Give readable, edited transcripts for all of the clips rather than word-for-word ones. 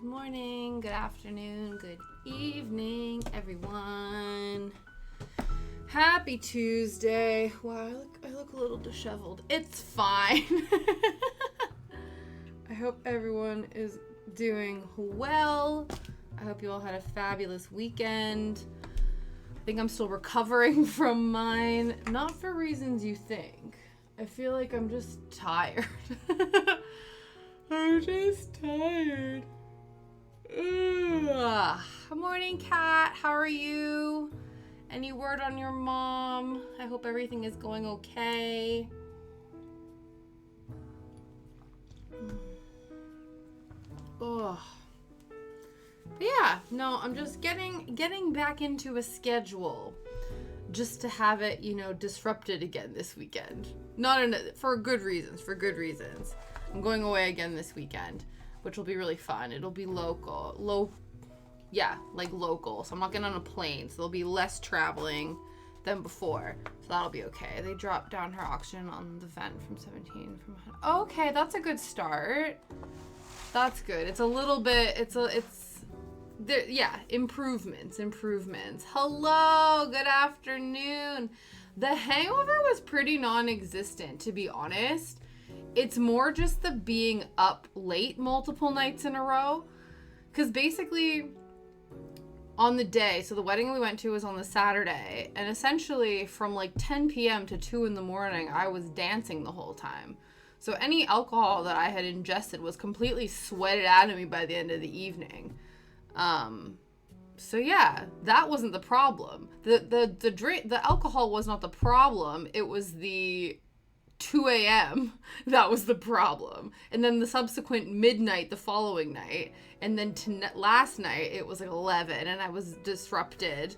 Good morning, good afternoon, good evening, everyone. Happy Tuesday. Wow, I look a little disheveled. It's fine. I hope everyone is doing well. I hope you all had a fabulous weekend. I think I'm still recovering from mine. Not for reasons you think. I feel like I'm just tired. I'm just tired. Ugh. Good morning, Kat. How are you? Any word on your mom? I hope everything is going okay. Ugh. But yeah, no, I'm just getting back into a schedule just to have it, disrupted again this weekend. For good reasons. I'm going away again this weekend, which will be really fun. It'll be local. Local. So I'm not getting on a plane, so there'll be less traveling than before. So that'll be okay. They dropped down her oxygen on the vent from 17 from 100. Okay, that's a good start. That's good. It's a little bit, improvements. Hello, good afternoon. The hangover was pretty non-existent, to be honest. It's more just the being up late multiple nights in a row. Because basically, on the day, so the wedding we went to was on the Saturday, and essentially from like 10 p.m. to 2 in the morning, I was dancing the whole time. So any alcohol that I had ingested was completely sweated out of me by the end of the evening. So yeah, that wasn't the problem. The alcohol was not the problem. It was the 2 a.m. that was the problem. And then the subsequent midnight the following night. And then last night it was like 11 and I was disrupted.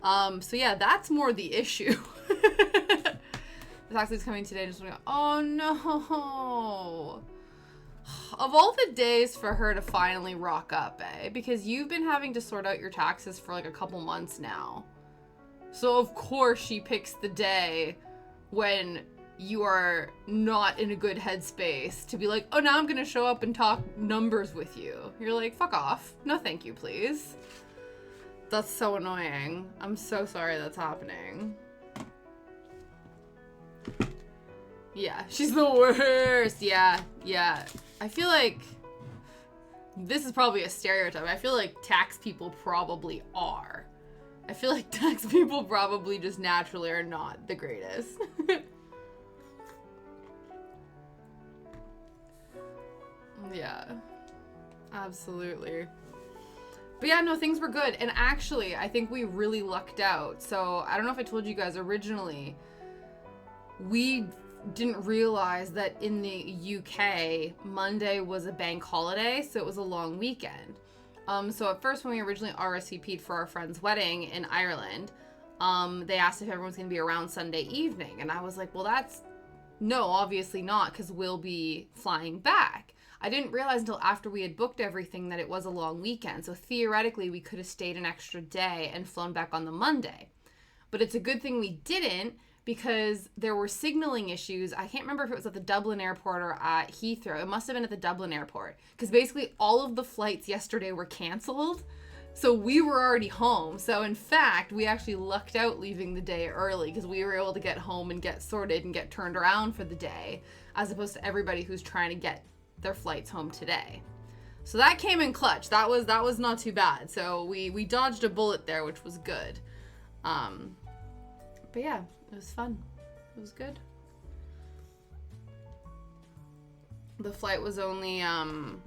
So yeah, that's more the issue. The taxi's coming today. Just want to go, oh no. Of all the days for her to finally rock up, because you've been having to sort out your taxes for like a couple months now. So of course she picks the day when you are not in a good headspace to be like, oh, now I'm going to show up and talk numbers with you. You're like, fuck off. No, thank you, please. That's so annoying. I'm so sorry that's happening. Yeah, she's the worst. Yeah. I feel like this is probably a stereotype. I feel like tax people probably are. I feel like tax people probably just naturally are not the greatest. Yeah, absolutely. But yeah, no, things were good. And actually, I think we really lucked out. So I don't know if I told you guys originally, we didn't realize that in the UK, Monday was a bank holiday, so it was a long weekend. So at first when we originally RSVP'd for our friend's wedding in Ireland, they asked if everyone's going to be around Sunday evening. And I was like, well, no, obviously not, because we'll be flying back. I didn't realize until after we had booked everything that it was a long weekend. So theoretically, we could have stayed an extra day and flown back on the Monday. But it's a good thing we didn't, because there were signaling issues. I can't remember if it was at the Dublin airport or at Heathrow. It must have been at the Dublin airport, because basically all of the flights yesterday were canceled. So we were already home. So in fact, we actually lucked out leaving the day early, because we were able to get home and get sorted and get turned around for the day, as opposed to everybody who's trying to get their flights home today. So that came in clutch. That was not too bad. So we dodged a bullet there, which was good. But yeah, it was fun. It was good. The flight was only an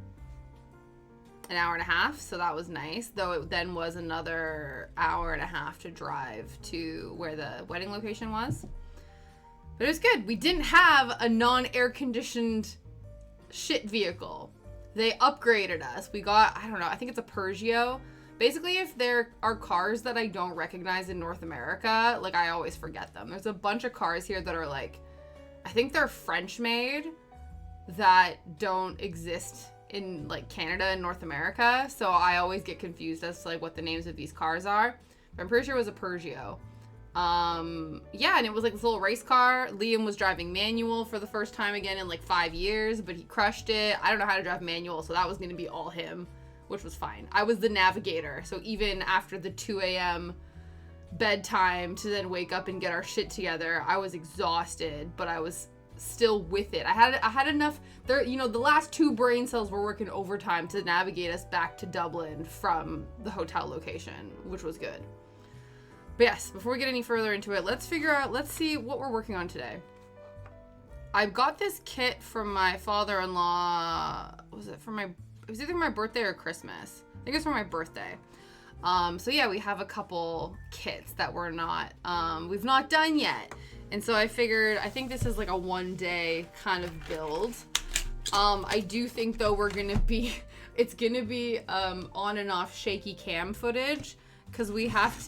hour and a half, so that was nice. Though it then was another hour and a half to drive to where the wedding location was. But it was good. We didn't have a non-air conditioned shit vehicle. They upgraded us. We got, I don't know, I think it's a Peugeot. Basically, if there are cars that I don't recognize in North America, like, I always forget them. There's a bunch of cars here that are like, I think they're French made, that don't exist in like Canada and North America. So I always get confused as to like what the names of these cars are. But I'm pretty sure it was a Peugeot. Yeah, and it was like this little race car. Liam was driving manual for the first time again in like 5 years, but he crushed it. I don't know how to drive manual, so that was going to be all him, which was fine. I was the navigator, so even after the 2 a.m. bedtime to then wake up and get our shit together, I was exhausted, but I was still with it. I had enough there, you know, the last 2 brain cells were working overtime to navigate us back to Dublin from the hotel location, which was good. But yes, before we get any further into it, let's see what we're working on today. I've got this kit from my father-in-law. It was either my birthday or Christmas. I think it's for my birthday. So yeah, we have a couple kits that we've not done yet. And so I figured, I think this is like a 1-day kind of build. I do think though it's gonna be on and off shaky cam footage, because we have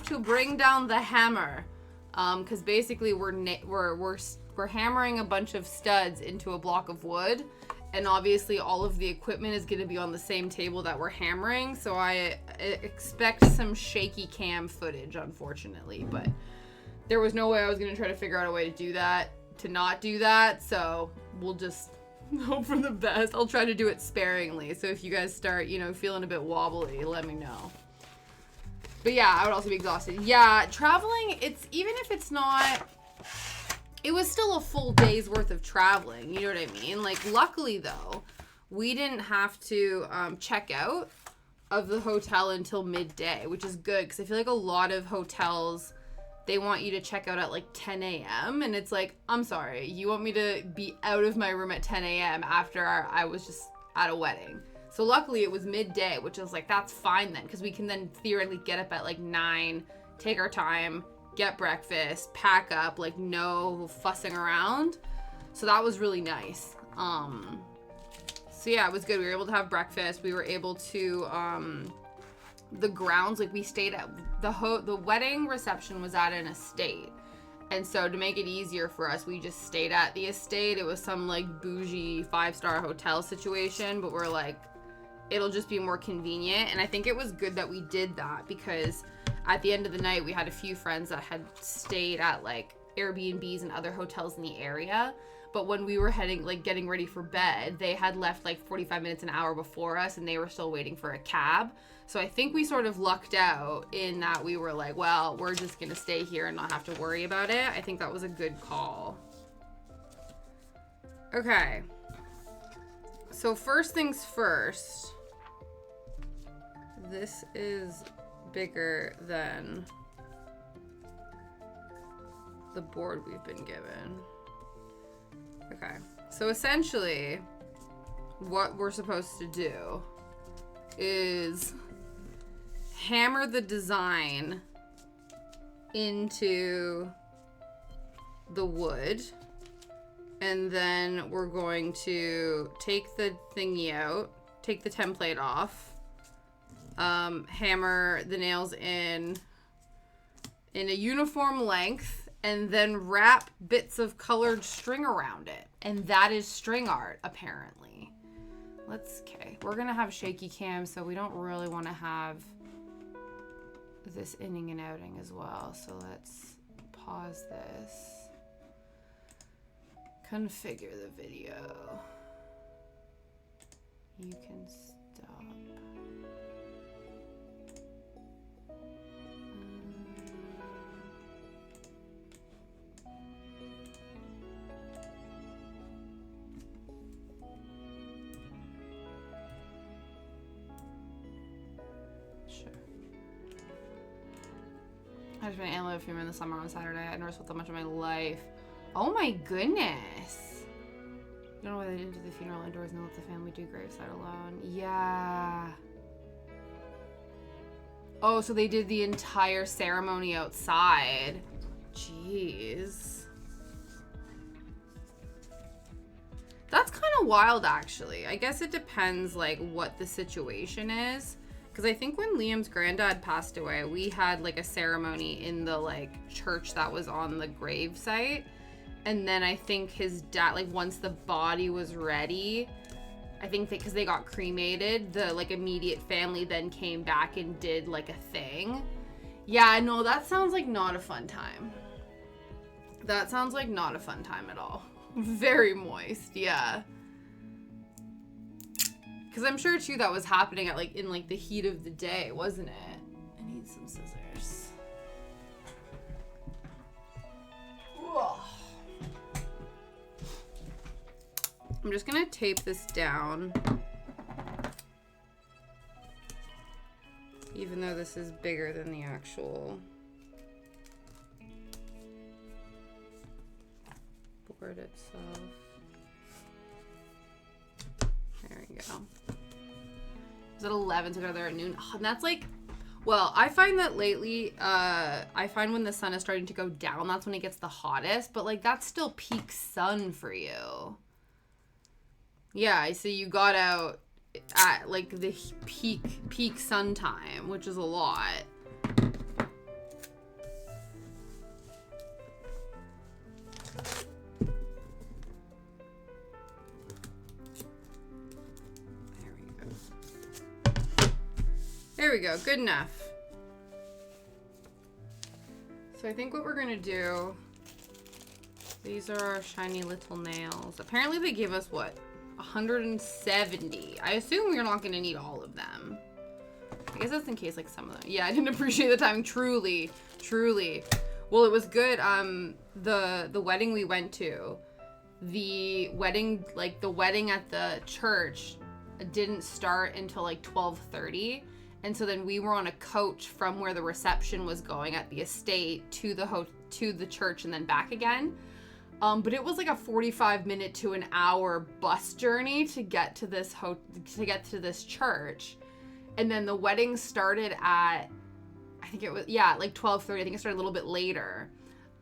to bring down the hammer, because basically we're hammering a bunch of studs into a block of wood, and obviously all of the equipment is going to be on the same table that we're hammering, so I expect some shaky cam footage, unfortunately, but there was no way I was going to try to figure out a way to not do that, so we'll just hope for the best. I'll try to do it sparingly, so if you guys start, feeling a bit wobbly, let me know. But yeah, I would also be exhausted. Yeah, traveling, even if it's not it was still a full day's worth of traveling. You know what I mean? Like, luckily, though, we didn't have to check out of the hotel until midday, which is good because I feel like a lot of hotels, they want you to check out at like 10 a.m. And it's like, I'm sorry, you want me to be out of my room at 10 a.m. after I was just at a wedding. So luckily it was midday, which is like, that's fine then, because we can then theoretically get up at like 9, take our time, get breakfast, pack up, like no fussing around. So that was really nice. So yeah, it was good. We were able to have breakfast. We were able to, the grounds, like we stayed at, the wedding reception was at an estate. And so to make it easier for us, we just stayed at the estate. It was some like bougie 5-star hotel situation, but we're like, it'll just be more convenient. And I think it was good that we did that because at the end of the night, we had a few friends that had stayed at like Airbnbs and other hotels in the area. But when we were getting ready for bed, they had left like 45 minutes, an hour before us, and they were still waiting for a cab. So I think we sort of lucked out in that we were like, well, we're just going to stay here and not have to worry about it. I think that was a good call. Okay. So first things first, this is bigger than the board we've been given. Okay, so essentially what we're supposed to do is hammer the design into the wood, and then we're going to take the thingy out, take the template off, hammer the nails in a uniform length, and then wrap bits of colored string around it. And that is string art, apparently. Okay, we're gonna have shaky cam, so we don't really want to have this inning and outing as well. So let's pause this. Configure the video. You can stop. I just went and film in the summer on Saturday. I never slept that much in my life. Oh my goodness. You don't know why they didn't do the funeral indoors and let the family do graveside alone. Yeah. Oh, so they did the entire ceremony outside. Jeez. That's kind of wild, actually. I guess it depends, like, what the situation is. Because I think when Liam's granddad passed away, we had, like, a ceremony in the, like, church that was on the grave site. And then I think his dad, like, once the body was ready, I think because they got cremated, the, like, immediate family then came back and did, like, a thing. Yeah, no, that sounds like not a fun time. That sounds like not a fun time at all. Very moist, yeah. Because I'm sure, too, that was happening at, like, in, like, the heat of the day, wasn't it? I need some scissors. Ugh. I'm just going to tape this down. Even though this is bigger than the actual board itself. There we go. It's at 11, so we got there at noon. Oh, and that's like, well, I find that lately, I find when the sun is starting to go down, that's when it gets the hottest. But, like, that's still peak sun for you. Yeah, so you got out at, like, the peak sun time, which is a lot. There we go. Good enough. So I think what we're going to do, these are our shiny little nails. Apparently they gave us, what, 170. I assume we're not going to need all of them. I guess that's in case, like, some of them. Yeah, I didn't appreciate the timing. Truly. Well, it was good. the wedding we went to, the wedding at the church didn't start until like 12:30. And so then we were on a coach from where the reception was going at the estate to the church and then back again. But it was like a 45-minute to an hour bus journey to get to this church. And then the wedding started at, I think it was, like 12:30. I think it started a little bit later.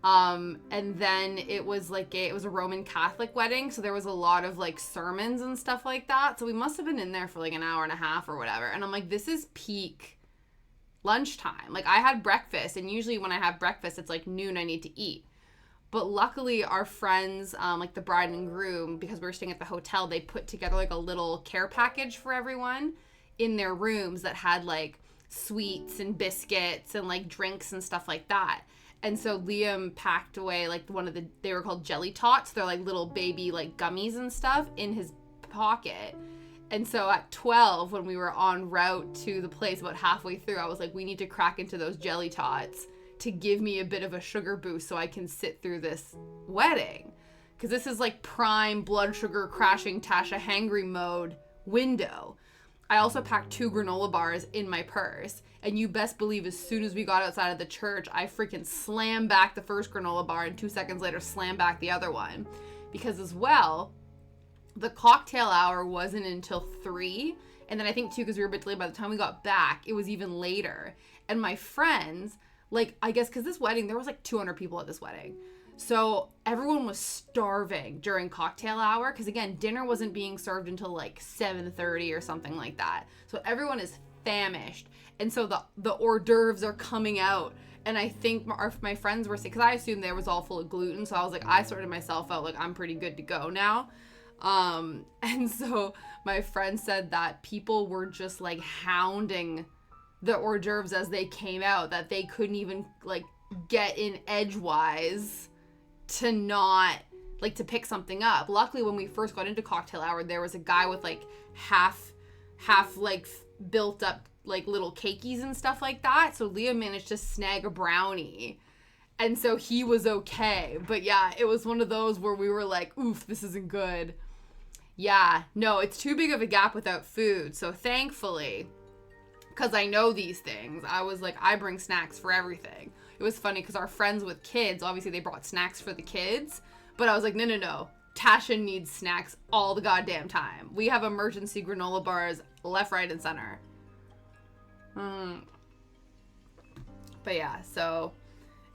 And then it was a Roman Catholic wedding, so there was a lot of like sermons and stuff like that. So we must have been in there for like an hour and a half or whatever. And I'm like, this is peak lunchtime. Like, I had breakfast, and usually when I have breakfast, it's like noon, I need to eat. But luckily our friends, like the bride and groom, because we were staying at the hotel, they put together like a little care package for everyone in their rooms that had like sweets and biscuits and like drinks and stuff like that. And so Liam packed away like they were called jelly tots. They're like little baby like gummies and stuff in his pocket. And so at 12, when we were en route to the place, about halfway through, I was like, we need to crack into those jelly tots to give me a bit of a sugar boost so I can sit through this wedding. Because this is like prime blood sugar crashing Tasha hangry mode window. I also packed 2 granola bars in my purse. And you best believe as soon as we got outside of the church, I freaking slammed back the first granola bar and 2 seconds later slammed back the other one. Because as well, the cocktail hour wasn't until 3. And then I think too, because we were a bit delayed, by the time we got back, it was even later. And my friends, like, I guess because this wedding, there was like 200 people at this wedding. So everyone was starving during cocktail hour. Because again, dinner wasn't being served until like 7:30 or something like that. So everyone is famished. And so the hors d'oeuvres are coming out. And I think my friends were sick, because I assumed they was all full of gluten. So I was like, I sorted myself out, like, I'm pretty good to go now. And so my friend said that people were just like hounding the hors d'oeuvres as they came out, that they couldn't even like get in edgewise to not like to pick something up. Luckily, when we first got into cocktail hour, there was a guy with like half like built up like little cakeys and stuff like that. So Leah managed to snag a brownie. And so he was okay. But yeah, it was one of those where we were like, oof, this isn't good. Yeah, no, it's too big of a gap without food. So thankfully, because I know these things, I was like, I bring snacks for everything. It was funny because our friends with kids, obviously they brought snacks for the kids. But I was like, no. Tasha needs snacks all the goddamn time. We have emergency granola bars left, right, and center. But yeah, so...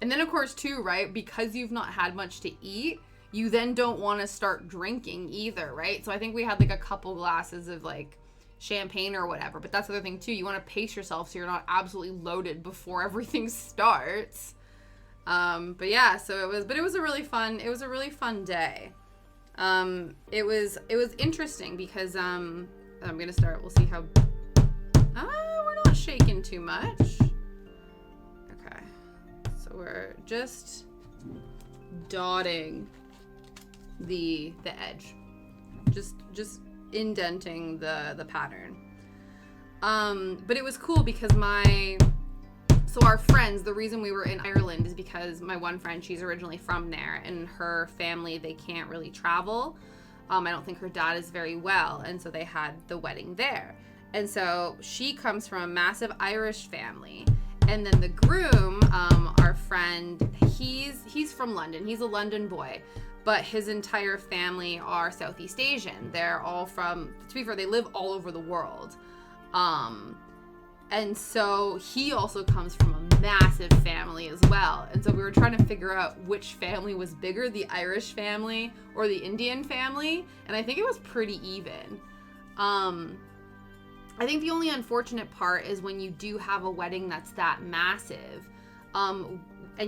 And then, of course, too, right, because you've not had much to eat, you then don't want to start drinking either, right? So I think we had, like, a couple glasses of, like, champagne or whatever. But that's the other thing, too. You want to pace yourself so you're not absolutely loaded before everything starts. But yeah, so it was a really fun day. It was interesting because, I'm going to start, we'll see how, we're not shaking too much. Okay. So we're just dotting the edge. Just indenting the pattern. But it was cool because so our friends, the reason we were in Ireland is because my one friend, she's originally from there, and her family, they can't really travel. I don't think her dad is very well, and so they had the wedding there. And so she comes from a massive Irish family. And then the groom, our friend, he's from London. He's a London boy, but his entire family are Southeast Asian. They're all from, to be fair, they live all over the world. And so he also comes from a massive family as well. And so we were trying to figure out which family was bigger, the Irish family or the Indian family. And I think it was pretty even. I think the only unfortunate part is when you do have a wedding that's that massive, and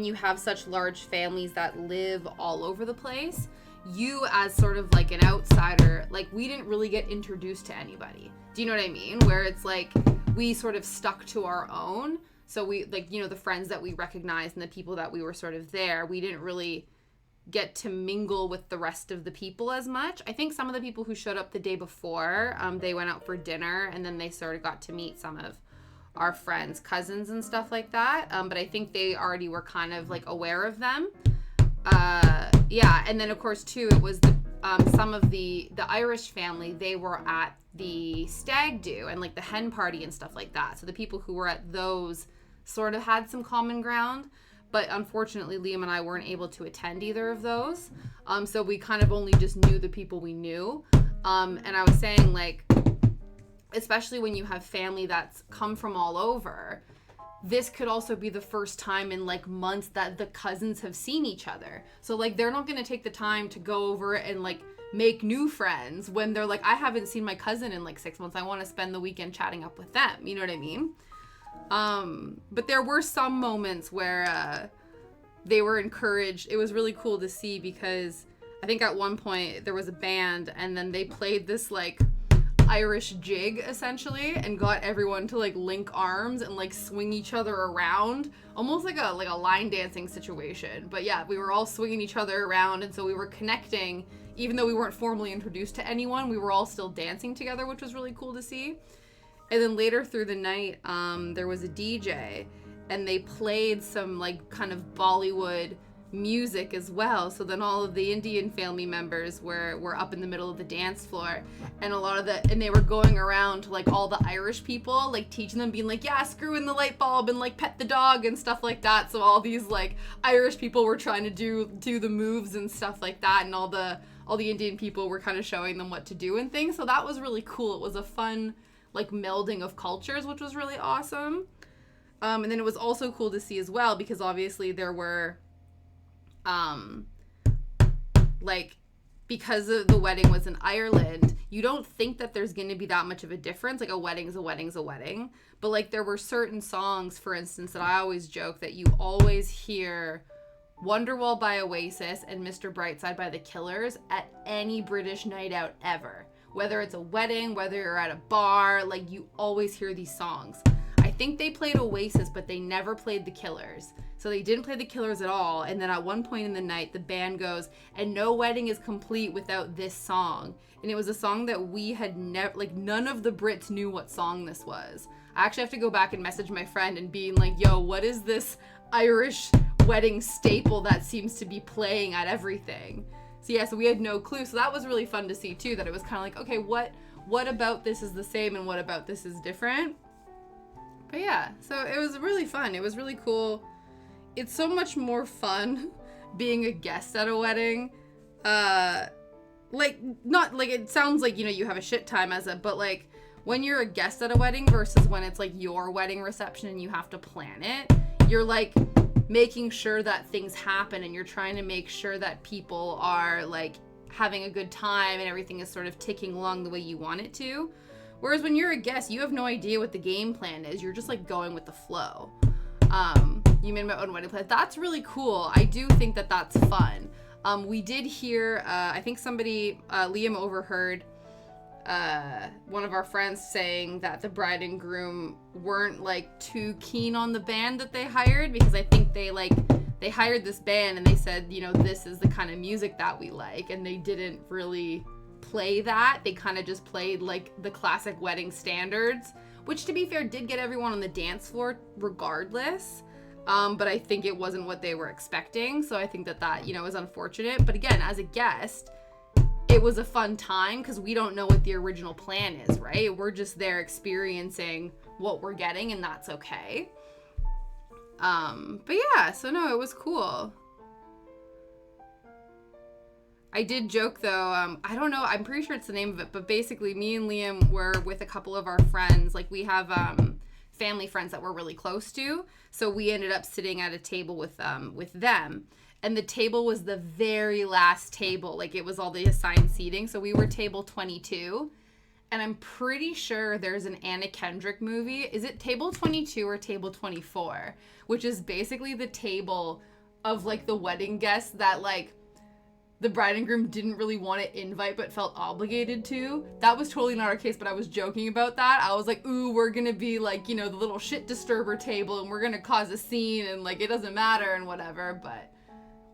you have such large families that live all over the place, you as sort of like an outsider, like we didn't really get introduced to anybody. Do you know what I mean? Where it's like we sort of stuck to our own. So we, like, you know, the friends that we recognized and the people that we were sort of there, we didn't really get to mingle with the rest of the people as much. I think some of the people who showed up the day before, they went out for dinner, and then they sort of got to meet some of our friends' cousins and stuff like that. But I think they already were kind of like aware of them. Yeah, and then of course too, it was some of the Irish family. They were at the stag do and like the hen party and stuff like that. So the people who were at those sort of had some common ground, but unfortunately Liam and I weren't able to attend either of those. So we kind of only just knew the people we knew. And I was saying, like, especially when you have family that's come from all over, this could also be the first time in like months that the cousins have seen each other. So like they're not going to take the time to go over and like make new friends when they're like, I haven't seen my cousin in like 6 months. I want to spend the weekend chatting up with them. You know what I mean? But there were some moments where they were encouraged. It was really cool to see because I think at one point there was a band and then they played this like Irish jig essentially and got everyone to like link arms and like swing each other around, almost like a line dancing situation. But yeah, we were all swinging each other around, and so we were connecting even though we weren't formally introduced to anyone. We were all still dancing together, which was really cool to see. And then later through the night, there was a DJ and they played some like kind of Bollywood music as well. So then all of the Indian family members were up in the middle of the dance floor, and and they were going around to like all the Irish people, like teaching them, being like, yeah, screw in the light bulb and like pet the dog and stuff like that. So all these like Irish people were trying to do the moves and stuff like that, and all the Indian people were kind of showing them what to do and things. So that was really cool. It was a fun like melding of cultures, which was really awesome. And then it was also cool to see as well because obviously there were like, because the wedding was in Ireland, you don't think that there's going to be that much of a difference. Like, a wedding's a wedding's a wedding. But, like, there were certain songs, for instance, that I always joke that you always hear Wonderwall by Oasis and Mr. Brightside by The Killers at any British night out ever. Whether it's a wedding, whether you're at a bar, like, you always hear these songs. I think they played Oasis, but they never played The Killers. So they didn't play The Killers at all. And then at one point in the night, the band goes, and no wedding is complete without this song. And it was a song that we had never, like, none of the Brits knew what song this was. I actually have to go back and message my friend and being like, yo, what is this Irish wedding staple that seems to be playing at everything? So yeah, so we had no clue. So that was really fun to see too, that it was kind of like, okay, what about this is the same and what about this is different? But yeah, so it was really fun. It was really cool. It's so much more fun being a guest at a wedding. Like, not like, it sounds like, you know, you have a shit time but like when you're a guest at a wedding versus when it's like your wedding reception and you have to plan it, you're like making sure that things happen and you're trying to make sure that people are like having a good time and everything is sort of ticking along the way you want it to. Whereas when you're a guest, you have no idea what the game plan is. You're just like going with the flow. You made my own wedding plan. That's really cool. I do think that that's fun. We did hear, I think somebody, Liam overheard one of our friends saying that the bride and groom weren't like too keen on the band that they hired, because I think they hired this band and they said, you know, this is the kind of music that we like, and they didn't really play that. They kind of just played like the classic wedding standards, which to be fair did get everyone on the dance floor regardless. But I think it wasn't what they were expecting. So I think that, you know, is unfortunate. But again, as a guest, it was a fun time because we don't know what the original plan is, right? We're just there experiencing what we're getting, and that's okay. But yeah, so no, it was cool. I did joke though, I don't know, I'm pretty sure it's the name of it, but basically me and Liam were with a couple of our friends. Like, we have family friends that we're really close to, so we ended up sitting at a table with them, and the table was the very last table. Like, it was all the assigned seating, so we were table 22, and I'm pretty sure there's an Anna Kendrick movie. Is it table 22 or table 24? Which is basically the table of like the wedding guests that like the bride and groom didn't really want to invite but felt obligated to. That was totally not our case, but I was joking about that. I was like, ooh, we're gonna be like, you know, the little shit disturber table, and we're gonna cause a scene, and like it doesn't matter and whatever. But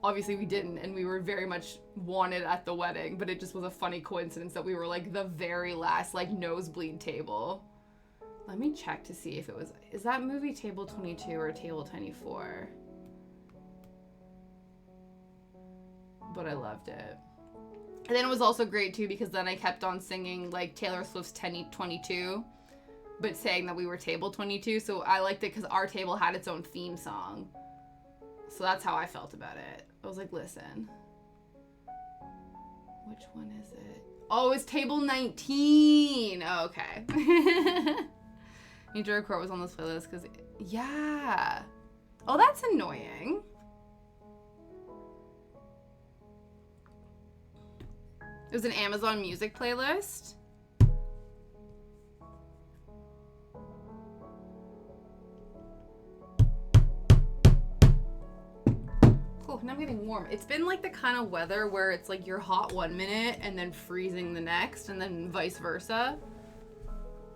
obviously we didn't, and we were very much wanted at the wedding, but it just was a funny coincidence that we were like the very last like nosebleed table. Let me check to see if it was, is that movie table 22 or table 24? but I loved it. And then it was also great too because then I kept on singing like Taylor Swift's 1022, but saying that we were table 22. So I liked it because our table had its own theme song. So that's how I felt about it. I was like, listen, which one is it? Oh, it's table 19. Oh, okay. Need to record was on this playlist because, yeah. Oh, that's annoying. It was an Amazon Music playlist. Cool, now I'm getting warm. It's been like the kind of weather where it's like you're hot 1 minute and then freezing the next and then vice versa.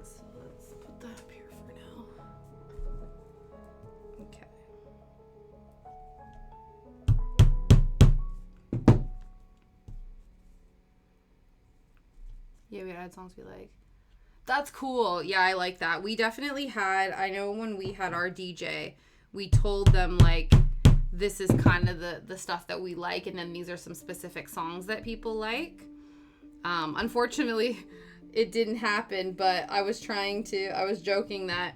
So let's put that up here for now. Okay. Yeah, we had songs we like. That's cool. Yeah, I like that. We definitely had, I know when we had our DJ, we told them like, this is kind of the stuff that we like, and then these are some specific songs that people like. Unfortunately, it didn't happen, but I was joking that,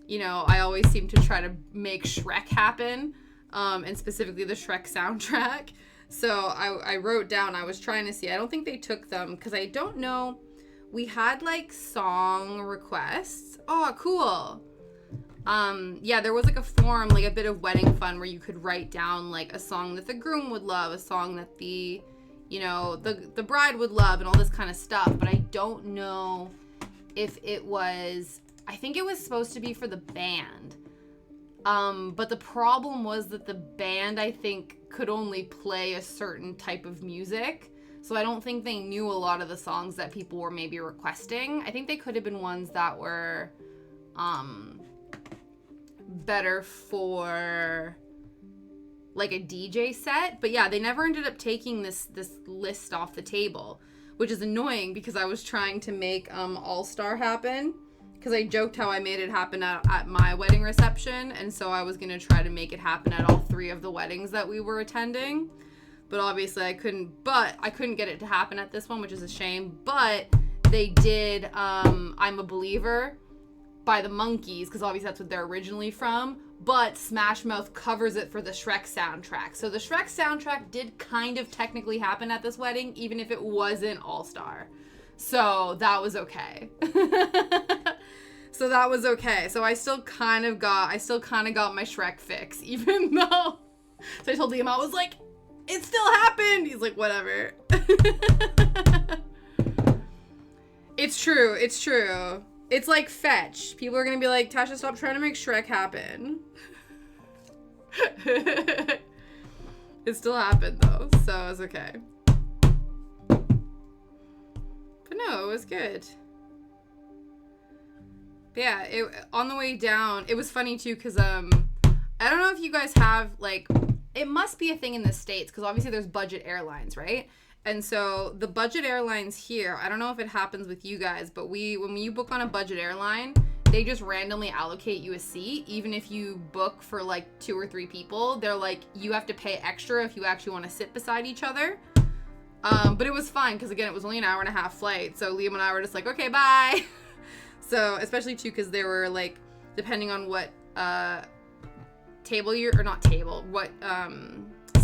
you know, I always seem to try to make Shrek happen, and specifically the Shrek soundtrack. So I wrote down, I was trying to see, I don't think they took them, because I don't know, we had like song requests. Oh, cool. Yeah, there was like a form, like a bit of wedding fun where you could write down like a song that the groom would love, a song that the, you know, the bride would love, and all this kind of stuff. But I don't know if it was, I think it was supposed to be for the band. But the problem was that the band, I think, could only play a certain type of music. So I don't think they knew a lot of the songs that people were maybe requesting. I think they could have been ones that were, better for like a DJ set. But yeah, they never ended up taking this list off the table, which is annoying because I was trying to make All Star happen, because I joked how I made it happen at my wedding reception, and so I was gonna try to make it happen at all 3 of the weddings that we were attending, but obviously I couldn't get it to happen at this one, which is a shame. But they did I'm a Believer by the Monkees, because obviously that's what they're originally from, but Smash Mouth covers it for the Shrek soundtrack. So the Shrek soundtrack did kind of technically happen at this wedding, even if it wasn't All-Star. So that was okay. So that was okay. So I still kind of got my Shrek fix, even though, so I told Liam, I was like, it still happened. He's like, whatever. It's true. It's like Fetch. People are going to be like, Tasha, stop trying to make Shrek happen. It still happened, though, so it's okay. But no, it was good. But yeah, on the way down, it was funny, too, because, I don't know if you guys have, like, it must be a thing in the States, because obviously there's budget airlines, right? And so the budget airlines here, I don't know if it happens with you guys, but when you book on a budget airline, they just randomly allocate you a seat. Even if you book for like 2 or 3 people, they're like, you have to pay extra if you actually want to sit beside each other. But it was fine because, again, it was only an 1.5-hour flight. So Liam and I were just like, okay, bye. So especially too, because they were like, depending on what what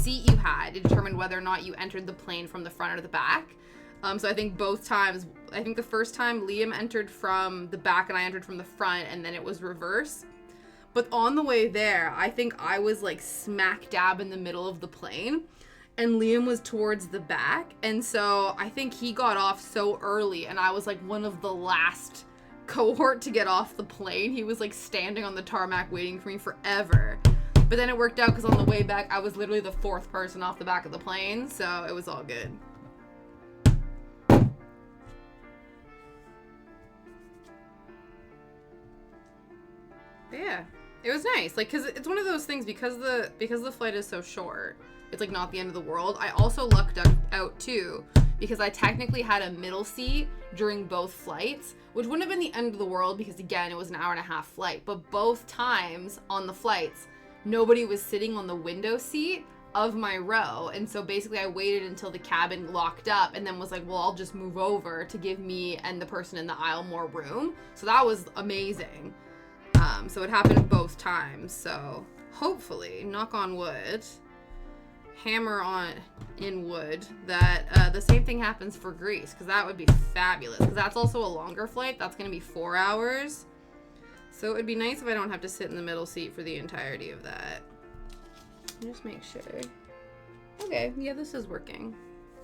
seat you had, it determined whether or not you entered the plane from the front or the back. So I think both times, I think the first time Liam entered from the back and I entered from the front, and then it was reverse. But on the way there, I think I was like smack dab in the middle of the plane, and Liam was towards the back. And so I think he got off so early, and I was like one of the last cohort to get off the plane. He was like standing on the tarmac waiting for me forever. But then it worked out because on the way back, I was literally the 4th person off the back of the plane, so it was all good. But yeah, it was nice. Like, because it's one of those things, because the flight is so short, it's like not the end of the world. I also lucked out too, because I technically had a middle seat during both flights, which wouldn't have been the end of the world because, again, it was an 1.5-hour flight. But both times on the flights, nobody was sitting on the window seat. of my row. And so basically I waited until the cabin locked up and then was like, well, I'll just move over to give me and the person in the aisle more room. So that was amazing. So it happened both times. So hopefully, knock on wood, hammer on in wood, that the same thing happens for Greece, because that would be fabulous, because that's also a longer flight. That's going to be 4 hours. So it would be nice if I don't have to sit in the middle seat for the entirety of that. Just make sure. Okay, yeah, this is working.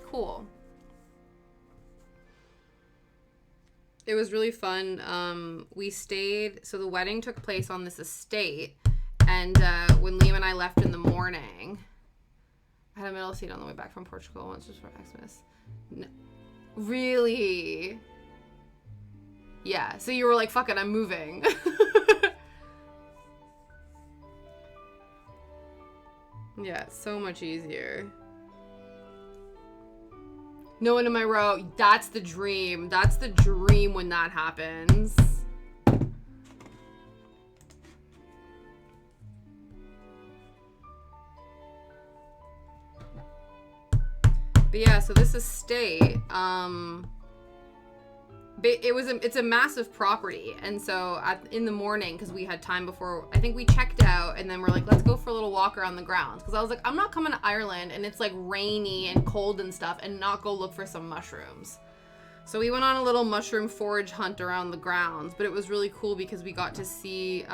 Cool. It was really fun. We stayed, so the wedding took place on this estate, and when Liam and I left in the morning, I had a middle seat on the way back from Portugal once just for Xmas. No. Really? Yeah, so you were like, fuck it, I'm moving. Yeah, so much easier. No one in my row. That's the dream. That's the dream when that happens. But yeah, so this estate, it's a massive property, and so in the morning, because we had time before, I think we checked out, and then we're like, let's go for a little walk around the grounds, because I was like, I'm not coming to Ireland and it's like rainy and cold and stuff and not go look for some mushrooms. So we went on a little mushroom forage hunt around the grounds, but it was really cool because we got to see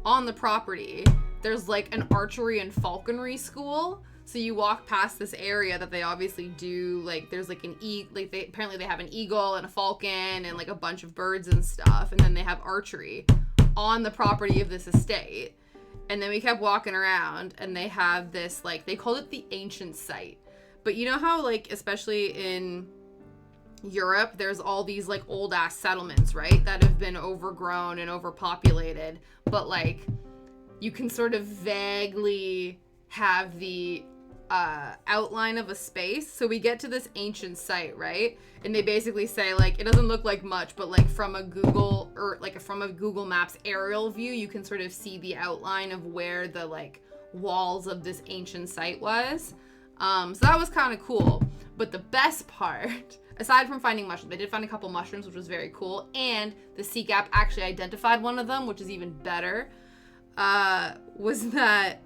on the property there's like an archery and falconry school. So you walk past this area that they obviously do, like, there's like apparently they have an eagle and a falcon and like a bunch of birds and stuff, and then they have archery on the property of this estate. And then we kept walking around, and they have this, like, they called it the ancient site. But you know how, like, especially in Europe, there's all these like old ass settlements, right, that have been overgrown and overpopulated, but like you can sort of vaguely have the outline of a space. So we get to this ancient site, right? And they basically say, like, it doesn't look like much, but like from a Google Maps aerial view, you can sort of see the outline of where the like walls of this ancient site was. So that was kind of cool. But the best part, aside from finding mushrooms, they did find a couple mushrooms, which was very cool. And the sea gap actually identified one of them, which is even better, was that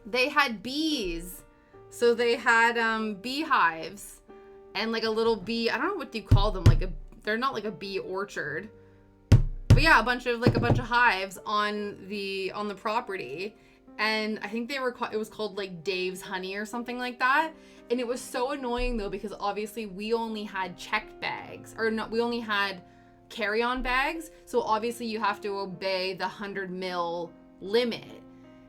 they had bees. So they had beehives and like a little bee, I don't know what you call them, they're not like a bee orchard. But yeah, a bunch of hives on the property. And I think it was called like Dave's Honey or something like that. And it was so annoying though, because obviously we only had checked bags, or no, we only had carry-on bags. So obviously you have to obey the 100 ml limit,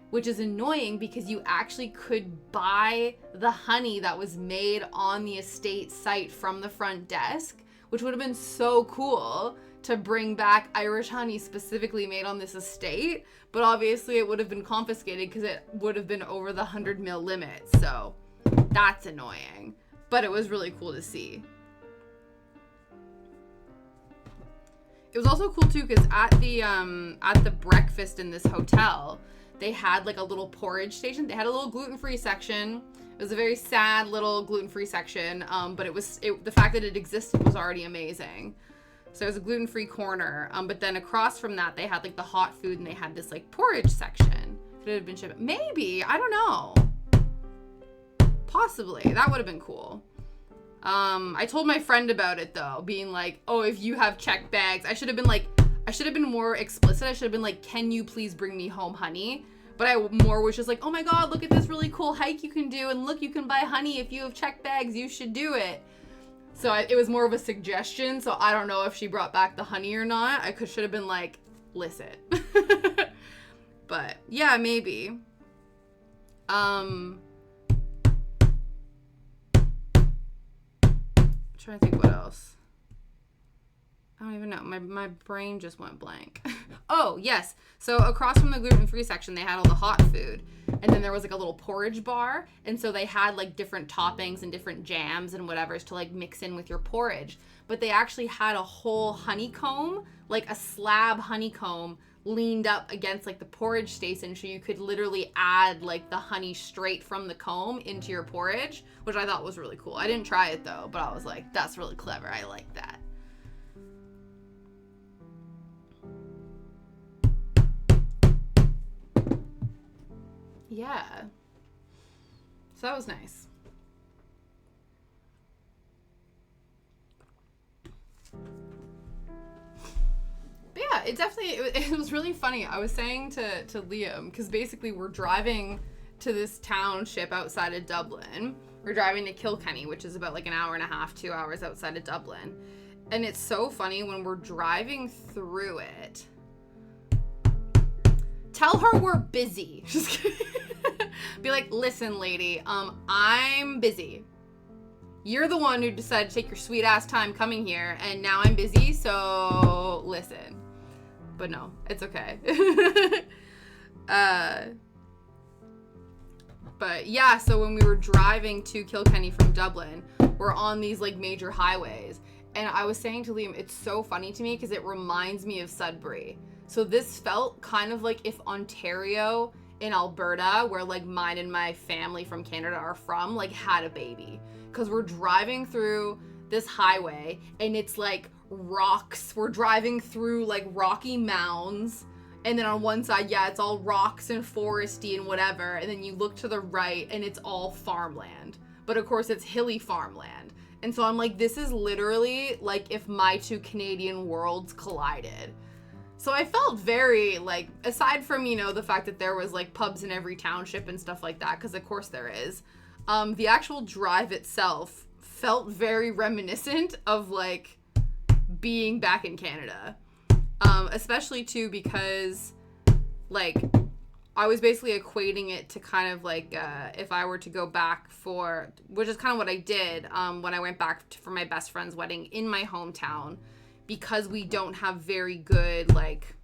which is annoying because you actually could buy the honey that was made on the estate site from the front desk, which would have been so cool to bring back Irish honey specifically made on this estate. But obviously it would have been confiscated because it would have been over the 100 ml limit. So that's annoying, but it was really cool to see. It was also cool too because at the breakfast in this hotel, they had like a little porridge station. They had a little gluten-free section. It was a very sad little gluten-free section, but the fact that it existed was already amazing. So it was a gluten-free corner, but then across from that, they had like the hot food, and they had this like porridge section. Could it have been shipped? Maybe, I don't know. Possibly, that would have been cool. I told my friend about it though, being like, oh, if you have checked bags, I should have been more explicit. I should have been like, can you please bring me home honey? But I more was just like, oh my God, look at this really cool hike you can do. And look, you can buy honey. If you have checked bags, you should do it. So it was more of a suggestion. So I don't know if she brought back the honey or not. I should have been like, listen. But yeah, maybe. Trying to think what else. I don't even know. My brain just went blank. Oh, yes. So across from the gluten-free section, they had all the hot food. And then there was like a little porridge bar. And so they had like different toppings and different jams and whatevers to like mix in with your porridge. But they actually had a whole honeycomb, like a slab honeycomb leaned up against like the porridge station, so you could literally add like the honey straight from the comb into your porridge, which I thought was really cool. I didn't try it though, but I was like, that's really clever. I like that. Yeah. So that was nice. But yeah, it was really funny. I was saying to Liam, because basically we're driving to this township outside of Dublin. We're driving to Kilkenny, which is about like an hour and a half, 2 hours outside of Dublin. And it's so funny when we're driving through it. Tell her we're busy. Just kidding. Be like, listen, lady, I'm busy. You're the one who decided to take your sweet ass time coming here, and now I'm busy, so listen. But no, it's okay. But yeah, so when we were driving to Kilkenny from Dublin, we're on these like major highways, and I was saying to Liam, it's so funny to me because it reminds me of Sudbury. So this felt kind of like if Ontario in Alberta, where like mine and my family from Canada are from, like had a baby. Because we're driving through this highway and it's like rocks. We're driving through like rocky mounds. And then on one side, yeah, it's all rocks and foresty and whatever. And then you look to the right and it's all farmland. But of course it's hilly farmland. And so I'm like, this is literally like if my two Canadian worlds collided. So I felt very, like, aside from, you know, the fact that there was, like, pubs in every township and stuff like that, because of course there is, the actual drive itself felt very reminiscent of, like, being back in Canada. Especially, too, because, like, I was basically equating it to kind of, like, if I were to go back for, which is kind of what I did when I went back for my best friend's wedding in my hometown. Because we don't have very good, like,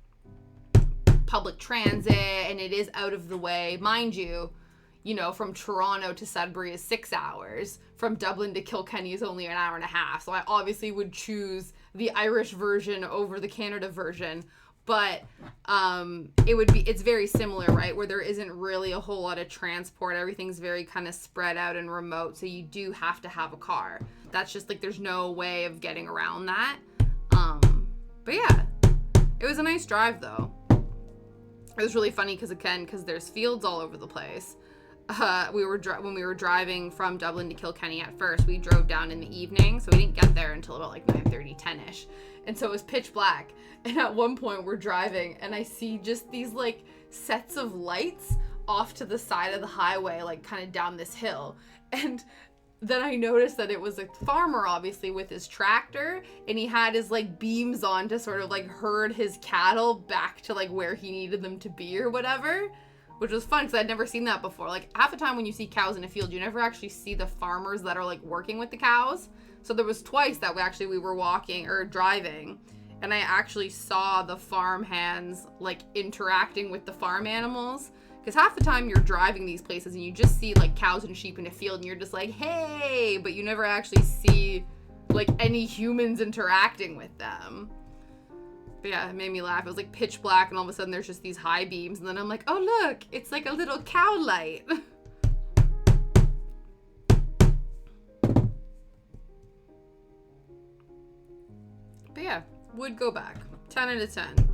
public transit, and it is out of the way. Mind you, from Toronto to Sudbury is 6 hours. From Dublin to Kilkenny is only an hour and a half. So I obviously would choose the Irish version over the Canada version. But it's very similar, right? Where there isn't really a whole lot of transport. Everything's very kind of spread out and remote. So you do have to have a car. That's just, like, there's no way of getting around that. But yeah, it was a nice drive though. It was really funny because there's fields all over the place. When we were driving from Dublin to Kilkenny at first, we drove down in the evening, so we didn't get there until about like 9:30, 10ish. And so it was pitch black. And at one point we're driving and I see just these like sets of lights off to the side of the highway, like kind of down this hill. And then I noticed that it was a farmer, obviously, with his tractor, and he had his, like, beams on to sort of, like, herd his cattle back to, like, where he needed them to be or whatever, which was fun, because I'd never seen that before. Like, half the time when you see cows in a field, you never actually see the farmers that are, like, working with the cows. So there was twice that we were walking, or driving, and I actually saw the farm hands, like, interacting with the farm animals. Because half the time you're driving these places and you just see, like, cows and sheep in a field and you're just like, hey, but you never actually see, like, any humans interacting with them. But yeah, it made me laugh. It was, like, pitch black and all of a sudden there's just these high beams. And then I'm like, oh, look, it's like a little cow light. But yeah, would go back. 10 out of 10.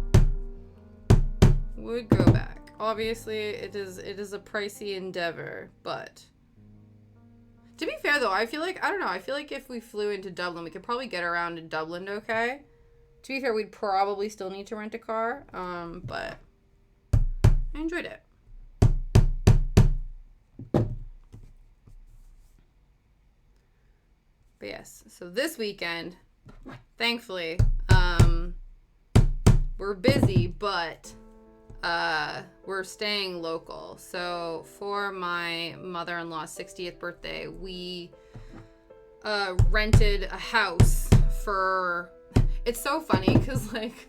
Would go back. Obviously, it is a pricey endeavor, but to be fair though, I feel like if we flew into Dublin, we could probably get around in Dublin okay. To be fair, we'd probably still need to rent a car, but I enjoyed it. But yes, so this weekend, thankfully, we're busy, but we're staying local. So for my mother-in-law's 60th birthday, we rented a house for, it's so funny because like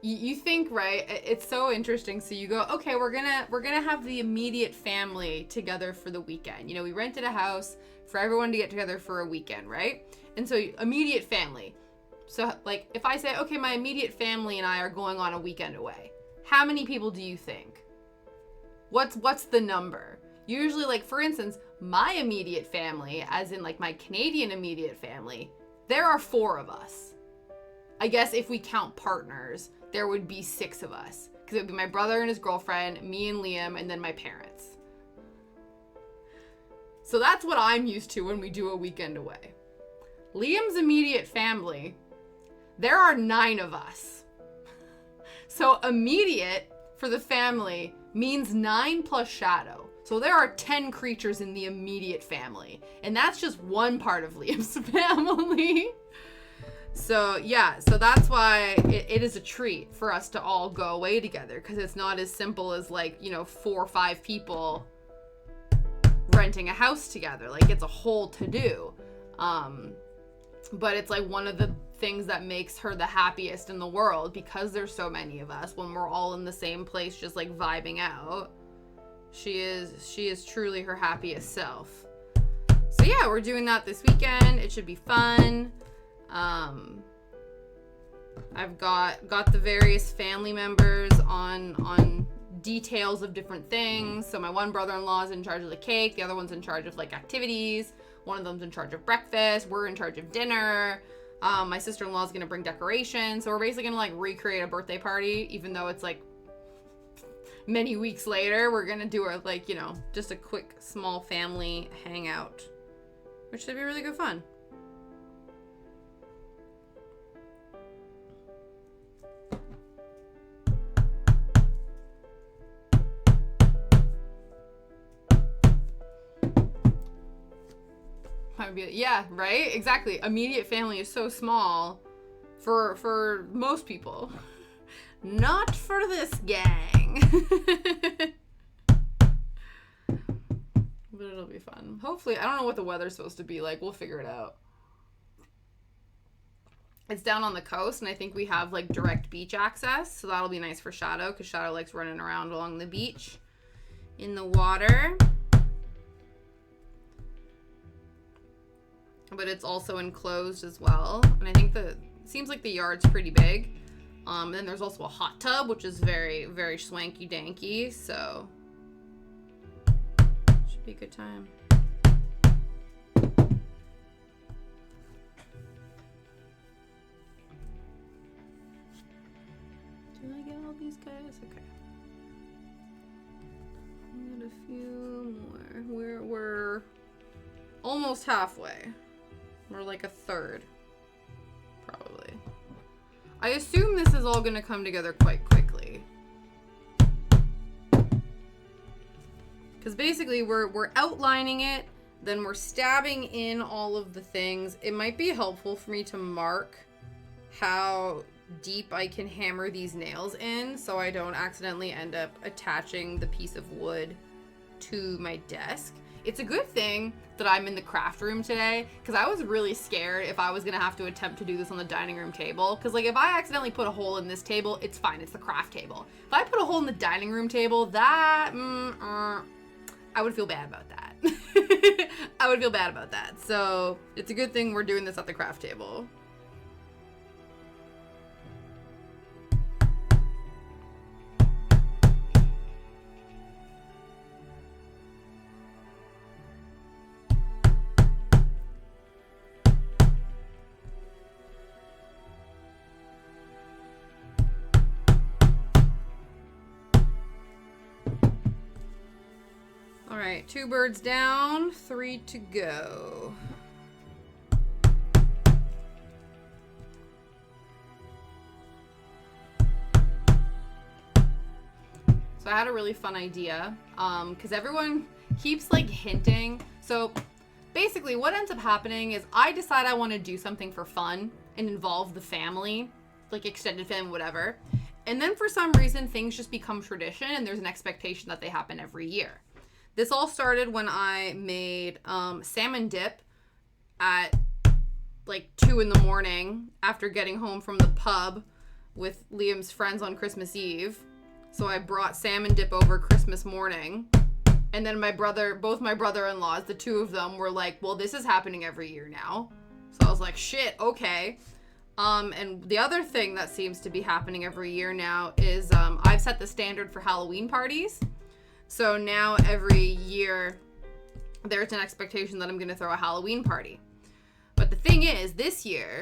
you think, right, it's so interesting. So you go, okay, we're gonna have the immediate family together for the weekend. We rented a house for everyone to get together for a weekend, right? And so immediate family. So, like, if I say, okay, my immediate family and I are going on a weekend away, how many people do you think? What's the number? Usually, like, for instance, my immediate family, as in, like, my Canadian immediate family, there are 4 of us. I guess if we count partners, there would be 6 of us. Because it would be my brother and his girlfriend, me and Liam, and then my parents. So that's what I'm used to when we do a weekend away. Liam's immediate family, there are 9 of us. So immediate for the family means 9 plus Shadow. So there are 10 creatures in the immediate family. And that's just one part of Liam's family. So yeah, so that's why it is a treat for us to all go away together. Because it's not as simple as, like, you know, 4 or 5 people renting a house together. Like, it's a whole to-do. But it's like one of the things that makes her the happiest in the world, because there's so many of us. When we're all in the same place just like vibing out, she is truly her happiest self. So yeah, we're doing that this weekend. It should be fun. I've got the various family members on details of different things. So my one brother-in-law is in charge of the cake, the other one's in charge of like activities, one of them's in charge of breakfast, we're in charge of dinner. My sister-in-law is gonna bring decorations, so we're basically gonna like recreate a birthday party, even though it's like many weeks later. We're gonna do a, like, you know, just a quick small family hangout, which should be really good fun. Yeah, right? Exactly. Immediate family is so small for most people. Not for this gang. But it'll be fun. Hopefully, I don't know what the weather's supposed to be like. We'll figure it out. It's down on the coast, and I think we have like direct beach access, so that'll be nice for Shadow, because Shadow likes running around along the beach in the water. But it's also enclosed as well. And I think seems like the yard's pretty big. And then there's also a hot tub, which is very, very swanky danky. So should be a good time. Did I get all these guys? Okay. I got a few more. We're almost halfway. We're like a third, probably. I assume this is all gonna come together quite quickly. Because basically we're outlining it, then we're stabbing in all of the things. It might be helpful for me to mark how deep I can hammer these nails in, so I don't accidentally end up attaching the piece of wood to my desk. It's a good thing that I'm in the craft room today, because I was really scared if I was going to have to attempt to do this on the dining room table. Because, like, if I accidentally put a hole in this table, it's fine. It's the craft table. If I put a hole in the dining room table, that, I would feel bad about that. I would feel bad about that. So, it's a good thing we're doing this at the craft table. All right, 2 birds down, 3 to go. So I had a really fun idea, because everyone keeps like hinting. So basically what ends up happening is I decide I want to do something for fun and involve the family, like extended family, whatever. And then for some reason things just become tradition, and there's an expectation that they happen every year. This all started when I made salmon dip at like 2 in the morning after getting home from the pub with Liam's friends on Christmas Eve. So I brought salmon dip over Christmas morning. And then both my brother-in-laws, the 2 of them, were like, well, this is happening every year now. So I was like, shit, okay. And the other thing that seems to be happening every year now is I've set the standard for Halloween parties. So now every year there's an expectation that I'm going to throw a Halloween party. But the thing is, this year,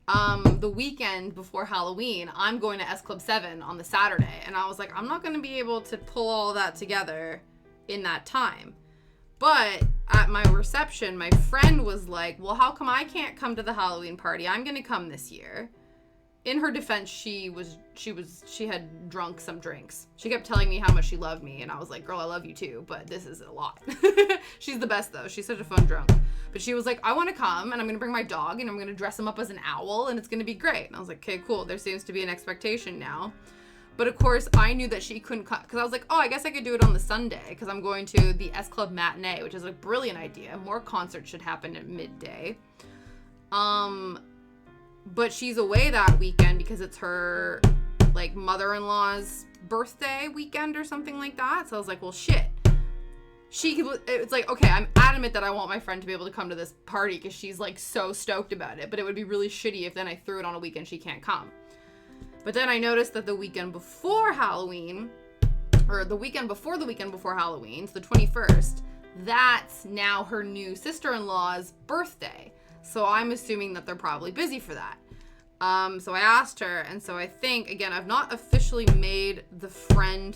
the weekend before Halloween, I'm going to S Club 7 on the Saturday. And I was like, I'm not going to be able to pull all that together in that time. But at my reception, my friend was like, well, how come I can't come to the Halloween party? I'm going to come this year. In her defense, she had drunk some drinks. She kept telling me how much she loved me. And I was like, girl, I love you too, but this is a lot. She's the best though. She's such a fun drunk. But she was like, I want to come and I'm going to bring my dog and I'm going to dress him up as an owl and it's going to be great. And I was like, okay, cool. There seems to be an expectation now. But of course, I knew that she couldn't come because I was like, oh, I guess I could do it on the Sunday because I'm going to the S Club matinee, which is a brilliant idea. More concerts should happen at midday. But she's away that weekend because it's her like mother-in-law's birthday weekend or something like that. So I was like, well, shit. It's like, okay, I'm adamant that I want my friend to be able to come to this party because she's like so stoked about it. But it would be really shitty if then I threw it on a weekend she can't come. But then I noticed that the weekend before Halloween, or the weekend before Halloween, so the 21st, that's now her new sister-in-law's birthday. So I'm assuming that they're probably busy for that. So I asked her, and so I think, again, I've not officially made the friend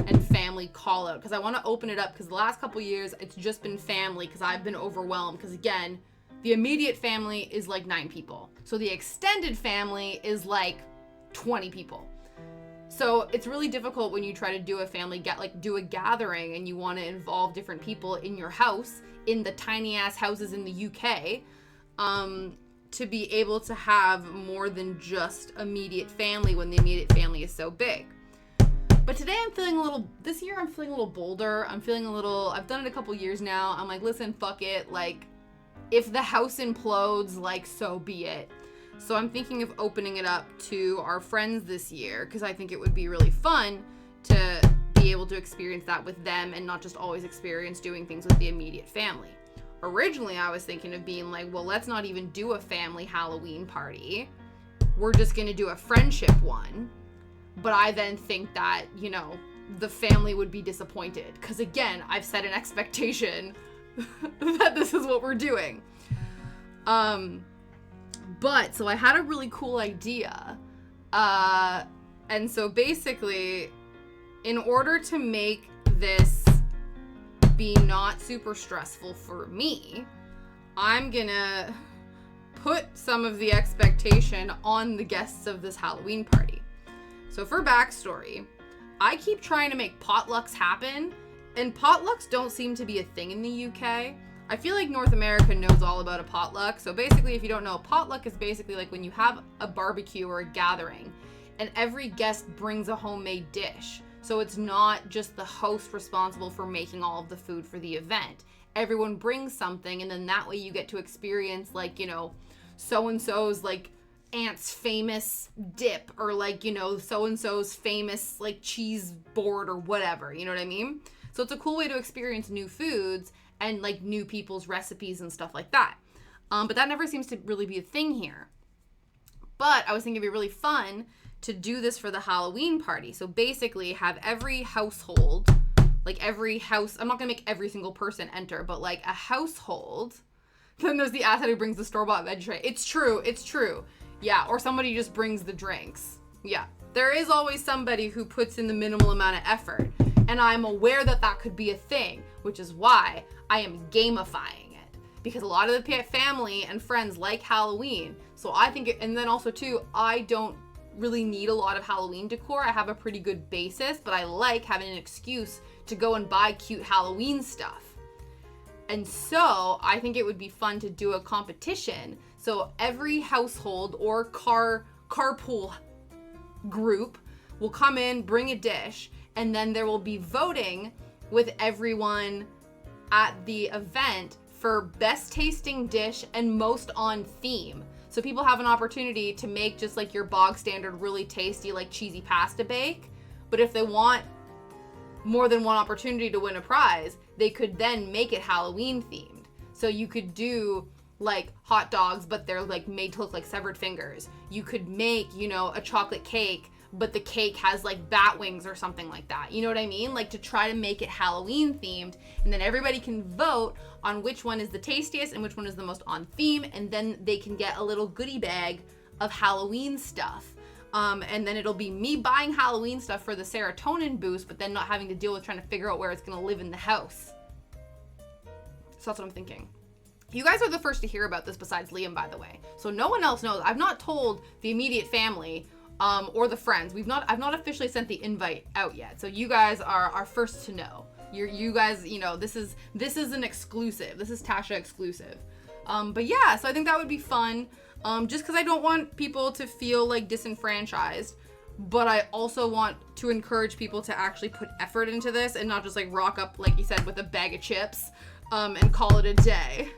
and family call out because I want to open it up because the last couple years it's just been family because I've been overwhelmed because, again, the immediate family is like 9 people. So the extended family is like 20 people. So it's really difficult when you try to do a family do a gathering and you want to involve different people in your house in the tiny ass houses in the UK to be able to have more than just immediate family when the immediate family is so big. But today this year I'm feeling a little bolder. I've done it a couple years now. I'm like, listen, fuck it. Like, if the house implodes, like, so be it. So I'm thinking of opening it up to our friends this year because I think it would be really fun to be able to experience that with them and not just always experience doing things with the immediate family. Originally, I was thinking of being like, well, let's not even do a family Halloween party. We're just going to do a friendship one. But I then think that, the family would be disappointed because, again, I've set an expectation that this is what we're doing. But, so I had a really cool idea. And so basically, in order to make this be not super stressful for me, I'm gonna put some of the expectation on the guests of this Halloween party. So for backstory, I keep trying to make potlucks happen, and potlucks don't seem to be a thing in the UK. I feel like North America knows all about a potluck. So basically, if you don't know, a potluck is basically like when you have a barbecue or a gathering and every guest brings a homemade dish. So it's not just the host responsible for making all of the food for the event. Everyone brings something, and then that way you get to experience, like, so-and-so's, like, aunt's famous dip, or, like, so-and-so's famous, like, cheese board or whatever. You know what I mean? So it's a cool way to experience new foods and, like, new people's recipes and stuff like that. But that never seems to really be a thing here. But I was thinking it'd be really fun to do this for the Halloween party. So basically have every household, like every house, I'm not going to make every single person enter, but like a household. Then there's the asset who brings the store-bought veg tray. It's true. Yeah, or somebody just brings the drinks. Yeah, there is always somebody who puts in the minimal amount of effort. And I'm aware that that could be a thing, which is why I am gamifying it. Because a lot of the family and friends like Halloween. So I think, and then also too, I don't really need a lot of Halloween decor. I have a pretty good basis, but I like having an excuse to go and buy cute Halloween stuff. And so I think it would be fun to do a competition. So every household or carpool group will come in, bring a dish, and then there will be voting with everyone at the event for best tasting dish and most on theme. So people have an opportunity to make just like your bog standard really tasty, like cheesy pasta bake. But if they want more than one opportunity to win a prize, they could then make it Halloween themed. So you could do like hot dogs, but they're like made to look like severed fingers. You could make, you know, a chocolate cake, but the cake has like bat wings or something like that. You know what I mean? Like to try to make it Halloween themed, and then everybody can vote on which one is the tastiest and which one is the most on theme, and then they can get a little goodie bag of Halloween stuff. And then it'll be me buying Halloween stuff for the serotonin boost, but then not having to deal with trying to figure out where it's gonna live in the house. So that's what I'm thinking. You guys are the first to hear about this besides Liam, by the way. So no one else knows. I've not told the immediate family or the friends. I've not officially sent the invite out yet. So you guys are first to know. You guys, you know, this is an exclusive. This is Tasha exclusive. But yeah, so I think that would be fun. Just because I don't want people to feel like disenfranchised, but I also want to encourage people to actually put effort into this and not just like rock up, like you said, with a bag of chips, and call it a day.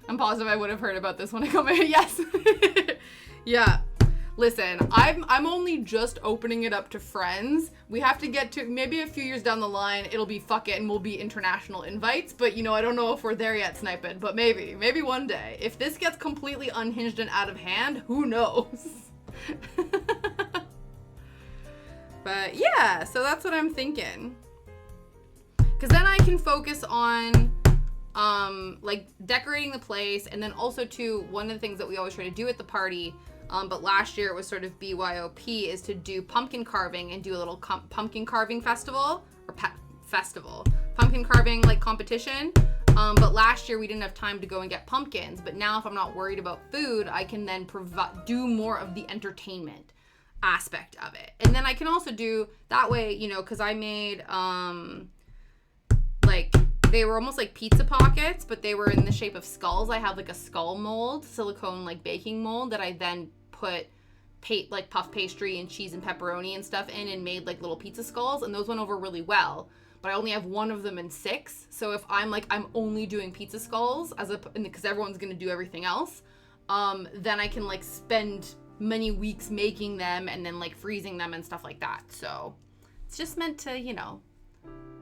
I'm positive I would have heard about this when I come in. Yes. Yeah. Listen, I'm only just opening it up to friends. We have to get to maybe a few years down the line, it'll be fuck it and we'll be international invites. But you know, I don't know if we're there yet, Sniping, but maybe one day. If this gets completely unhinged and out of hand, who knows? But yeah, so that's what I'm thinking. Cause then I can focus on like decorating the place, and then also too, one of the things that we always try to do at the party, but last year it was sort of BYOP, is to do pumpkin carving and do a little pumpkin carving festival, or pumpkin carving like competition. But last year we didn't have time to go and get pumpkins, but now if I'm not worried about food, I can then do more of the entertainment aspect of it. And then I can also do that way, you know, cause I made, like, they were almost like pizza pockets, but they were in the shape of skulls. I have like a skull mold, silicone like baking mold that I then put like puff pastry and cheese and pepperoni and stuff in and made like little pizza skulls, and those went over really well. But I only have one of them in 6. So if I'm only doing pizza skulls because everyone's gonna do everything else, then I can like spend many weeks making them and then like freezing them and stuff like that. So it's just meant to, you know,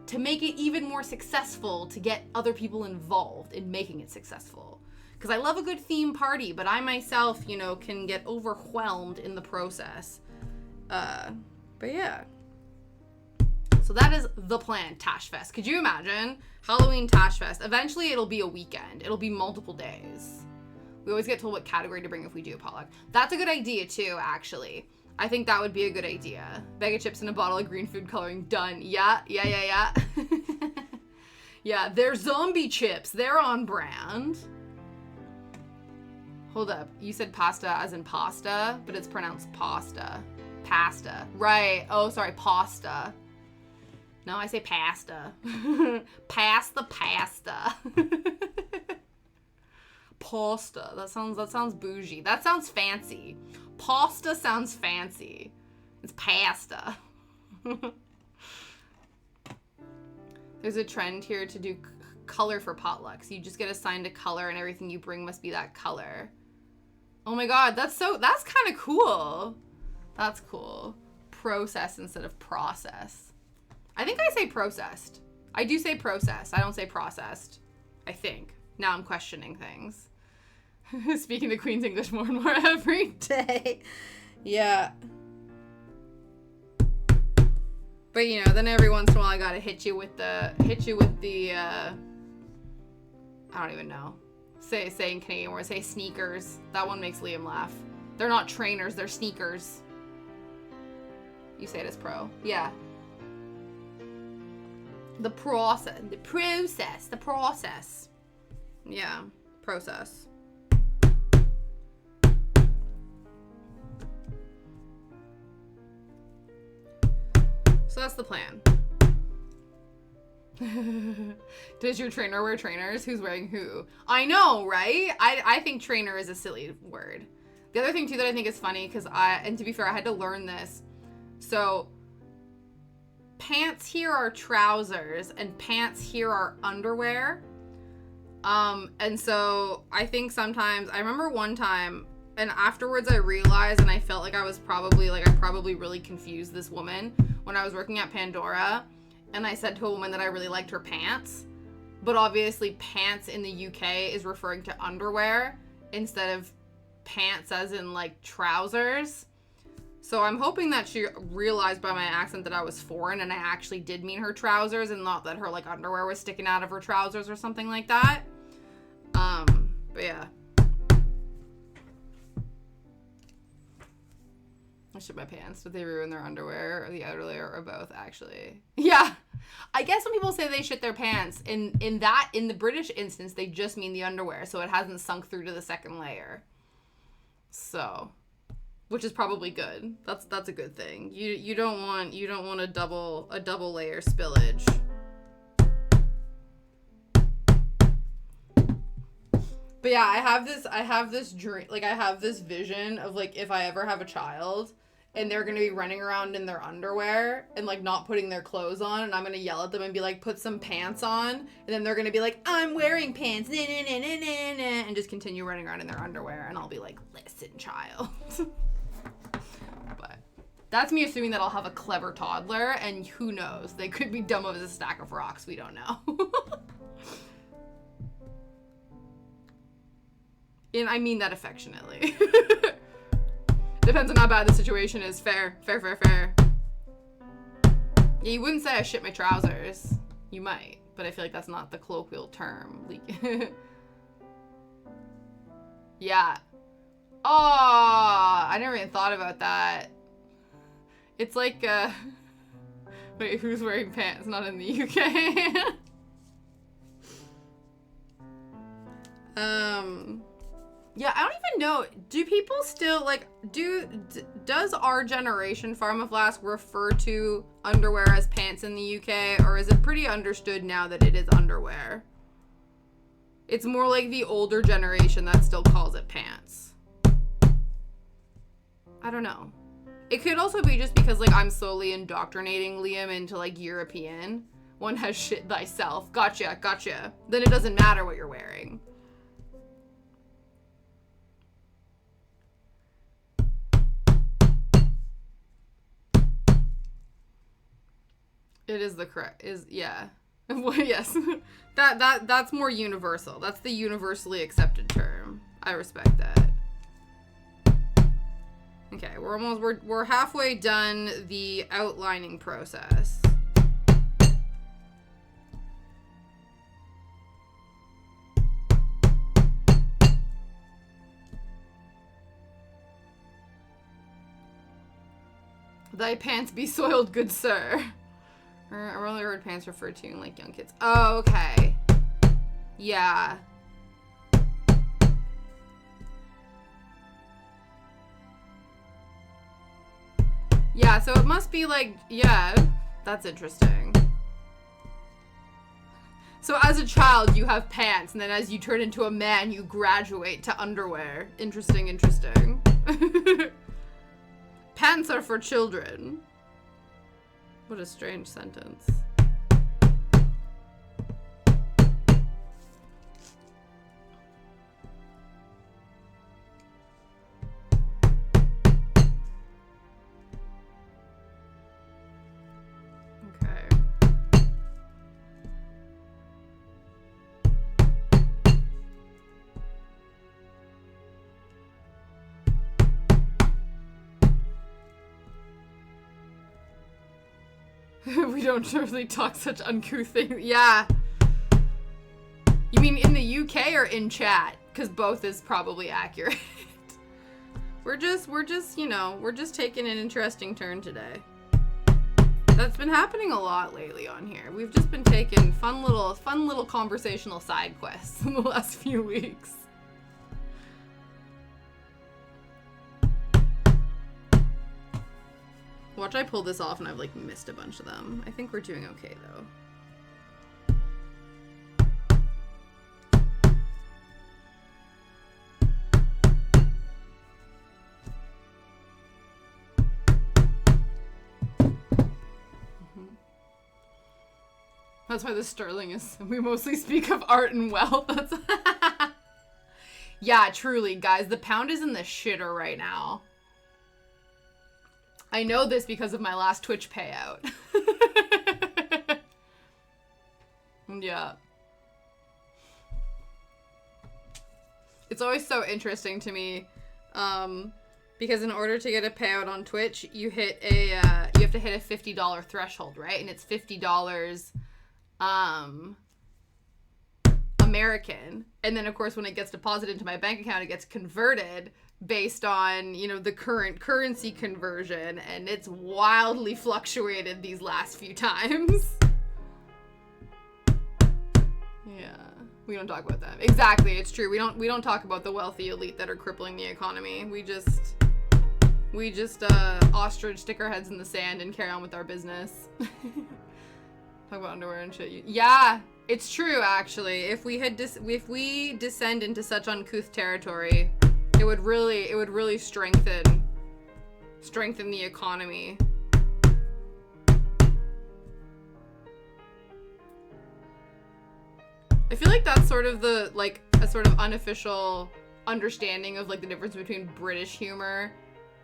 to make it even more successful, to get other people involved in making it successful. Because I love a good theme party, but I myself, you know, can get overwhelmed in the process. But yeah. So that is the plan, Tash Fest. Could you imagine? Halloween Tash Fest. Eventually it'll be a weekend. It'll be multiple days. We always get told what category to bring if we do a potluck. That's a good idea too, actually. I think that would be a good idea. Bag of chips and a bottle of green food coloring. Done. Yeah. Yeah, they're zombie chips. They're on brand. Hold up. You said pasta as in pasta, but it's pronounced pasta. Pasta. Right. Oh, sorry. Pasta. No, I say pasta. Pass the pasta. Pasta. That sounds bougie. That sounds fancy. Pasta sounds fancy. It's pasta. There's a trend here to do color for potlucks. You just get assigned a color and everything you bring must be that color. Oh my god, that's kind of cool. That's cool. Process instead of process. I think I say processed. I do say process. I don't say processed. I think. Now I'm questioning things. Speaking the Queen's English more and more every day. Yeah. But you know, then every once in a while I gotta hit you with the I don't even know. Say in Canadian word, say sneakers. That one makes Liam laugh. They're not trainers, they're sneakers. You say it as pro. Yeah. The process. Yeah, process. So that's the plan. Does your trainer wear trainers? Who's wearing who? I know, right? I think trainer is a silly word. The other thing too that I think is funny, and to be fair, I had to learn this. So pants here are trousers and pants here are underwear. And so I think sometimes, I remember one time, and afterwards I realized, and I felt like I probably really confused this woman when I was working at Pandora, and I said to a woman that I really liked her pants, but obviously pants in the UK is referring to underwear instead of pants as in like trousers. So I'm hoping that she realized by my accent that I was foreign and I actually did mean her trousers and not that her like underwear was sticking out of her trousers or something like that. But yeah. I shit my pants. Did they ruin their underwear or the outer layer or both, actually? Yeah. I guess when people say they shit their pants, in the British instance, they just mean the underwear, so it hasn't sunk through to the second layer. So, which is probably good. That's a good thing. You don't want a double layer spillage. But yeah, I have this dream, like I have this vision of like if I ever have a child and they're going to be running around in their underwear and like not putting their clothes on, and I'm going to yell at them and be like, put some pants on, and then they're going to be like, I'm wearing pants, and just continue running around in their underwear, and I'll be like, listen, child. But that's me assuming that I'll have a clever toddler, and who knows, they could be dumb as a stack of rocks, we don't know. And I mean that affectionately. Depends on how bad the situation is. Fair. Yeah, you wouldn't say I shit my trousers. You might, but I feel like that's not the colloquial term. Yeah. Oh, I never even thought about that. It's like, wait, who's wearing pants? Not in the UK. Yeah, I don't even know. Do people still, like, does our generation, Pharma Flask, refer to underwear as pants in the UK? Or is it pretty understood now that it is underwear? It's more like the older generation that still calls it pants. I don't know. It could also be just because, like, I'm slowly indoctrinating Liam into, like, European. One has shit thyself. Gotcha. Then it doesn't matter what you're wearing. It is the correct, yeah. Well, yes. That's more universal. That's the universally accepted term. I respect that. Okay, we're halfway done the outlining process. Thy pants be soiled, good sir. I only heard pants referred to in, like, young kids. Oh, okay. Yeah. Yeah, so it must be, like, yeah. That's interesting. So as a child, you have pants, and then as you turn into a man, you graduate to underwear. Interesting. Pants are for children. What a strange sentence. Okay. We don't really talk such uncouth things. Yeah. You mean in the UK or in chat? Because both is probably accurate. We're just, you know, we're just taking an interesting turn today. That's been happening a lot lately on here. We've just been taking fun little conversational side quests in the last few weeks. Watch I pull this off and I've like missed a bunch of them. I think we're doing okay though. That's why the sterling is, we mostly speak of art and wealth. That's yeah, truly, guys, the pound is in the shitter right now. I know this because of my last Twitch payout. Yeah. It's always so interesting to me, because in order to get a payout on Twitch, you have to hit a $50 threshold, right? And it's $50 American. And then, of course, when it gets deposited into my bank account, it gets converted based on, you know, the current currency conversion. And it's wildly fluctuated these last few times. Yeah. We don't talk about them. Exactly, it's true. We don't talk about the wealthy elite that are crippling the economy. We just ostrich stick our heads in the sand and carry on with our business. Talk about underwear and shit. Yeah, it's true actually. If we descend into such uncouth territory, it would really strengthen the economy. I feel like that's sort of a sort of unofficial understanding of like the difference between British humor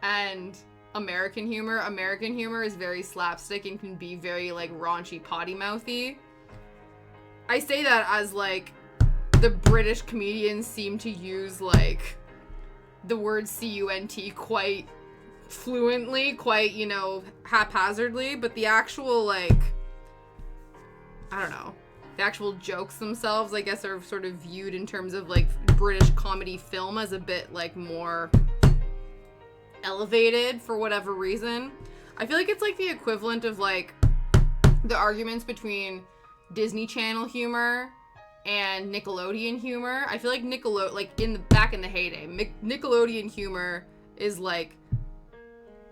and American humor. American humor is very slapstick and can be very like raunchy, potty mouthy. I say that as like the British comedians seem to use like the word cunt quite fluently, quite, you know, haphazardly, but the actual like, I don't know, the actual jokes themselves, I guess, are sort of viewed in terms of like British comedy film as a bit like more elevated for whatever reason. I feel like it's like the equivalent of like the arguments between Disney Channel humor and Nickelodeon humor. I feel like back in the heyday, Nickelodeon humor is like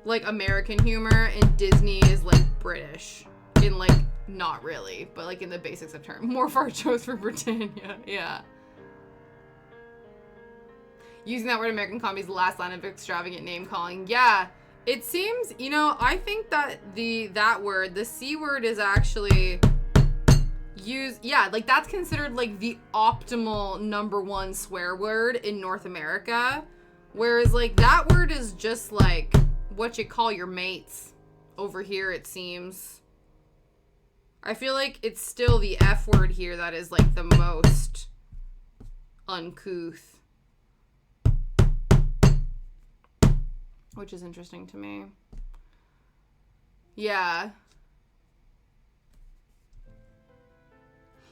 American humor, and Disney is like British in like, not really, but like in the basics of term. More fart jokes for Britannia. Yeah. Using that word American comedy is the last line of extravagant name calling. Yeah. It seems, you know, I think that that word, the C word, is actually used, yeah, like that's considered like the optimal #1 swear word in North America. Whereas like that word is just like what you call your mates over here, it seems. I feel like it's still the F word here that is like the most uncouth. Which is interesting to me. Yeah.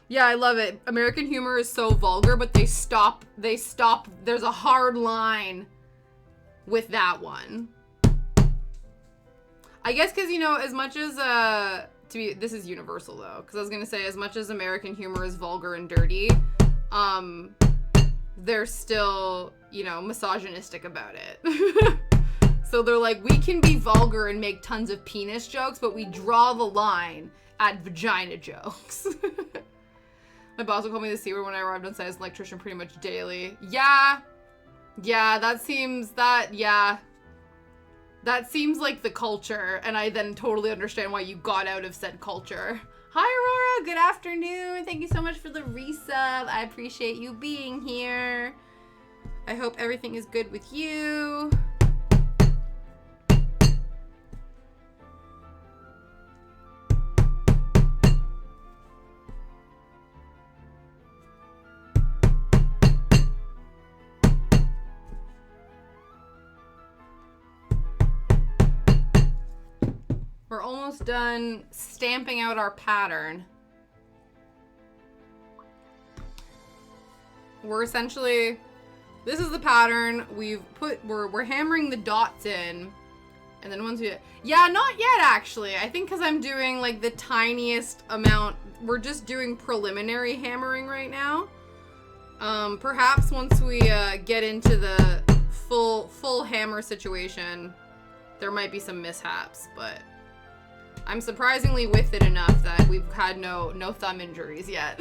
Yeah, I love it. American humor is so vulgar, but they stop. There's a hard line with that one. I guess because, you know, as much as, this is universal though, because I was going to say, as much as American humor is vulgar and dirty, they're still, you know, misogynistic about it. So they're like, we can be vulgar and make tons of penis jokes, but we draw the line at vagina jokes. My boss would call me the C word when I arrived on site as an electrician pretty much daily. Yeah, that seems like the culture, and I then totally understand why you got out of said culture. Hi, Aurora. Good afternoon. Thank you so much for the resub. I appreciate you being here. I hope everything is good with you. We're almost done stamping out our pattern. We're essentially, this is the pattern. We're hammering the dots in. And then once yeah, not yet actually. I think because I'm doing like the tiniest amount. We're just doing preliminary hammering right now. Perhaps once we get into the full hammer situation, there might be some mishaps, but I'm surprisingly with it enough that we've had no thumb injuries yet.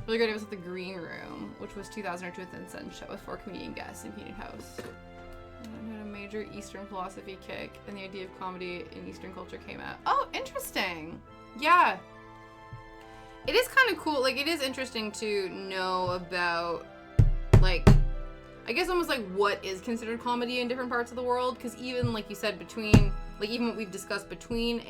Really great. It was at the Green Room, which was 2002 at the Incense Show with 4 comedian guests in Peanut House. And had a major Eastern philosophy kick, and the idea of comedy in Eastern culture came out. Oh, interesting. Yeah. It is kind of cool. Like, it is interesting to know about, like, I guess almost like what is considered comedy in different parts of the world. Because even, like you said, between, like, even what we've discussed between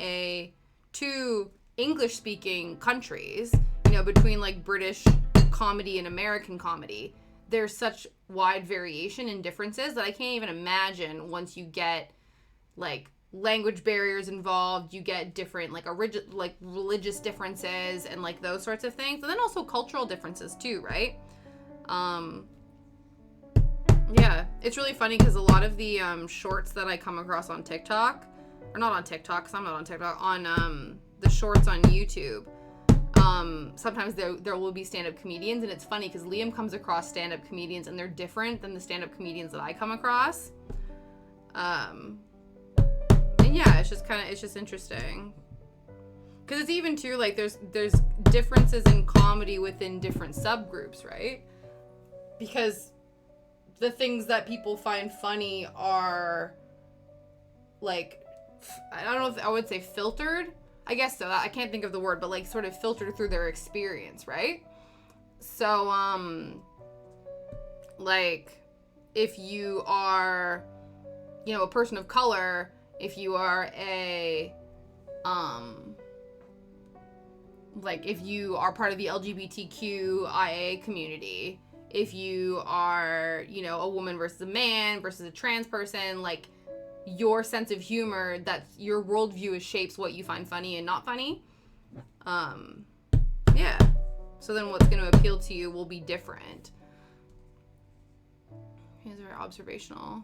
two English-speaking countries, you know, between, like, British comedy and American comedy, there's such wide variation in differences that I can't even imagine once you get like language barriers involved, you get different like religious differences and like those sorts of things, and then also cultural differences too, right? Yeah, it's really funny because a lot of the shorts that I come across on TikTok, or not on TikTok because I'm not on TikTok, on the shorts on YouTube, sometimes there will be stand-up comedians, and it's funny because Liam comes across stand-up comedians and they're different than the stand-up comedians that I come across. And yeah, it's just interesting because it's even too like there's differences in comedy within different subgroups, right? Because the things that people find funny are like, I don't know if I would say filtered. I guess so. I can't think of the word, but like sort of filtered through their experience, right? So, like if you are, you know, a person of color, if you are a, like if you are part of the LGBTQIA community, if you are, you know, a woman versus a man versus a trans person, like your sense of humor, that your worldview shapes what you find funny and not funny. Yeah. So then what's going to appeal to you will be different. He's very observational.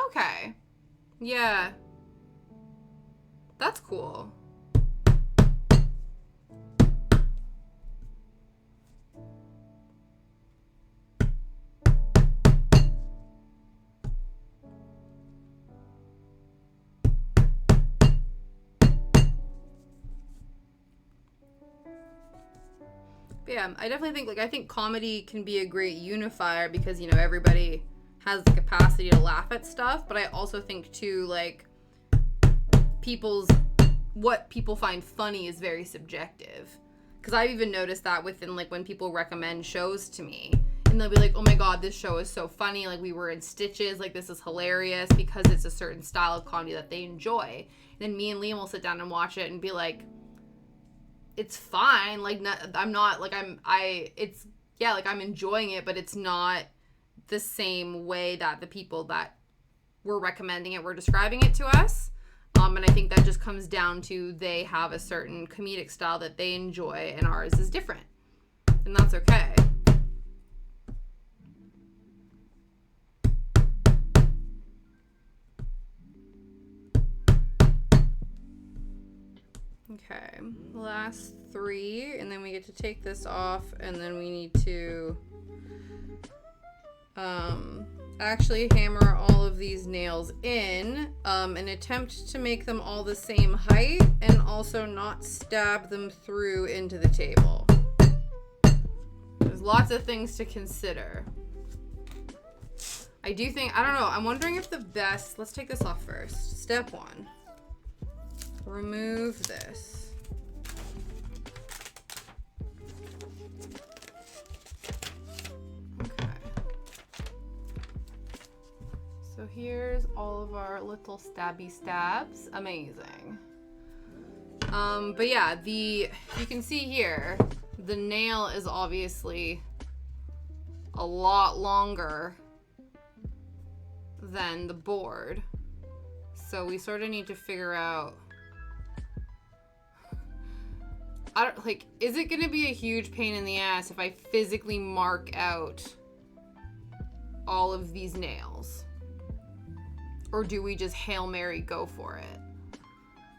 Okay. Yeah. That's cool. Yeah, I definitely think, like, I think comedy can be a great unifier because, you know, everybody has the capacity to laugh at stuff, but I also think, too, like, what people find funny is very subjective. Because I've even noticed that within, like, when people recommend shows to me, and they'll be like, oh my god, this show is so funny, like, we were in stitches, like, this is hilarious, because it's a certain style of comedy that they enjoy. And then me and Liam will sit down and watch it and be like, it's fine, like, I'm not, like, it's, yeah, like, I'm enjoying it, but it's not the same way that the people that were recommending it were describing it to us. And I think that just comes down to they have a certain comedic style that they enjoy, and ours is different. And that's okay. Okay, last 3, and then we get to take this off, and then we need to actually hammer all of these nails in, and attempt to make them all the same height, and also not stab them through into the table. There's lots of things to consider. I do think, I don't know, I'm wondering if the best, let's take this off first. Step 1. Remove this. Okay. So here's all of our little stabby stabs. Amazing. But yeah, you can see here, the nail is obviously a lot longer than the board. So we sort of need to figure out, is it going to be a huge pain in the ass if I physically mark out all of these nails? Or do we just Hail Mary go for it?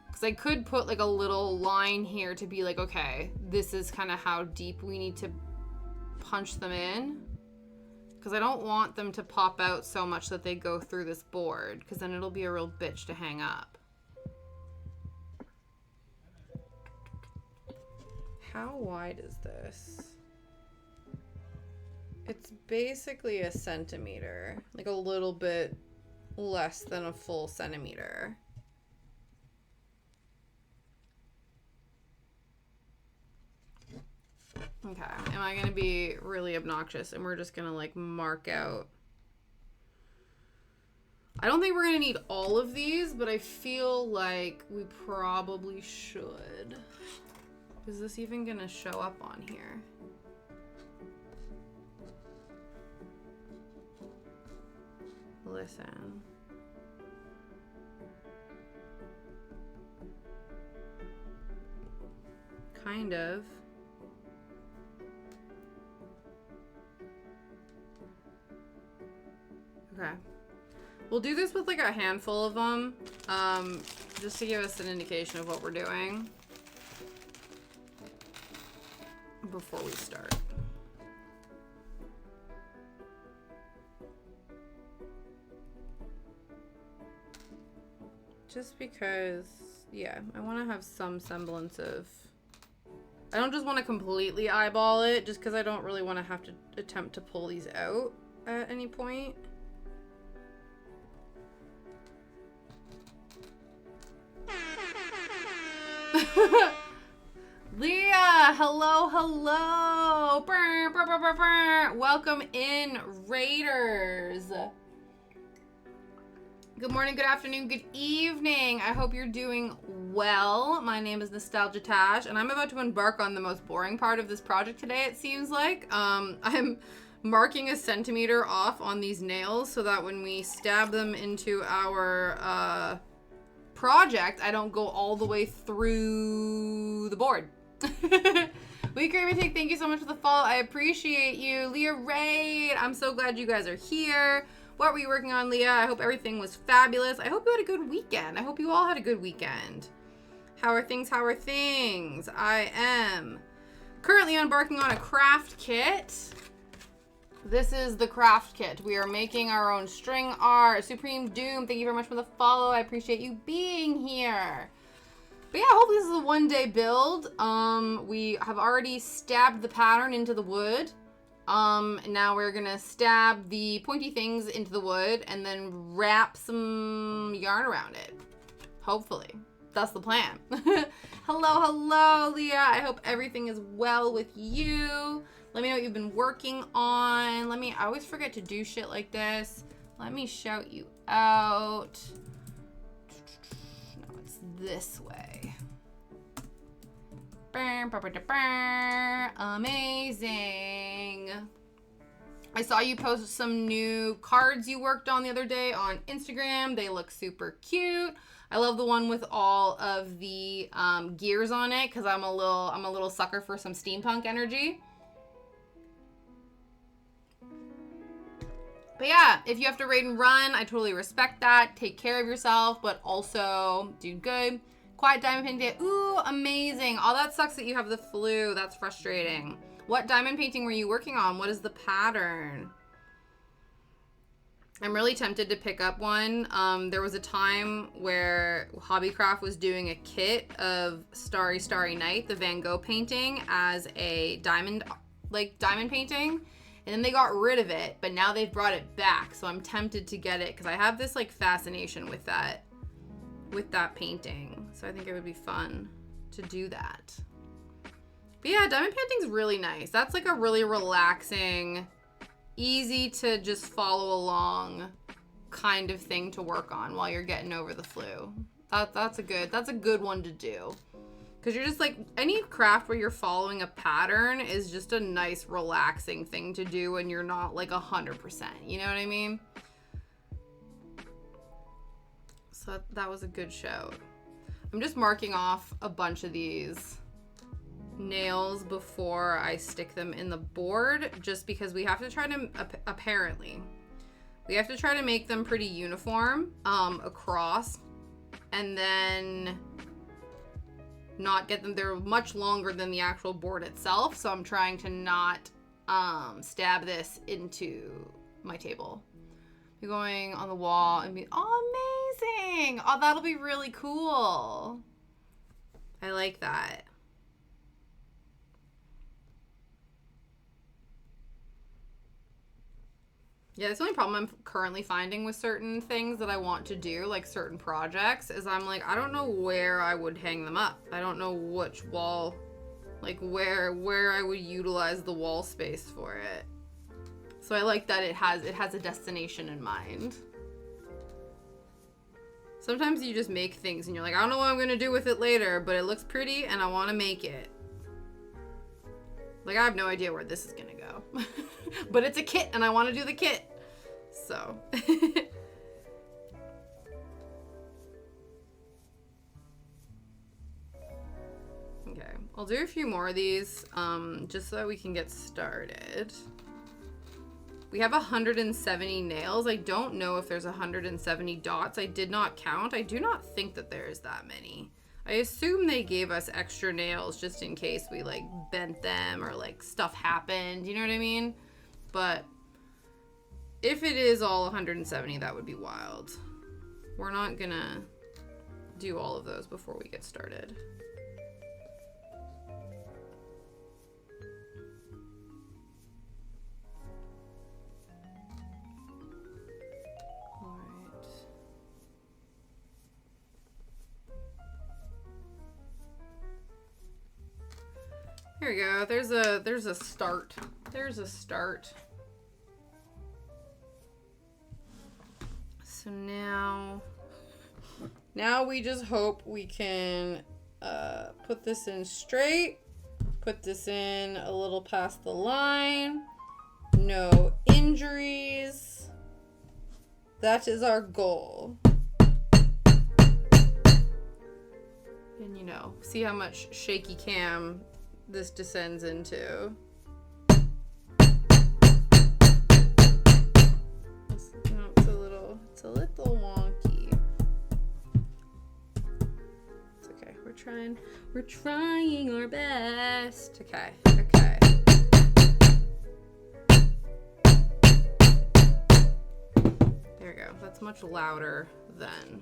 Because I could put like a little line here to be like, okay, this is kind of how deep we need to punch them in. Because I don't want them to pop out so much that they go through this board, because then it'll be a real bitch to hang up. How wide is this? It's basically a centimeter, like a little bit less than a full centimeter. Okay, am I gonna be really obnoxious and we're just gonna like mark out? I don't think we're gonna need all of these, but I feel like we probably should. Is this even gonna show up on here? Listen. Kind of. Okay. We'll do this with like a handful of them, just to give us an indication of what we're doing before we start. Just because, yeah, I want to have some semblance of... I don't just want to completely eyeball it, just because I don't really want to have to attempt to pull these out at any point. Leah, hello, hello. Brr, brr, brr, brr, brr. Welcome in, Raiders. Good morning, good afternoon, good evening. I hope you're doing well. My name is Nostalgia Tash, and I'm about to embark on the most boring part of this project today, it seems like. I'm marking a centimeter off on these nails so that when we stab them into our project, I don't go all the way through the board. We Gravity, thank you so much for the follow. I appreciate you. Leah Raid, I'm so glad you guys are here. What were you working on, Leah? I hope everything was fabulous. I hope you had a good weekend. I hope you all had a good weekend. How are things? How are things? I am currently embarking on a craft kit. This is the craft kit. We are making our own string art. Supreme Doom, thank you very much for the follow. I appreciate you being here. But yeah, hopefully this is a one-day build. We have already stabbed the pattern into the wood. Now we're gonna stab the pointy things into the wood and then wrap some yarn around it. Hopefully. That's the plan. Hello, hello, Leah. I hope everything is well with you. Let me know what you've been working on. I always forget to do shit like this. Let me shout you out. No, it's this way. Amazing. I saw you post some new cards you worked on the other day on Instagram. They look super cute. I love the one with all of the gears on it because I'm a little sucker for some steampunk energy. But yeah, if you have to raid and run, I totally respect that. Take care of yourself, but also do good. Quiet diamond painting day. Ooh, amazing. All that sucks that you have the flu. That's frustrating. What diamond painting were you working on? What is the pattern? I'm really tempted to pick up one. There was a time where Hobbycraft was doing a kit of Starry Starry Night, the Van Gogh painting, as a diamond painting. And then they got rid of it, but now they've brought it back. So I'm tempted to get it because I have this like fascination with that painting. So I think it would be fun to do that. But yeah, diamond painting's really nice. That's like a really relaxing, easy to just follow along kind of thing to work on while you're getting over the flu. That's a good one to do. Because you're just like, any craft where you're following a pattern is just a nice, relaxing thing to do when you're not like 100%. You know what I mean? So that was a good show. I'm just marking off a bunch of these nails before I stick them in the board, just because we have to try to, apparently, we have to try to make them pretty uniform across, and then not get them, they're much longer than the actual board itself, so I'm trying to not stab this into my table. You're going on the wall and be, oh, amazing. Oh, that'll be really cool. I like that. Yeah, that's the only problem I'm currently finding with certain things that I want to do, like certain projects, is I'm like, I don't know where I would hang them up. I don't know which wall, like where I would utilize the wall space for it. So I like that it has a destination in mind. Sometimes you just make things and you're like, I don't know what I'm going to do with it later, but it looks pretty and I want to make it. Like, I have no idea where this is going to go. But it's a kit and I want to do the kit. So. Okay, I'll do a few more of these, just so that we can get started. We have 170 nails. I don't know if there's 170 dots. I did not count. I do not think that there is that many. I assume they gave us extra nails just in case we like bent them or like stuff happened, you know what I mean? But if it is all 170, that would be wild. We're not gonna do all of those before we get started. Here we go. There's a start. There's a start. So now we just hope we can put this in straight, put this in a little past the line, no injuries. That is our goal. And you know, see how much shaky cam this descends into. No, it's a little wonky. It's okay. We're trying our best. Okay. There we go. That's much louder than.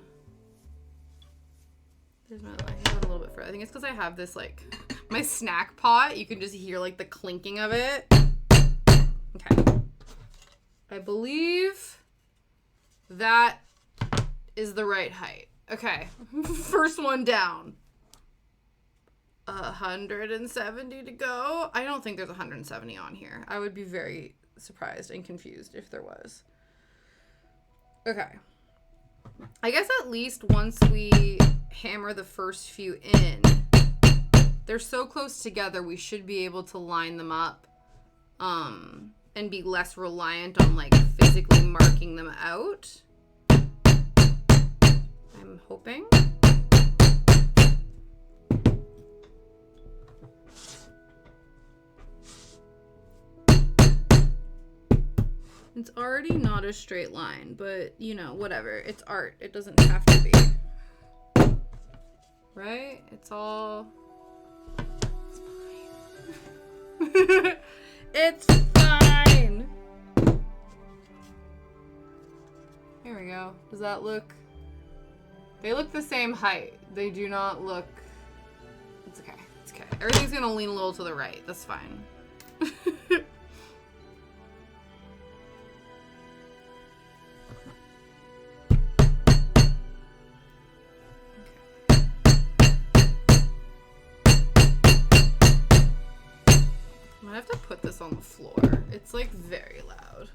There's my line. A little bit further. I think it's because I have this like my snack pot. You can just hear like the clinking of it. Okay. I believe that is the right height. Okay. First one down. 170 to go. I don't think there's 170 on here. I would be very surprised and confused if there was. Okay. I guess at least once we hammer the first few in, they're so close together, we should be able to line them up and be less reliant on like physically marking them out. I'm hoping. It's already not a straight line, but you know, whatever. It's art. It doesn't have to be. Right? It's all... It's fine. It's fine! Here we go. Does that look... They look the same height. They do not look... It's okay. It's okay. Everything's gonna lean a little to the right. That's fine. I have to put this on the floor. It's like very loud.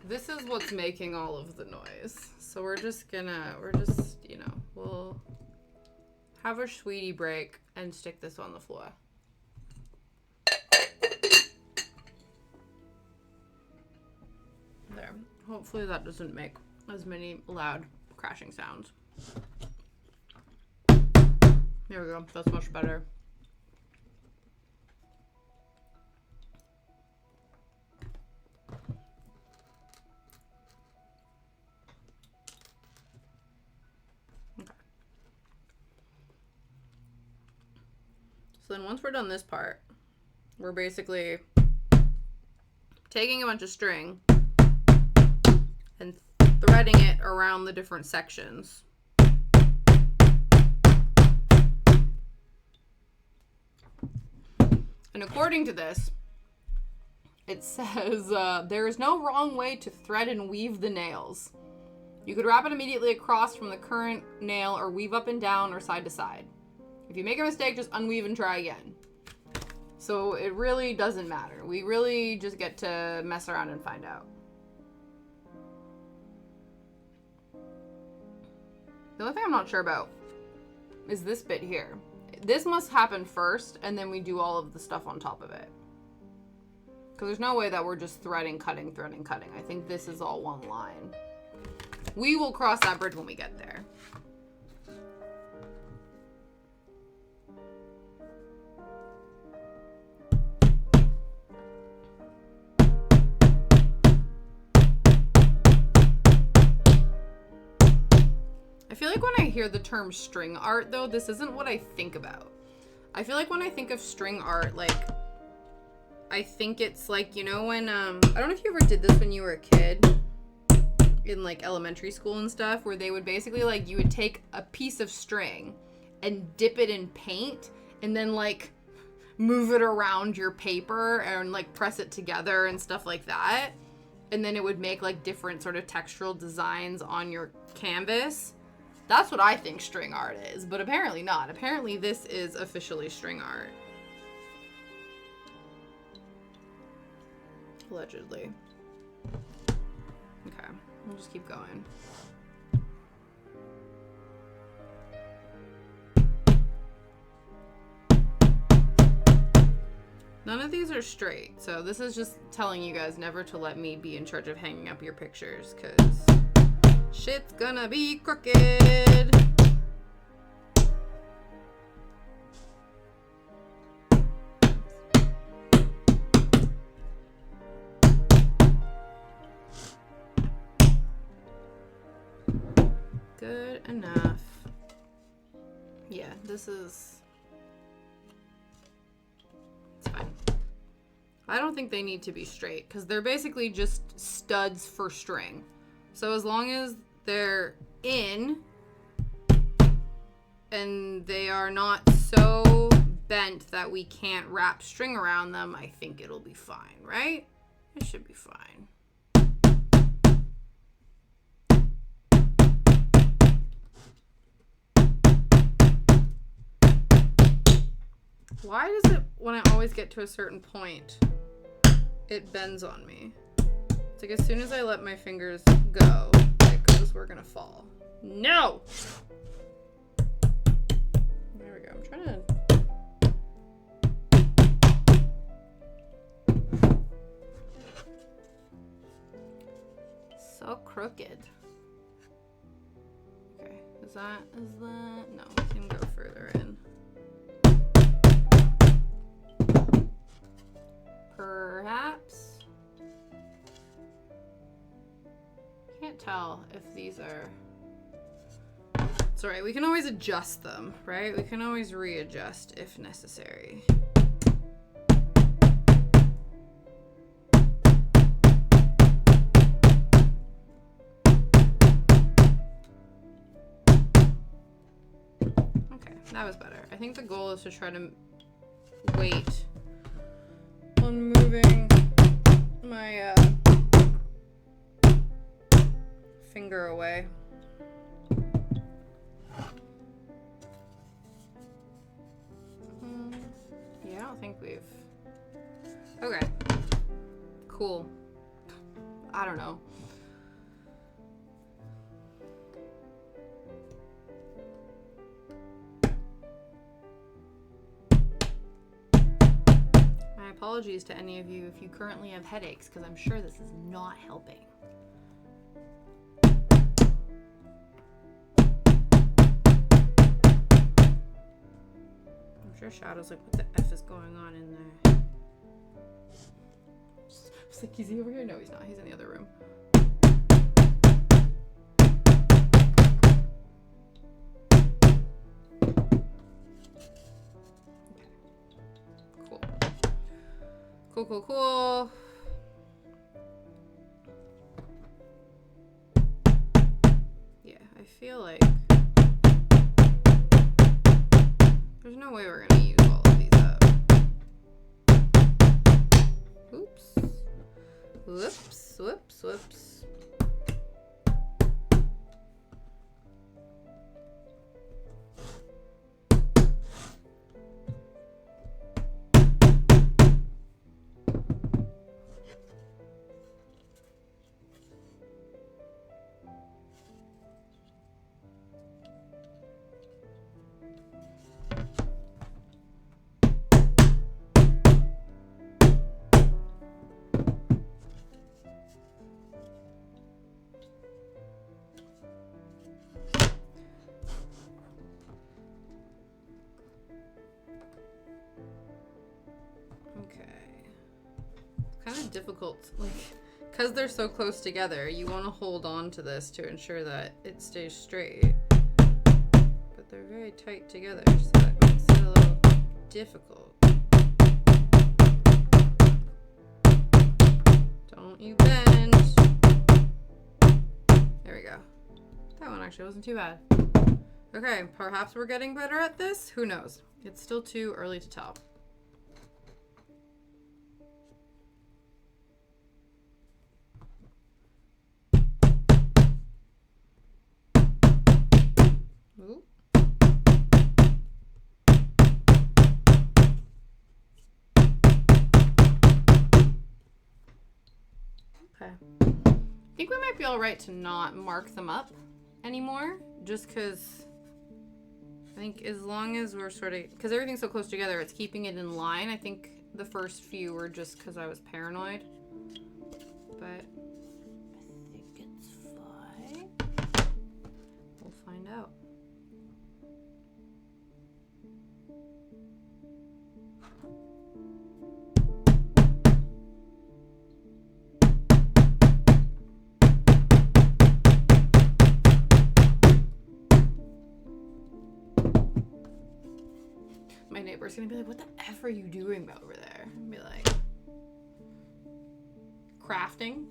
This is what's making all of the noise. So we're just, you know, we'll have a sweetie break and stick this on the floor. There. Hopefully that doesn't make as many loud crashing sounds. There we go. That's much better. So then once we're done this part, we're basically taking a bunch of string and threading it around the different sections. And according to this, it says, there is no wrong way to thread and weave the nails. You could wrap it immediately across from the current nail or weave up and down or side to side. If you make a mistake, just unweave and try again. So it really doesn't matter. We really just get to mess around and find out. The only thing I'm not sure about is this bit here. This must happen first, and then we do all of the stuff on top of it. Because there's no way that we're just threading, cutting, threading, cutting. I think this is all one line. We will cross that bridge when we get there. I feel like when I hear the term string art, though, this isn't what I think about. I feel like when I think of string art, like, I think it's like, you know, when, I don't know if you ever did this when you were a kid, in, like, elementary school and stuff, where they would basically, like, you would take a piece of string and dip it in paint, and then, like, move it around your paper and, like, press it together and stuff like that. And then it would make, like, different sort of textural designs on your canvas. That's what I think string art is, but apparently not. Apparently this is officially string art. Allegedly. Okay, we'll just keep going. None of these are straight, so this is just telling you guys never to let me be in charge of hanging up your pictures, because shit's gonna be crooked. Good enough. Yeah, this is... it's fine. I don't think they need to be straight, because they're basically just studs for string. So as long as they're in and they are not so bent that we can't wrap string around them, I think it'll be fine, right? It should be fine. Why does it, when I always get to a certain point, it bends on me? It's like as soon as I let my fingers go, it goes, we're gonna fall. No! There we go. I'm trying to... so crooked. Okay, is that... no, we can go further in. Perhaps. Can't tell if these are... it's alright, we can always adjust them, right? We can always readjust if necessary. Okay, that was better. I think the goal is to try to wait on moving my finger away. Yeah, I don't think we've... okay. Cool. I don't know. My apologies to any of you if you currently have headaches, because I'm sure this is not helping. I'm sure Shadow's like, what the F is going on in there? It's like, is he over here? No, he's not. He's in the other room. Okay. Cool. Cool, cool, cool. Yeah, I feel like there's no way we're gonna use all of these up. Oops. Whoops, whoops, whoops. kind of difficult, like, because they're so close together, you want to hold on to this to ensure that it stays straight. But they're very tight together, so that makes it a little difficult. Don't you bend. There we go. That one actually wasn't too bad. Okay, perhaps we're getting better at this? Who knows? It's still too early to tell. Ooh. Okay. I think we might be all right to not mark them up anymore, just because I think as long as we're sort of, because everything's so close together, it's keeping it in line. I think the first few were just because I was paranoid, but I think it's fine. We'll find out. My neighbor's gonna be like, what the F are you doing over there? And be like, crafting.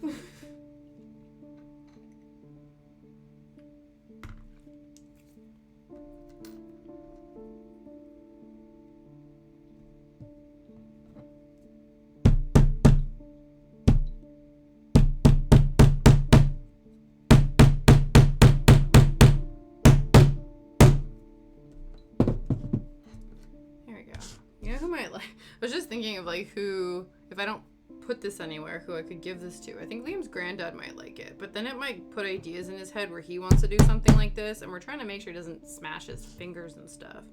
You know who might like, I was just thinking of like who, if I don't put this anywhere, who I could give this to. I think Liam's granddad might like it, but then it might put ideas in his head where he wants to do something like this, and we're trying to make sure he doesn't smash his fingers and stuff.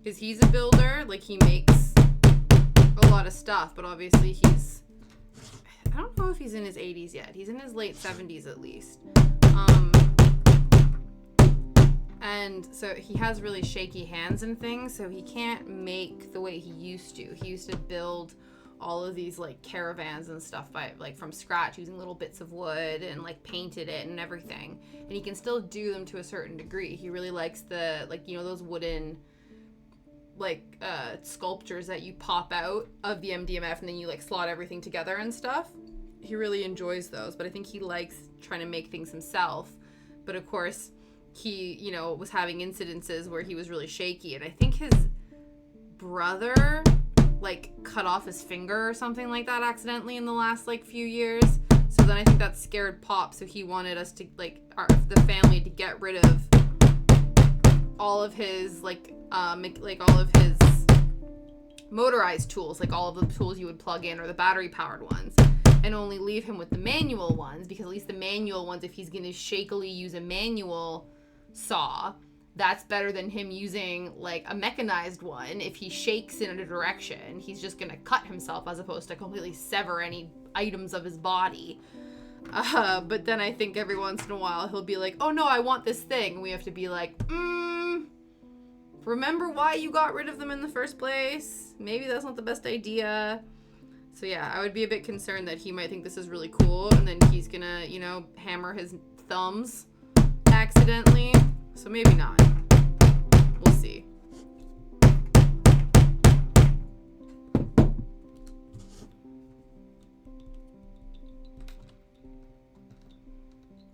Because he's a builder, like he makes a lot of stuff, but obviously he's, I don't know if he's in his 80s yet. He's in his late 70s at least. And so he has really shaky hands and things, so he can't make the way he used to. He used to build all of these like caravans and stuff by like from scratch using little bits of wood and like painted it and everything. And he can still do them to a certain degree. He really likes the, like, you know, those wooden like sculptures that you pop out of the MDMF and then you like slot everything together and stuff. He really enjoys those, but I think he likes trying to make things himself. But of course, he, you know, was having incidences where he was really shaky, and I think his brother like cut off his finger or something like that accidentally in the last like few years. So then I think that scared Pop, so he wanted us to the family to get rid of all of his all of his motorized tools, like all of the tools you would plug in or the battery powered ones, and only leave him with the manual ones, because at least the manual ones, if he's going to shakily use a manual saw, that's better than him using like a mechanized one. If he shakes in a direction, he's just going to cut himself as opposed to completely sever any items of his body. But then I think every once in a while he'll be like, oh no, I want this thing. And we have to be like, remember why you got rid of them in the first place? Maybe that's not the best idea. So yeah, I would be a bit concerned that he might think this is really cool, and then he's gonna, you know, hammer his thumbs accidentally. So maybe not. We'll see.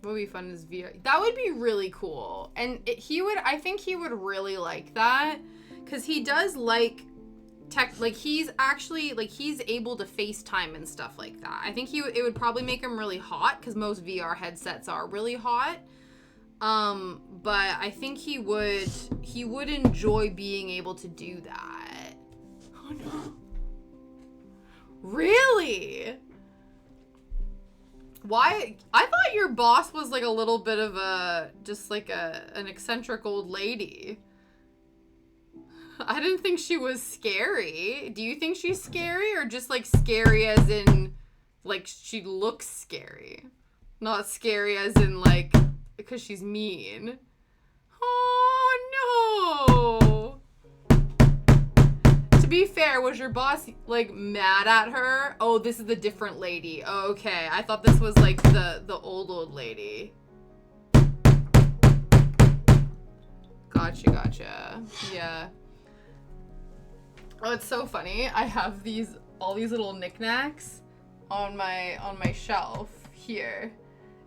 What would be fun is VR. That would be really cool. And I think he would really like that, because he does like he's able to FaceTime and stuff like that. I think it would probably make him really hot, because most VR headsets are really hot. But I think he would enjoy being able to do that. Oh no. Really? Why? I thought your boss was like a little bit of an eccentric old lady. I didn't think she was scary. Do you think she's scary, or just like scary as in like she looks scary? Not scary as in like because she's mean. Oh no. To be fair, was your boss, like, mad at her? Oh, this is the different lady. Okay, I thought this was, like, the old lady. Gotcha. Yeah. Oh, it's so funny. I have all these little knickknacks on my shelf here.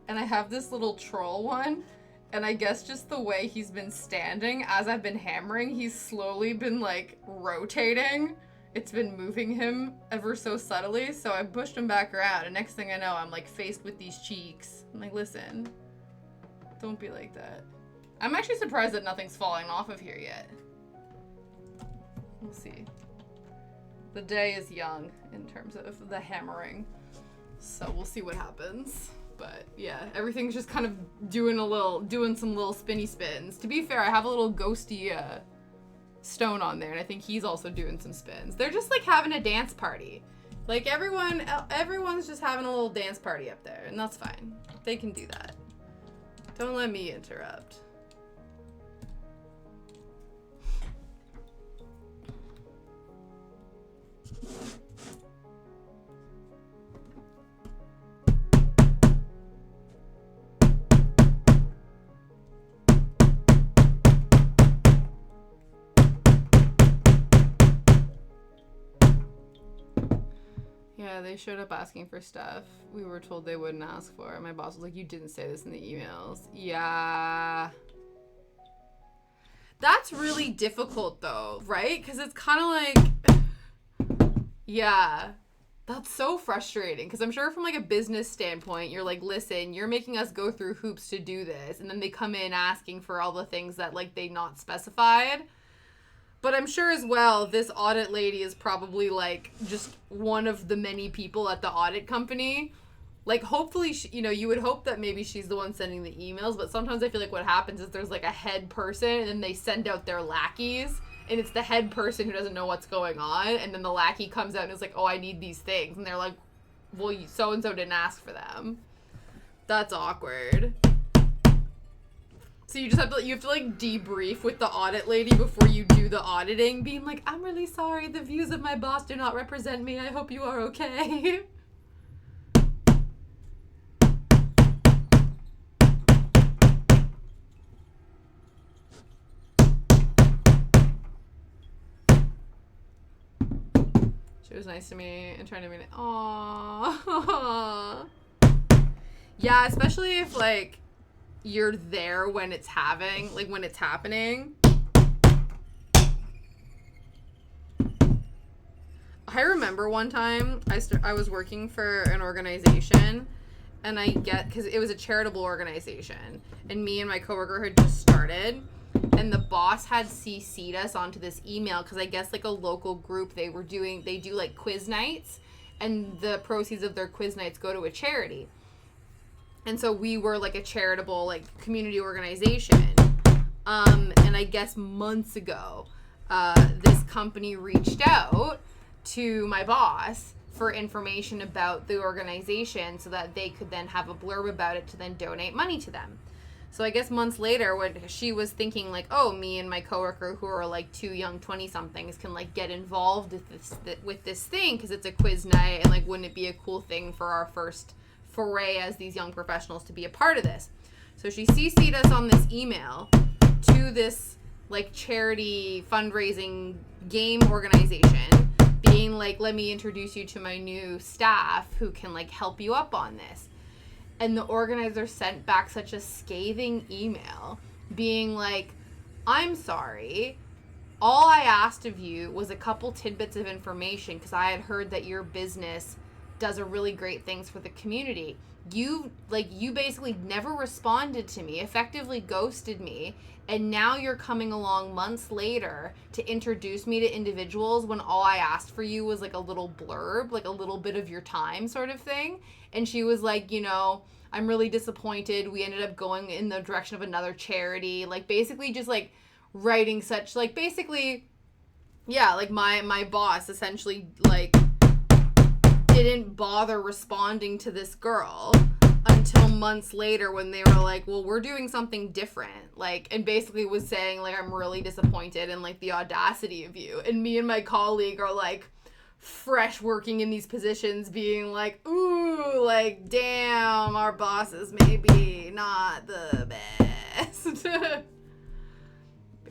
And I have this little troll one. And I guess just the way he's been standing as I've been hammering, he's slowly been, like, rotating. It's been moving him ever so subtly. So I pushed him back around. And next thing I know, I'm, like, faced with these cheeks. I'm like, listen, don't be like that. I'm actually surprised that nothing's falling off of here yet. We'll see. The day is young in terms of the hammering. So we'll see what happens. But yeah, everything's just kind of doing some little spinny spins. To be fair, I have a little ghosty stone on there, and I think he's also doing some spins. They're just like having a dance party. Like everyone's just having a little dance party up there, and that's fine. They can do that. Don't let me interrupt. Yeah, they showed up asking for stuff we were told they wouldn't ask for. My boss was like, you didn't say this in the emails. Yeah. That's really difficult though, right? Because it's kind of like, yeah, that's so frustrating. Because I'm sure from like a business standpoint, you're like, listen, you're making us go through hoops to do this. And then they come in asking for all the things that like they not specified. But I'm sure as well, this audit lady is probably, like, just one of the many people at the audit company. Like, hopefully, you would hope that maybe she's the one sending the emails. But sometimes I feel like what happens is there's, like, a head person, and then they send out their lackeys. And it's the head person who doesn't know what's going on. And then the lackey comes out and is like, oh, I need these things. And they're like, well, so-and-so didn't ask for them. That's awkward. So you have to like debrief with the audit lady before you do the auditing, being like, I'm really sorry, the views of my boss do not represent me. I hope you are okay. She was nice to me and trying to be like, aww. Yeah, especially if like you're there when it's happening. I remember one time I was working for an organization, and because it was a charitable organization, and me and my coworker had just started, and the boss had CC'd us onto this email because I guess like a local group they do like quiz nights, and the proceeds of their quiz nights go to a charity. And so we were like a charitable like community organization. And I guess months ago, this company reached out to my boss for information about the organization so that they could then have a blurb about it to then donate money to them. So I guess months later, when she was thinking like, oh, me and my coworker who are like two young 20-somethings can like get involved with this thing because it's a quiz night, and like wouldn't it be a cool thing for our first foray as these young professionals to be a part of this. So she CC'd us on this email to this like charity fundraising game organization, being like, let me introduce you to my new staff who can like help you up on this. And the organizer sent back such a scathing email being like, I'm sorry, all I asked of you was a couple tidbits of information because I had heard that your business does a really great things for the community. You basically never responded to me, effectively ghosted me, and now you're coming along months later to introduce me to individuals when all I asked for you was like a little blurb, like a little bit of your time sort of thing. And she was like, I'm really disappointed. We ended up going in the direction of another charity, like basically just like writing such like basically, yeah, like my boss essentially like didn't bother responding to this girl until months later when they were like, well, we're doing something different. Like, and basically was saying, like, I'm really disappointed in, like, the audacity of you. And me and my colleague are, like, fresh working in these positions being like, ooh, like, damn, our boss is maybe not the best. Yeah,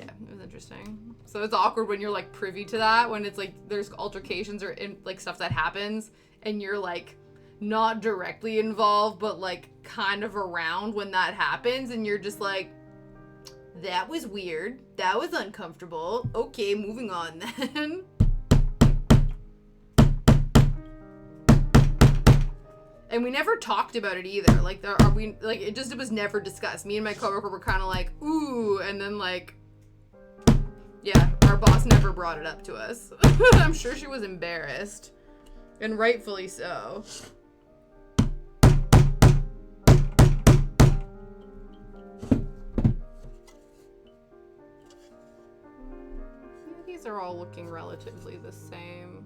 it was interesting. So it's awkward when you're, like, privy to that, when it's, like, there's altercations or, like, stuff that happens, and you're, like, not directly involved, but, like, kind of around when that happens, and you're just like, that was weird. That was uncomfortable. Okay, moving on then. And we never talked about it either. Like, it was never discussed. Me and my coworker were kind of like, ooh, and then, like, yeah, our boss never brought it up to us. I'm sure she was embarrassed. And rightfully so. These are all looking relatively the same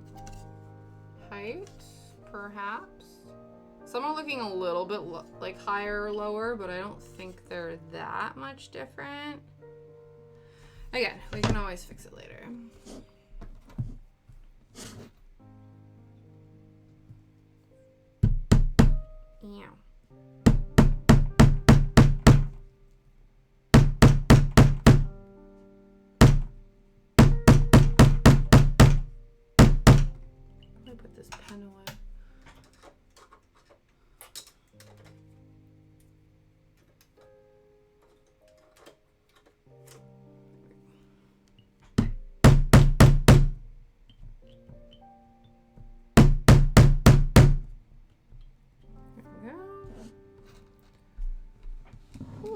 height, perhaps. Some are looking a little bit like higher or lower, but I don't think they're that much different. Again, we can always fix it later. Yeah. Let me put this pen away.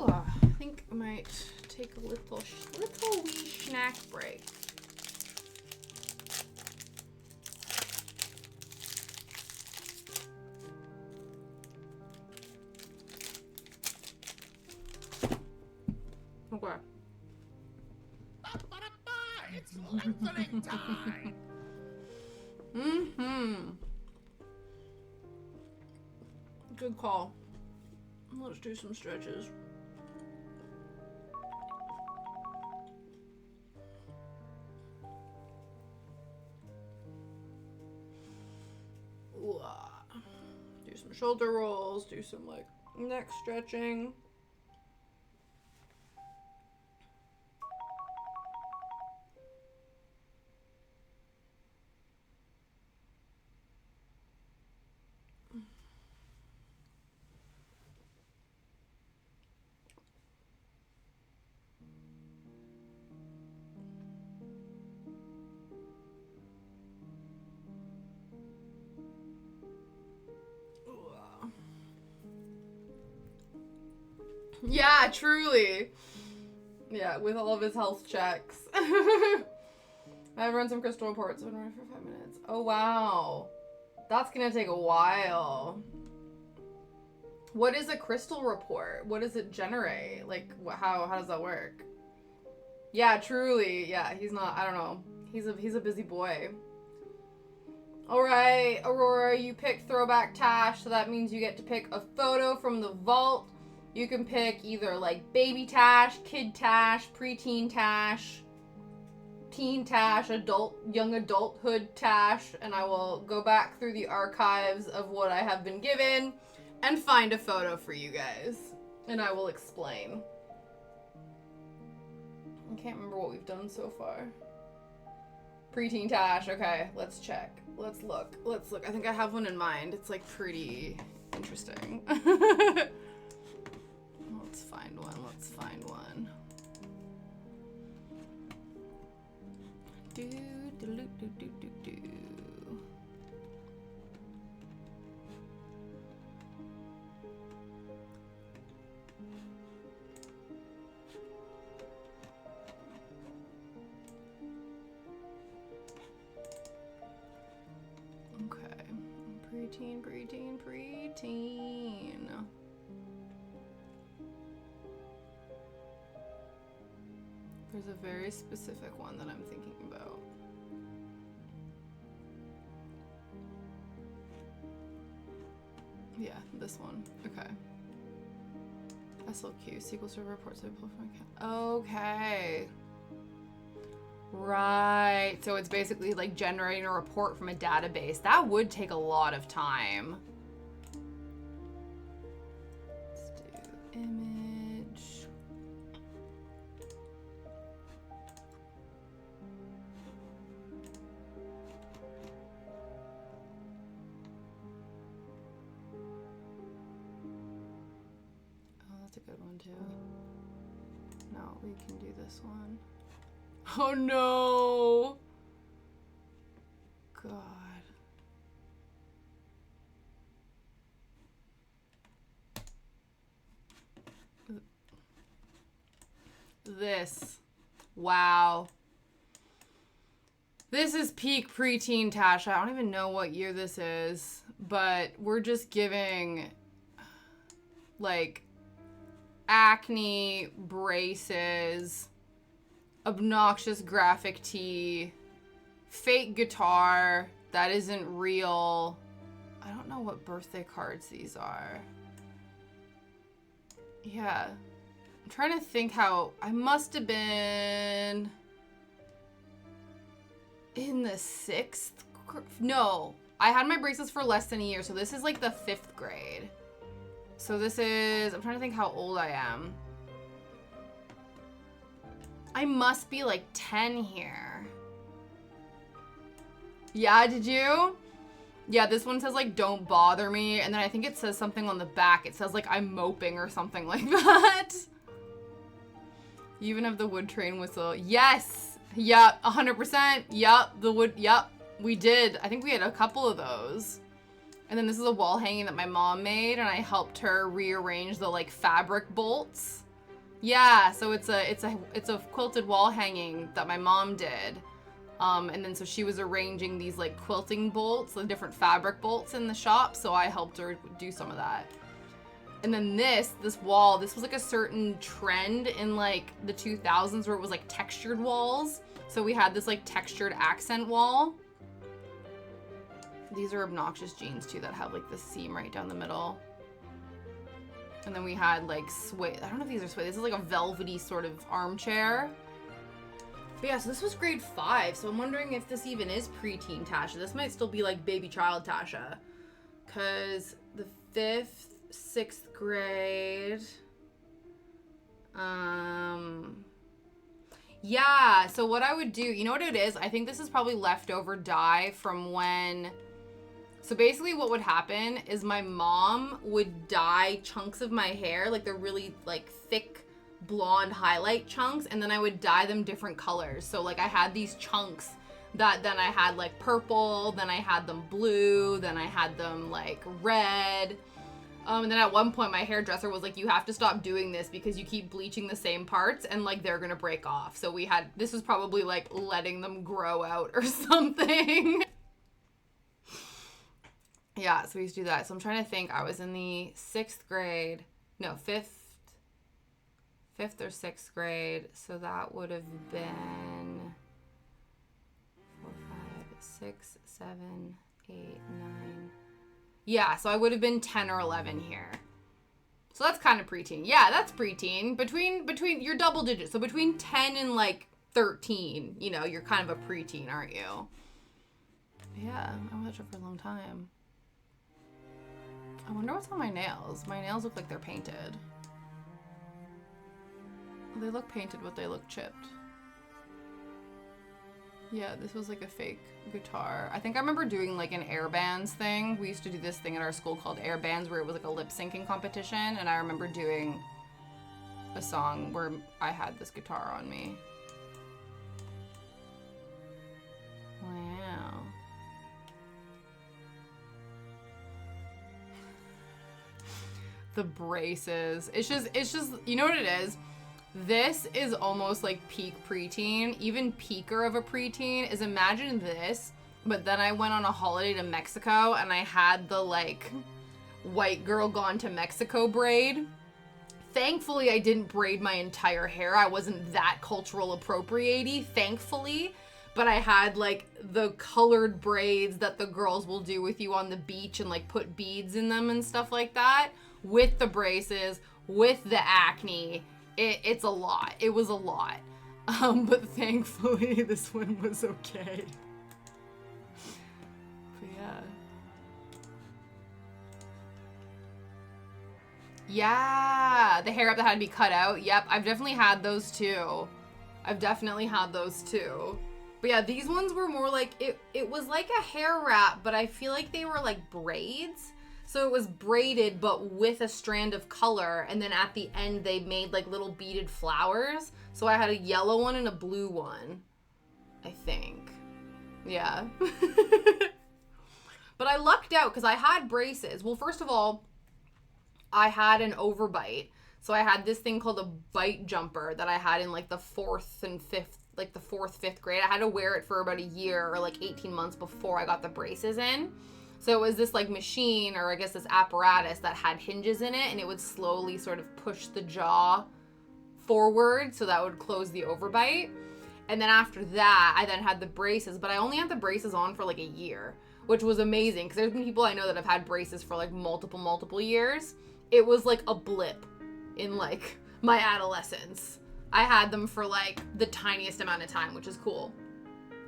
I think I might take a little wee snack break. Okay. It's lengthening time. Good call. Let's do some stretches. Do some shoulder rolls, do some like neck stretching. Yeah, truly. Yeah, with all of his health checks. I've run some crystal reports. I've been running for 5 minutes. Oh, wow. That's gonna take a while. What is a crystal report? What does it generate? Like, how does that work? Yeah, truly. Yeah, he's not, I don't know. He's a busy boy. Alright, Aurora, you picked Throwback Tash, so that means you get to pick a photo from the vault. You can pick either like baby Tash, kid Tash, preteen Tash, teen Tash, young adulthood Tash, and I will go back through the archives of what I have been given and find a photo for you guys, and I will explain. I can't remember what we've done so far. Preteen Tash, okay, let's check. Let's look. I think I have one in mind. It's like pretty interesting. Let's find one. Do. Okay. Preteen. There's a very specific one that I'm thinking about. Yeah, this one. Okay. SLQ, SQL Server reports I pull from account. Okay. Right. So it's basically like generating a report from a database. That would take a lot of time. Let's do image. Oh, that's a good one too. No, we can do this one. Oh no! God. This. Wow. This is peak preteen Tasha. I don't even know what year this is, but we're just giving like acne, braces, obnoxious graphic tee, fake guitar that isn't real. I don't know what birthday cards these are. Yeah. I'm trying to think how I must have been in the 6th. No, I had my braces for less than a year. So this is like the 5th grade. So this is, I'm trying to think how old I am. I must be like 10 here. Yeah, did you? Yeah, this one says like, don't bother me. And then I think it says something on the back. It says like, I'm moping or something like that. You even have the wood train whistle. Yes. Yep. 100%. Yep. The wood. Yep. We did. I think we had a couple of those. And then this is a wall hanging that my mom made, and I helped her rearrange the like fabric bolts. Yeah, so it's a quilted wall hanging that my mom did. And then so she was arranging these like quilting bolts, the different fabric bolts in the shop, so I helped her do some of that. And then this wall, this was like a certain trend in like the 2000s where it was like textured walls. So we had this like textured accent wall. These are obnoxious jeans too that have like the seam right down the middle. And then we had like suede. I don't know if these are suede. This is like a velvety sort of armchair. But yeah, so this was grade 5. So I'm wondering if this even is preteen Tasha. This might still be like baby child Tasha. Cause the 5th, 6th grade. Yeah, so what I would do, you know what it is? I think this is probably leftover dye from when... So basically what would happen is my mom would dye chunks of my hair, like the really like thick blonde highlight chunks, and then I would dye them different colors. So like I had these chunks that then I had like purple, then I had them blue, then I had them like red. And then at one point my hairdresser was like, you have to stop doing this because you keep bleaching the same parts and like they're gonna break off. So we had, this was probably like letting them grow out or something. Yeah, so we used to do that. So I'm trying to think, I was in the 6th grade, no, 5th or 6th grade. So that would have been 4, 5, 6, 7, 8, 9. Yeah, so I would have been 10 or 11 here. So that's kind of preteen. Yeah, that's preteen. Between you're double digits. So between 10 and like 13, you know, you're kind of a preteen, aren't you? Yeah, I watched it for a long time. I wonder what's on my nails. My nails look like they're painted. They look painted, but they look chipped. Yeah, this was like a fake guitar. I think I remember doing like an air bands thing. We used to do this thing at our school called air bands where it was like a lip syncing competition, and I remember doing a song where I had this guitar on me. Wow. The braces. It's just, you know what it is? This is almost like peak preteen. Even peaker of a preteen is, imagine this, but then I went on a holiday to Mexico and I had the like white girl gone to Mexico braid. Thankfully, I didn't braid my entire hair. I wasn't that cultural appropriate-y, thankfully. but I had like the colored braids that the girls will do with you on the beach and like put beads in them and stuff like that, with the braces, with the acne. It's a lot. It was a lot. But thankfully this one was okay. But yeah. Yeah, the hair up that had to be cut out. Yep, I've definitely had those too. But yeah, these ones were more like, it was like a hair wrap, but I feel like they were like braids. So it was braided, but with a strand of color. And then at the end, they made like little beaded flowers. So I had a yellow one and a blue one, I think. Yeah. But I lucked out because I had braces. Well, first of all, I had an overbite. So I had this thing called a bite jumper that I had in like the fourth, fifth grade. I had to wear it for about a year or like 18 months before I got the braces in. So it was this like machine, or I guess this apparatus that had hinges in it, and it would slowly sort of push the jaw forward so that would close the overbite. And then after that, I then had the braces, but I only had the braces on for like a year, which was amazing because there's been people I know that have had braces for like multiple years. It was like a blip in like my adolescence. I had them for like the tiniest amount of time, which is cool.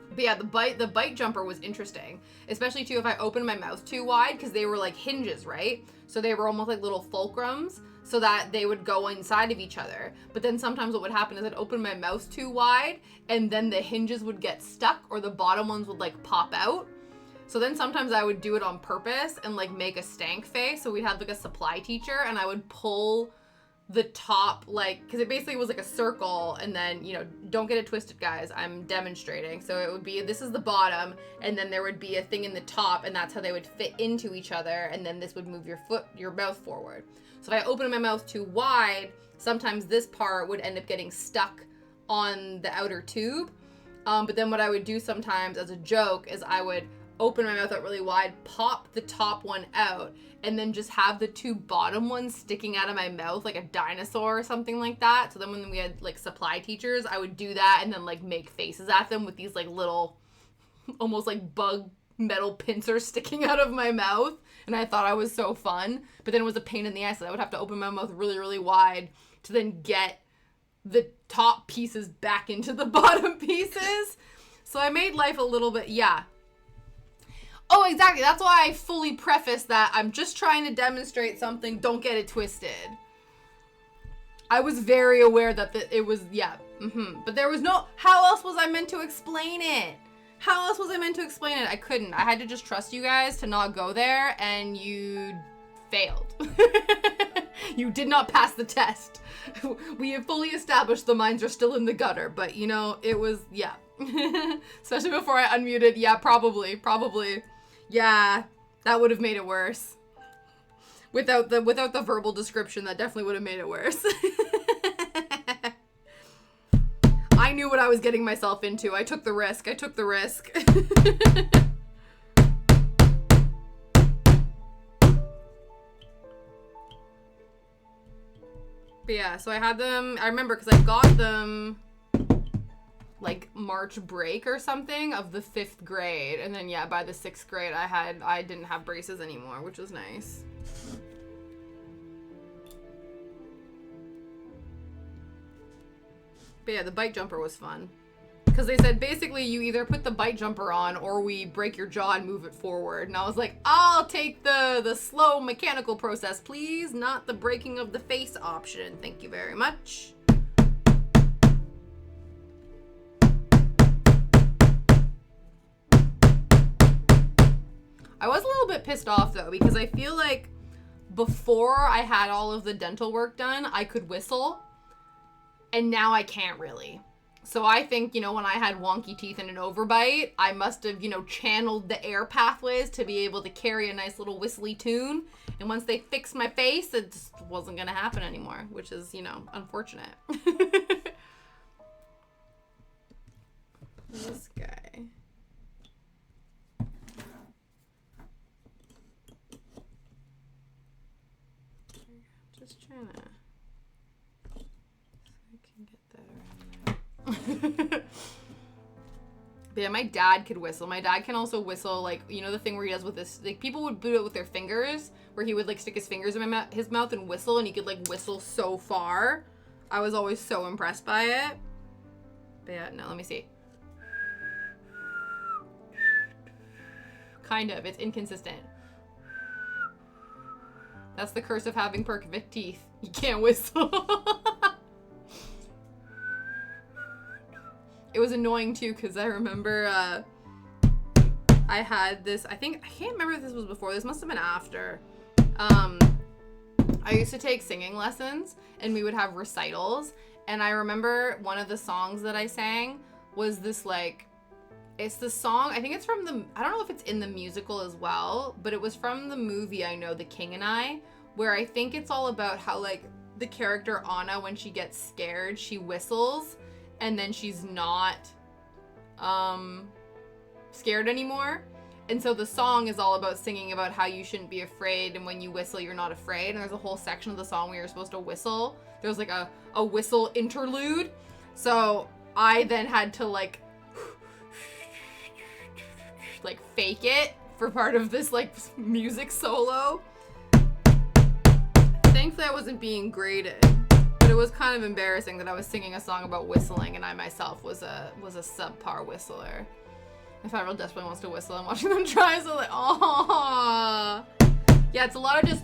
But yeah, the bite jumper was interesting, especially too if I opened my mouth too wide, because they were like hinges, right? So they were almost like little fulcrums so that they would go inside of each other. But then sometimes what would happen is I'd open my mouth too wide and then the hinges would get stuck, or the bottom ones would like pop out. So then sometimes I would do it on purpose and like make a stank face. So we'd have like a supply teacher and I would pull the top, like, because it basically was like a circle, and then, you know, don't get it twisted, guys, I'm demonstrating. So it would be, this is the bottom, and then there would be a thing in the top, and that's how they would fit into each other, and then this would move your mouth forward. So if I opened my mouth too wide, sometimes this part would end up getting stuck on the outer tube. But then what I would do sometimes as a joke is I would open my mouth out really wide, pop the top one out, and then just have the two bottom ones sticking out of my mouth like a dinosaur or something like that. So then when we had like supply teachers, I would do that and then like make faces at them with these like little, almost like bug metal pincers sticking out of my mouth. And I thought I was so fun, but then it was a pain in the ass. I would have to open my mouth really wide to then get the top pieces back into the bottom pieces. So I made life a little bit, yeah. Oh, exactly. That's why I fully preface that I'm just trying to demonstrate something. Don't get it twisted. I was very aware that it was, yeah. But there was no, how else was I meant to explain it? I couldn't. I had to just trust you guys to not go there, and you failed. You did not pass the test. We have fully established the minds are still in the gutter, but you know, it was, yeah. Especially before I unmuted. Yeah, probably. Yeah, that would have made it worse. Without the verbal description, that definitely would have made it worse. I knew what I was getting myself into. I took the risk. But yeah, so I had them, I remember because I got them like March break or something of the 5th grade, and then yeah, by the 6th grade I didn't have braces anymore, which was nice. But yeah, the bite jumper was fun because they said basically you either put the bite jumper on or we break your jaw and move it forward, and I was like, I'll take the slow mechanical process, please, not the breaking of the face option. Thank you very much. I was a little bit pissed off though, because I feel like before I had all of the dental work done, I could whistle, and now I can't really. So I think, you know, when I had wonky teeth and an overbite, I must have, you know, channeled the air pathways to be able to carry a nice little whistly tune. And once they fixed my face, it just wasn't going to happen anymore, which is, you know, unfortunate. This guy. Just trying to, so I can get that around there. But But yeah, my dad could whistle. My dad can also whistle, like, you know the thing where he does with this, like, people would do it with their fingers, where he would, like, stick his fingers in his mouth and whistle, and he could, like, whistle so far. I was always so impressed by it. But yeah, no, let me see. Kind of. It's inconsistent. That's the curse of having perfect teeth. You can't whistle. It was annoying too, because I remember I had this, I can't remember if this was before, this must have been after. I used to take singing lessons, and we would have recitals, and I remember one of the songs that I sang was this, like, it's the song, I think it's from the, I don't know if it's in the musical as well, but it was from the movie, I know, The King and I, where I think it's all about how, like, the character Anna, when she gets scared, she whistles, and then she's not scared anymore. And so the song is all about singing about how you shouldn't be afraid, and when you whistle, you're not afraid. And there's a whole section of the song where you're supposed to whistle. There was like a whistle interlude. So I then had to like fake it for part of this like music solo. Thankfully I wasn't being graded. But it was kind of embarrassing that I was singing a song about whistling and I myself was a subpar whistler. If I real desperately wants to whistle, I'm watching them try, so like, oh, yeah, it's a lot of just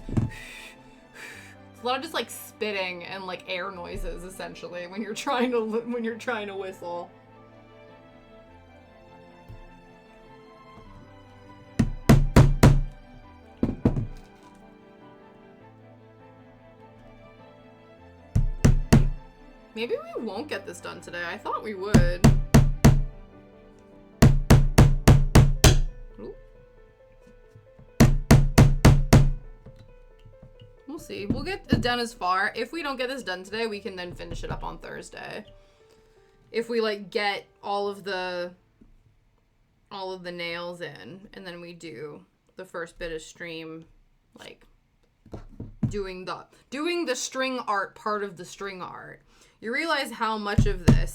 like spitting and like air noises essentially when you're trying to whistle. Maybe we won't get this done today. I thought we would. Ooh. We'll see. We'll get it done as far. If we don't get this done today, we can then finish it up on Thursday. If we like get all of the nails in, and then we do the first bit of stream, like doing the string art part of the string art. You realize how much of this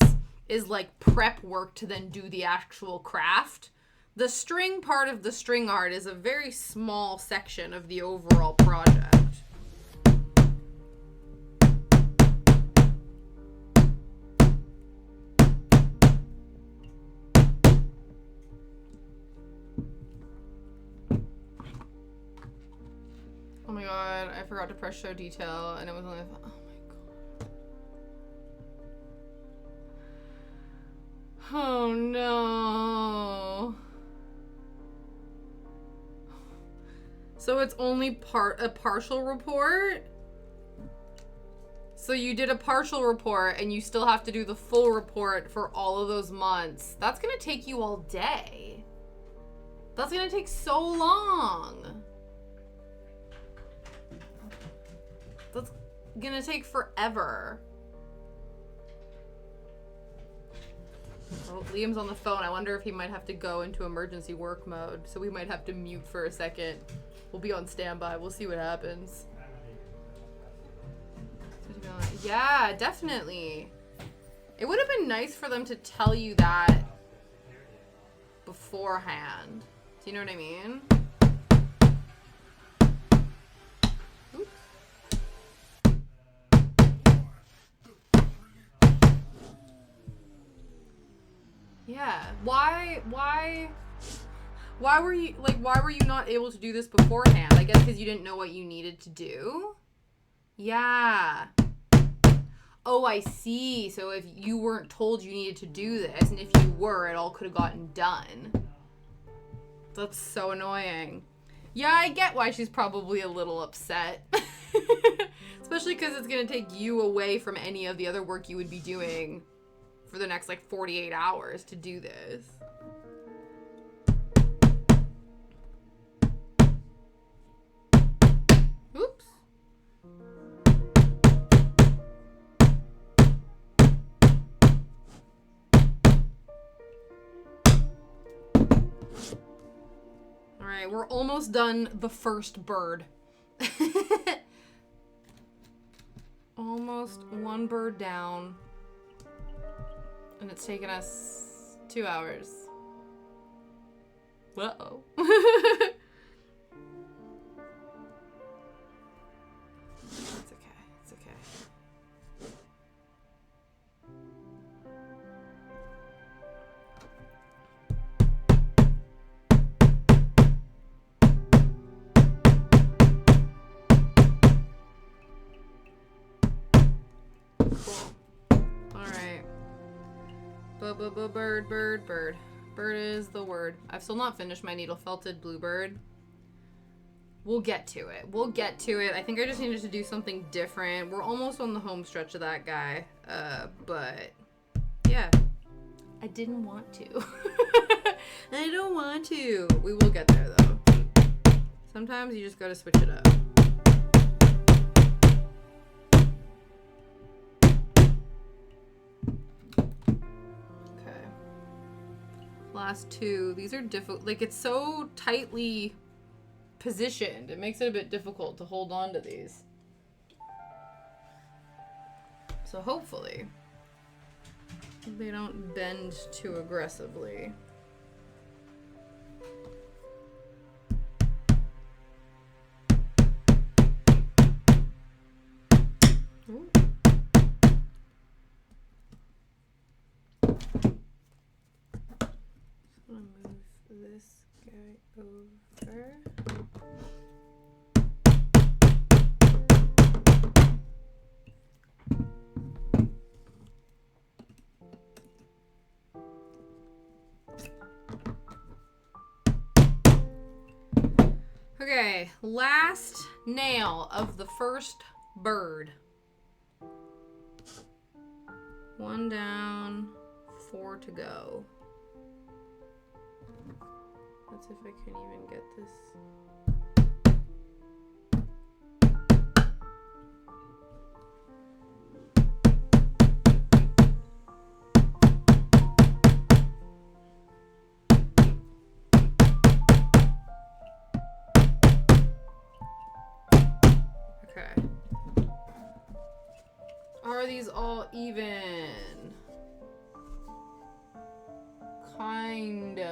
is like prep work to then do the actual craft. The string part of the string art is a very small section of the overall project. Oh my god, I forgot to press show detail and it was only, oh my god. Oh no. So it's only a partial report? So you did a partial report and you still have to do the full report for all of those months. That's gonna take you all day. That's gonna take so long. That's gonna take forever. Oh, Liam's on the phone. I wonder if he might have to go into emergency work mode, so we might have to mute for a second. We'll be on standby. We'll see what happens. Yeah, definitely. It would have been nice for them to tell you that beforehand. Do you know what I mean? Oops. Yeah. Why were you not able to do this beforehand? I guess because you didn't know what you needed to do? Yeah. Oh, I see. So if you weren't told you needed to do this, and if you were, it all could have gotten done. That's so annoying. Yeah, I get why she's probably a little upset. Especially because it's going to take you away from any of the other work you would be doing for the next, like, 48 hours to do this. Oops. Alright, we're almost done the first bird. Almost one bird down. And it's taken us 2 hours. Uh-oh. It's okay. It's okay. Cool. Alright. Bird, bird, bird. Bird is the word. I've still not finished my needle felted bluebird. We'll get to it. We'll get to it. I think I just needed to do something different. We're almost on the home stretch of that guy. But yeah. I didn't want to. I don't want to. We will get there though. Sometimes you just gotta switch it up. Okay. Last two. These are difficult. Like, it's so tightly positioned. It makes it a bit difficult to hold on to these. So hopefully they don't bend too aggressively. Ooh. I'm gonna move this guy over. Okay, last nail of the first bird. 1 down, 4 to go. Let's see if I can even get this. Okay. Are these all even? Kind of.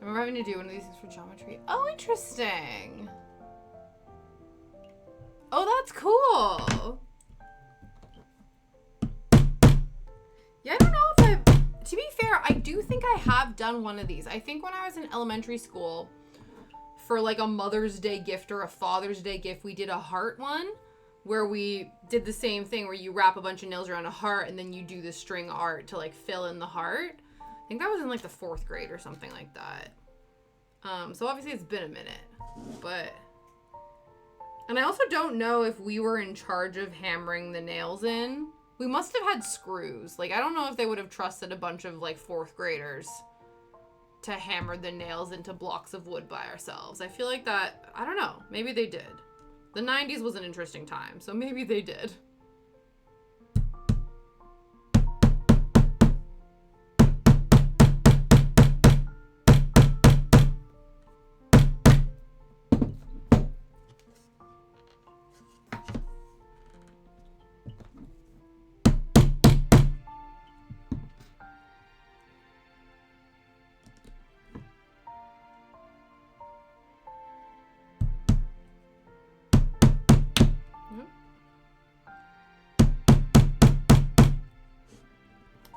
I remember having to do one of these things for geometry. Oh, interesting. Oh, that's cool. Yeah, I don't know if I've... To be fair, I do think I have done one of these. I think when I was in elementary school, for like a Mother's Day gift or a Father's Day gift, we did a heart one where we did the same thing where you wrap a bunch of nails around a heart and then you do the string art to like fill in the heart. I think that was in like the 4th grade or something like that. So obviously it's been a minute, but... And I also don't know if we were in charge of hammering the nails in. We must have had screws. Like, I don't know if they would have trusted a bunch of like 4th graders to hammer the nails into blocks of wood by ourselves. I feel like that, I don't know, maybe they did. The 90s was an interesting time, so maybe they did.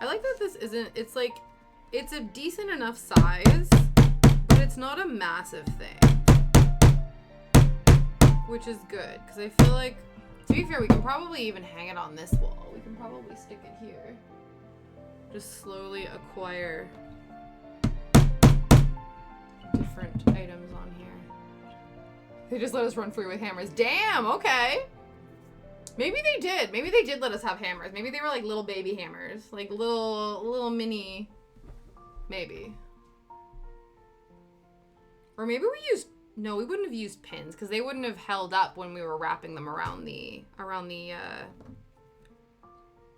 I like that this isn't, it's like, it's a decent enough size, but it's not a massive thing. Which is good, because I feel like, to be fair, we can probably even hang it on this wall. We can probably stick it here. Just slowly acquire different items on here. They just let us run free with hammers. Damn, okay. Maybe they did. Maybe they did let us have hammers. Maybe they were like little baby hammers. Like little mini. Maybe. Or maybe we used... No, we wouldn't have used pins because they wouldn't have held up when we were wrapping them around the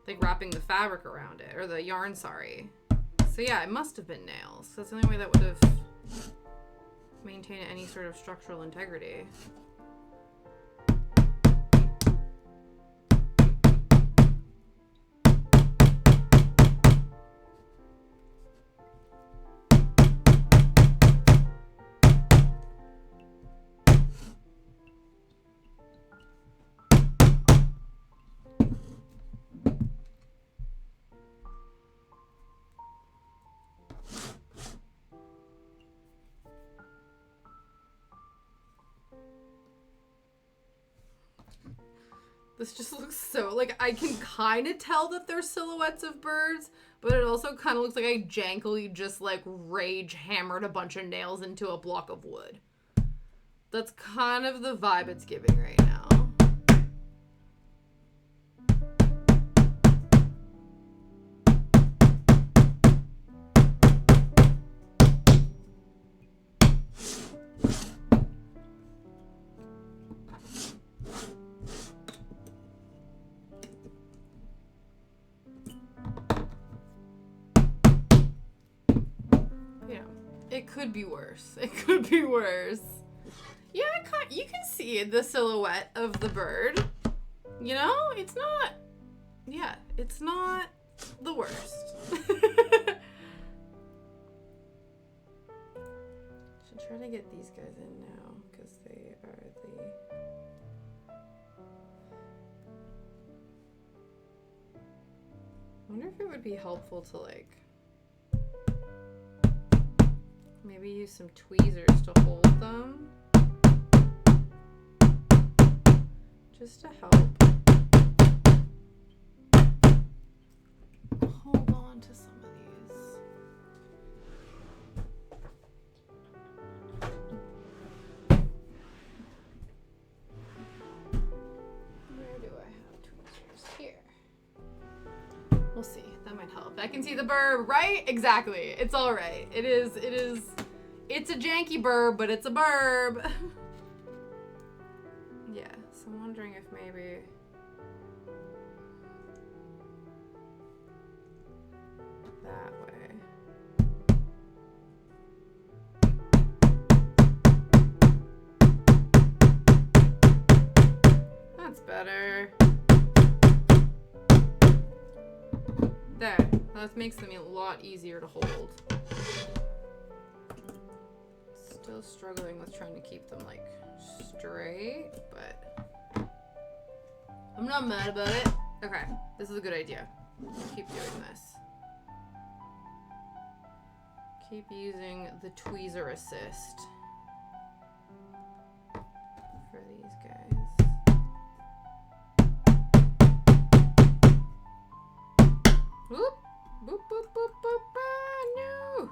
like wrapping the fabric around it. Or the yarn, sorry. So yeah, it must have been nails. That's the only way that would have maintained any sort of structural integrity. This just looks so, like, I can kind of tell that they're silhouettes of birds, but it also kind of looks like I jankily just, like, rage hammered a bunch of nails into a block of wood. That's kind of the vibe it's giving right now. It could be worse. It could be worse. Yeah, you can see the silhouette of the bird. You know, it's not. Yeah, it's not the worst. Should try to get these guys in now because they are the. I wonder if it would be helpful to like. Maybe use some tweezers to hold them. Just to help hold on to some of these. Where do I have tweezers? Here. We'll see. That might help. I can see the burb, right? Exactly. It's all right. It is. It's a janky burb, but it's a burb. Yeah, so I'm wondering if maybe... that way. That's better. There. That makes them a lot easier to hold. Still struggling with trying to keep them like straight, but I'm not mad about it. Okay, this is a good idea. Keep doing this. Keep using the tweezer assist for these guys. Whoop, boop, boop, boop, boop, ah, no.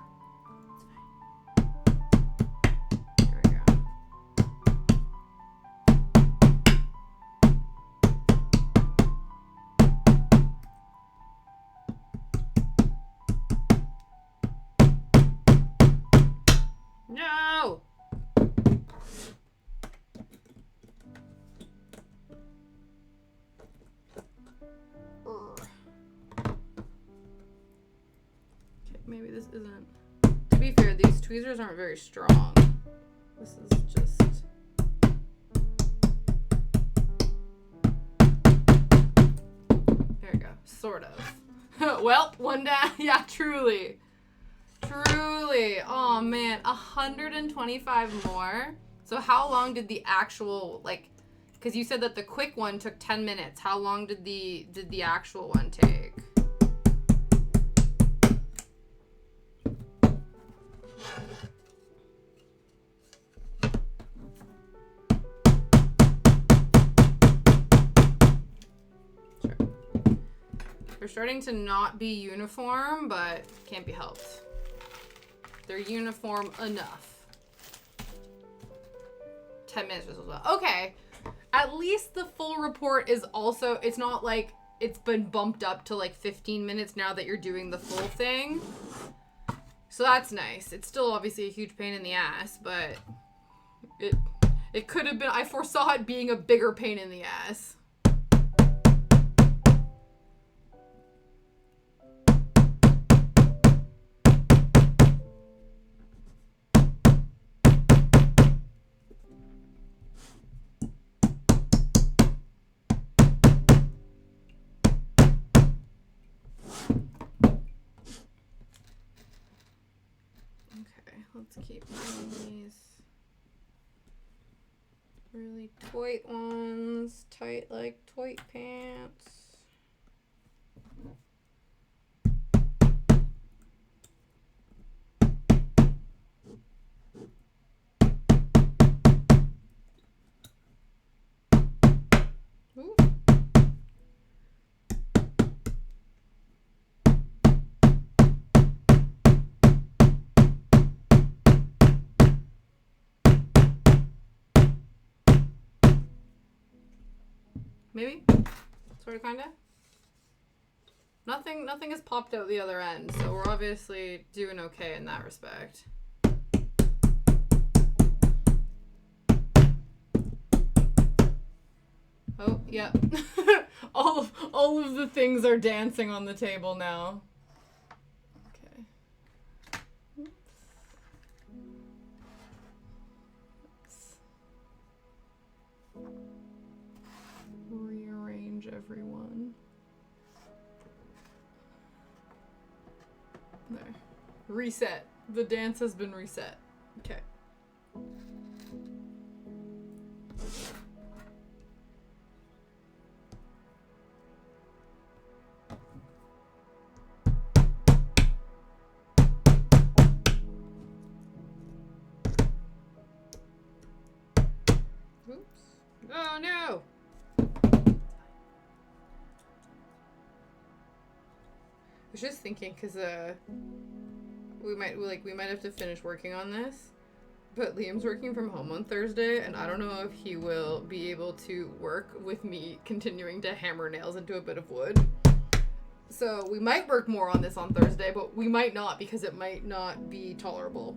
No! Okay, maybe this isn't... To be fair, these tweezers aren't very strong. This is just... There we go. Sort of. Well, one down. Yeah, truly. Truly. Oh man, 125 more. So how long did the actual, like, because you said that the quick one took 10 minutes. How long did the actual one take? Sure. They're starting to not be uniform, but can't be helped. They're uniform enough. 10 minutes as well. Okay. At least the full report is also, it's not like it's been bumped up to like 15 minutes now that you're doing the full thing. So that's nice. It's still obviously a huge pain in the ass, but it could have been, I foresaw it being a bigger pain in the ass. Let's keep doing these really tight ones, tight like tight pants. maybe? Sort of, kinda? Nothing has popped out the other end, so we're obviously doing okay in that respect. Oh, yeah. all of the things are dancing on the table now. Okay. Oops. Let's rearrange everyone. There. Reset. The dance has been reset. Okay. Oops. Oh no! I was just thinking, cause we might have to finish working on this, but Liam's working from home on Thursday, and I don't know if he will be able to work with me continuing to hammer nails into a bit of wood. So we might work more on this on Thursday, but we might not, because it might not be tolerable.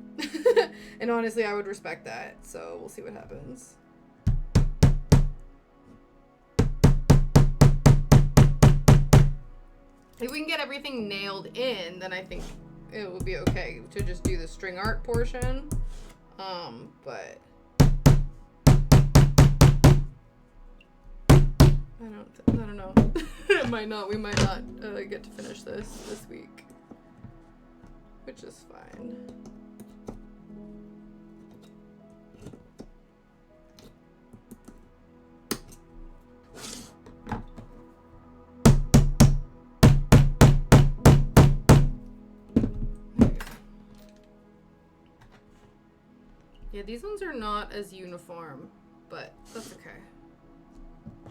And honestly, I would respect that. So we'll see what happens. If we can get everything nailed in, then I think it will be okay to just do the string art portion. But I don't know. It might not. We might not get to finish this week, which is fine. Yeah, these ones are not as uniform, but that's okay.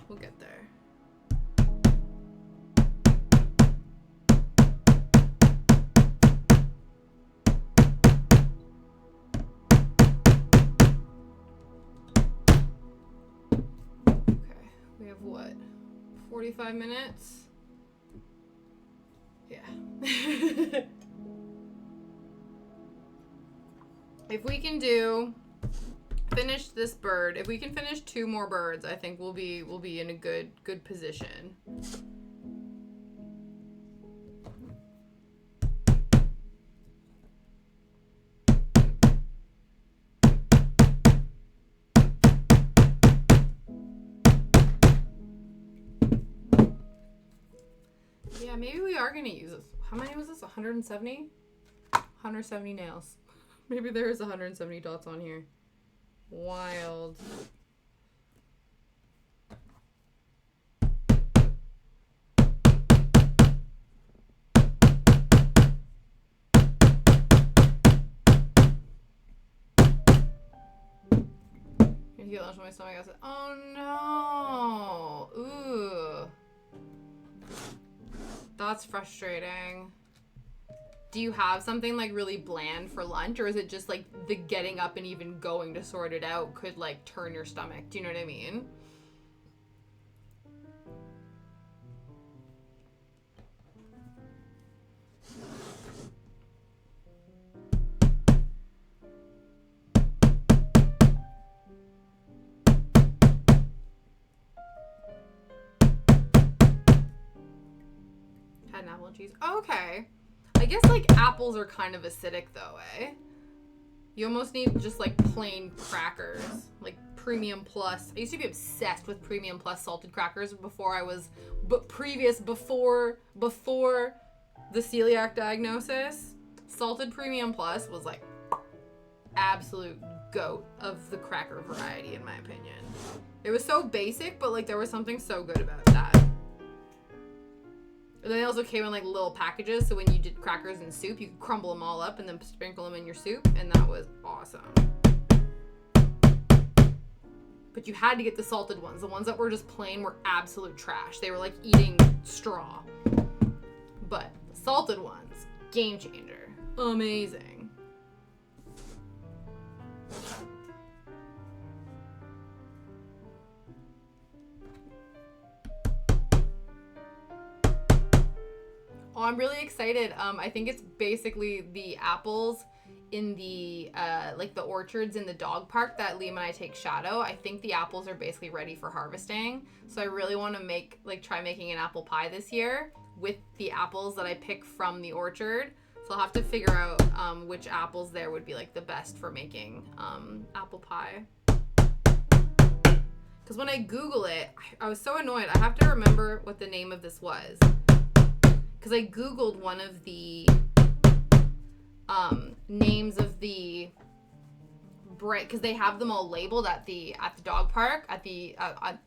We'll get there. Okay, we have what? 45 minutes? Yeah. If we can finish this bird, if we can finish 2 more birds, I think we'll be in a good position. Yeah, maybe we are gonna use this. How many was this? 170? 170 nails. Maybe there is 170 dots on here. Wild. I feel lunch on my stomach. I said, oh no. Ooh. That's frustrating. Do you have something like really bland for lunch, or is it just like the getting up and even going to sort it out could like turn your stomach? Do you know what I mean? Had an apple and cheese. Oh, okay. I guess, like, apples are kind of acidic, though, eh? You almost need just, like, plain crackers. Like, Premium Plus. I used to be obsessed with Premium Plus salted crackers before I was... before the celiac diagnosis. Salted Premium Plus was, like, absolute goat of the cracker variety, in my opinion. It was so basic, but, like, there was something so good about that. And then they also came in like little packages, so when you did crackers in soup, you could crumble them all up and then sprinkle them in your soup, and that was awesome. But you had to get the salted ones. The ones that were just plain were absolute trash. They were like eating straw. But the salted ones, game changer. Amazing. I'm really excited. I think it's basically the apples in the like the orchards in the dog park that Liam and I take Shadow. I think the apples are basically ready for harvesting. So I really want to try making an apple pie this year with the apples that I pick from the orchard. So I'll have to figure out which apples there would be like the best for making apple pie. Because when I Google it, I was so annoyed. I have to remember what the name of this was. Because I Googled one of the names of the bread, because they have them all labeled at the dog park,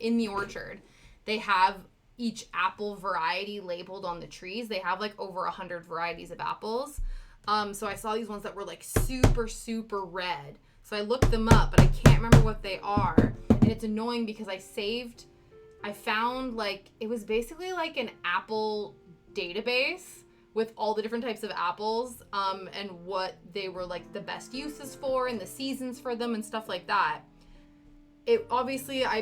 in the orchard. They have each apple variety labeled on the trees. They have like over 100 varieties of apples. So I saw these ones that were like super, super red. So I looked them up, but I can't remember what they are. And it's annoying because I found like, it was basically like an apple database with all the different types of apples and what they were like the best uses for and the seasons for them and stuff like that. It obviously I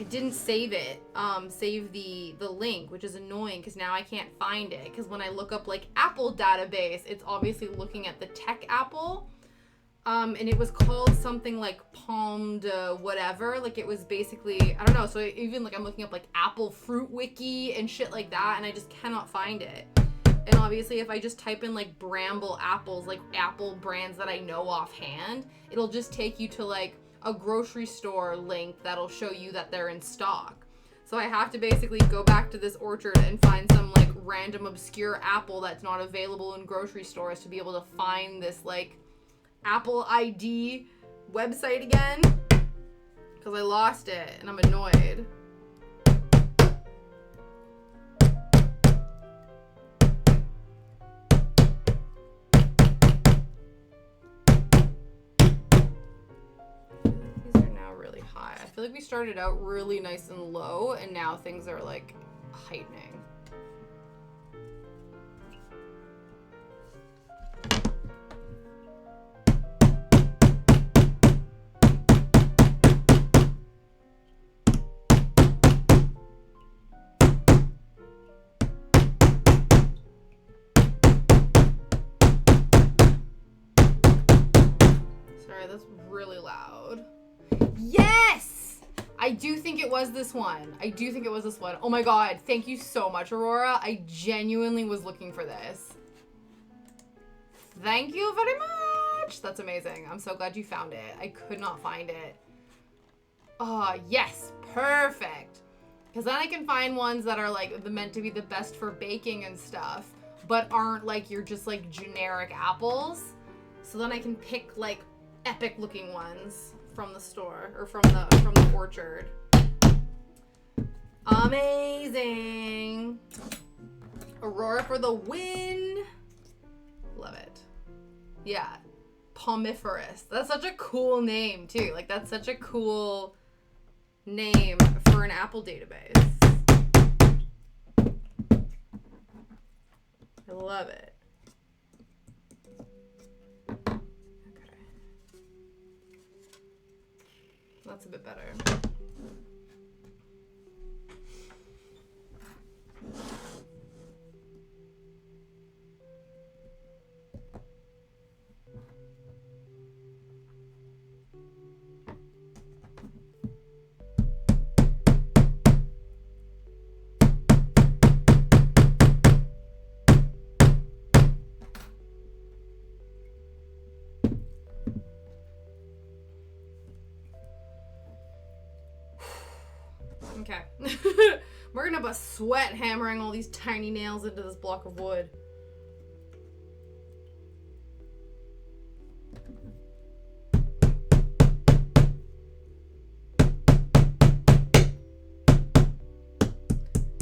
didn't save it, save the link, which is annoying because now I can't find it, because when I look up like apple database, it's obviously looking at the tech apple, and it was called something like palmed whatever, like it was basically, I don't know, so even like I'm looking up like apple fruit wiki and shit like that, and I just cannot find it. And obviously if I just type in like Bramble apples, like apple brands that I know offhand, it'll just take you to like a grocery store link that'll show you that they're in stock. So I have to basically go back to this orchard and find some like random obscure apple that's not available in grocery stores to be able to find this like Apple ID website again, because I lost it and I'm annoyed. I feel like we started out really nice and low, and now things are like heightening. Sorry, that's really loud. Yes! I do think it was this one. Oh my god, thank you so much, Aurora. I genuinely was looking for this. Thank you very much. That's amazing. I'm so glad you found it. I could not find it. Oh, yes. Perfect. Because then I can find ones that are like meant to be the best for baking and stuff, but aren't like your just like generic apples. So then I can pick like epic looking ones from the store or from the orchard. Amazing. Aurora for the win. Love it. Yeah. Palmiferous. That's such a cool name too. Like that's such a cool name for an apple database. I love it. That's a bit better. Okay. We're gonna bust sweat hammering all these tiny nails into this block of wood. I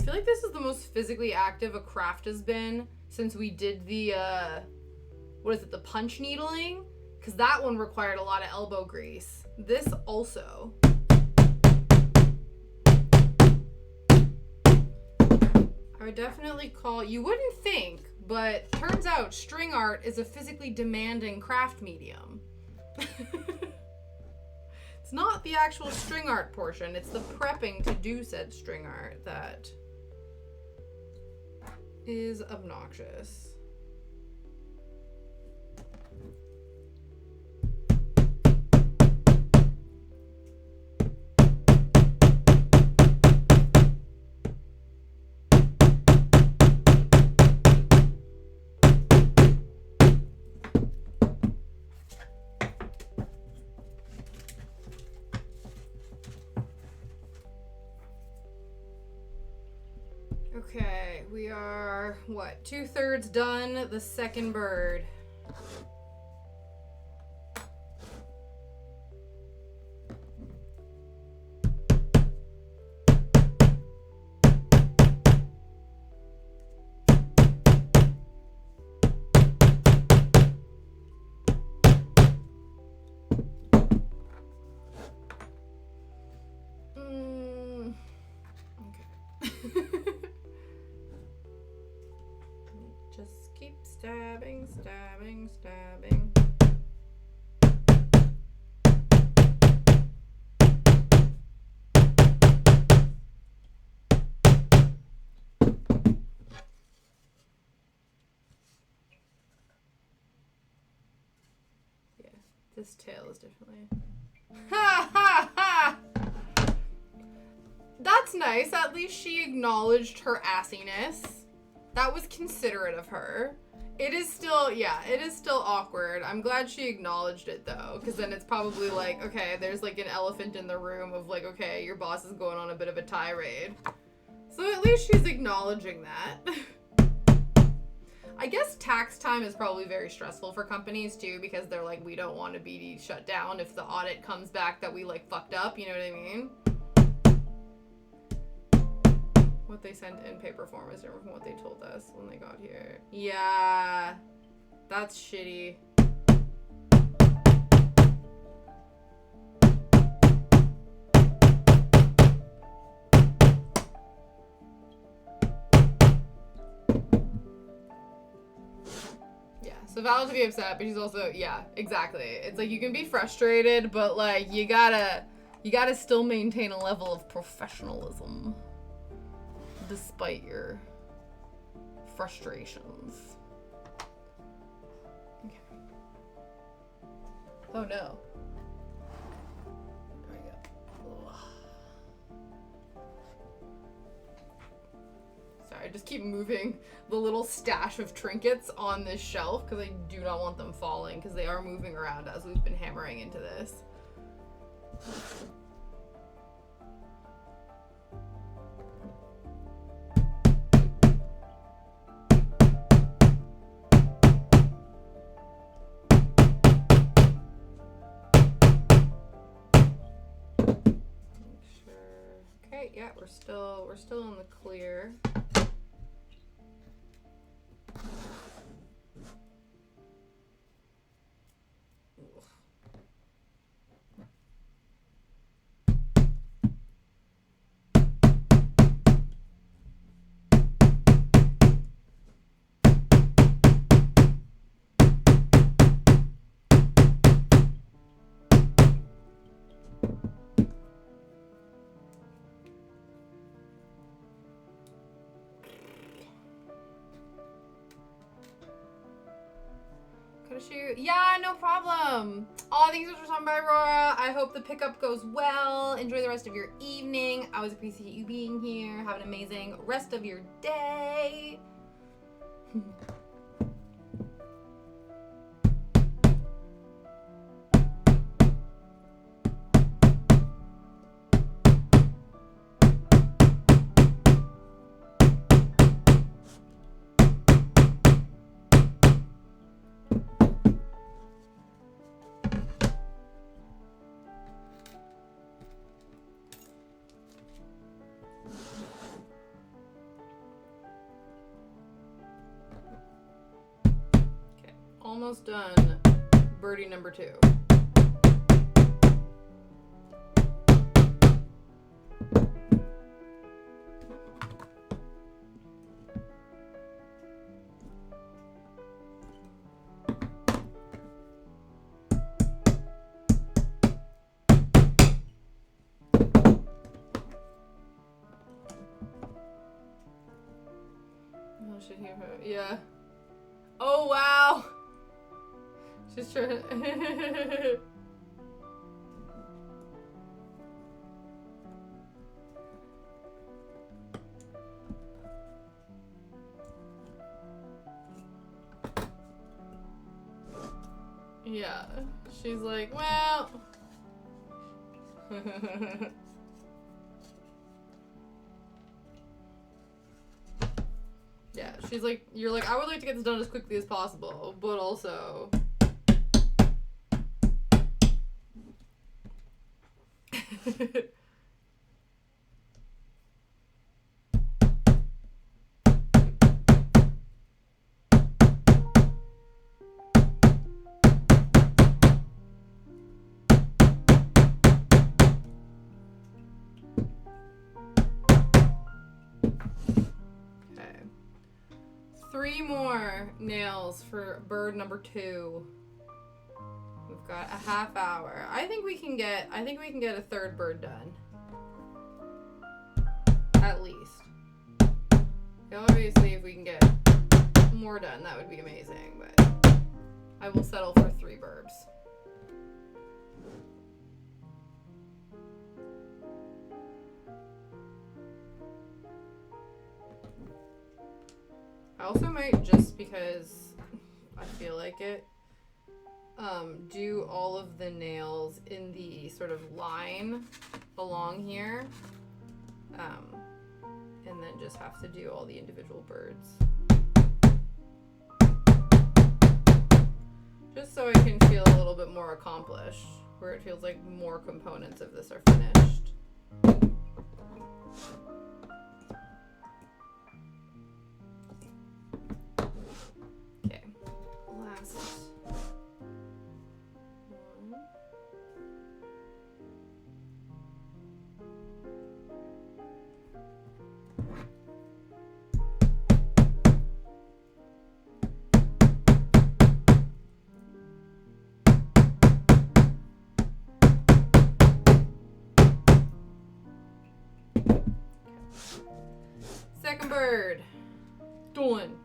feel like this is the most physically active a craft has been since we did the, the punch needling? Because that one required a lot of elbow grease. This also. I would definitely call, you wouldn't think, but turns out string art is a physically demanding craft medium. It's not the actual string art portion, it's the prepping to do said string art that is obnoxious. Okay, we are, what, 2/3 done, the second bird. Just keep stabbing, stabbing, stabbing. Yeah, this tail is definitely... Ha ha ha! That's nice. At least she acknowledged her assiness. That was considerate of her. It is still, yeah, it is still awkward. I'm glad she acknowledged it though, because then it's probably like, okay, there's like an elephant in the room of like, okay, your boss is going on a bit of a tirade. So at least she's acknowledging that. I guess tax time is probably very stressful for companies too, because they're like, we don't want to be shut down if the audit comes back that we like fucked up, you know what I mean? What they sent in paper form is different from what they told us when they got here. Yeah, that's shitty. Yeah, so Val to be upset, but she's also, yeah, exactly. It's like you can be frustrated, but like you gotta still maintain a level of professionalism. Despite your frustrations. Okay. Oh no. There we go. Ugh. Sorry, I just keep moving the little stash of trinkets on this shelf because I do not want them falling because they are moving around as we've been hammering into this. Okay, yeah, we're still in the clear. Yeah, no problem. All things are done by Aurora. I hope the pickup goes well. Enjoy the rest of your evening. I always appreciate you being here. Have an amazing rest of your day. Almost done. Birdie number 2. Oh shit, Yeah. Oh, wow. She's trying to... Yeah. She's like, well... Yeah, she's like, you're like, I would like to get this done as quickly as possible, but also... Okay. 3 more nails for bird number 2. We've got a half hour. I think we can get a third bird done. At least. Obviously, if we can get more done, that would be amazing, but I will settle for 3 burbs. I also might, just because I feel like it, do all of the nails in the sort of line along here, and then just have to do all the individual birds. Just so I can feel a little bit more accomplished, where it feels like more components of this are finished. Okay, last one. Second bird. Done.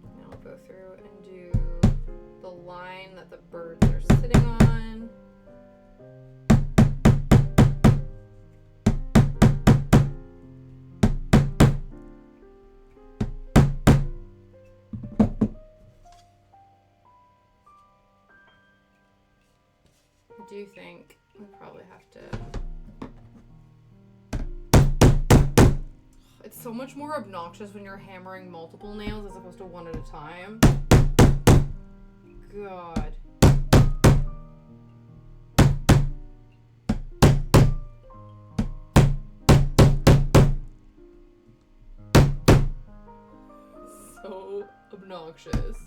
Now I'll go through and do the line that the birds are sitting on. I do think we probably have to... It's so much more obnoxious when you're hammering multiple nails as opposed to one at a time. God. So obnoxious.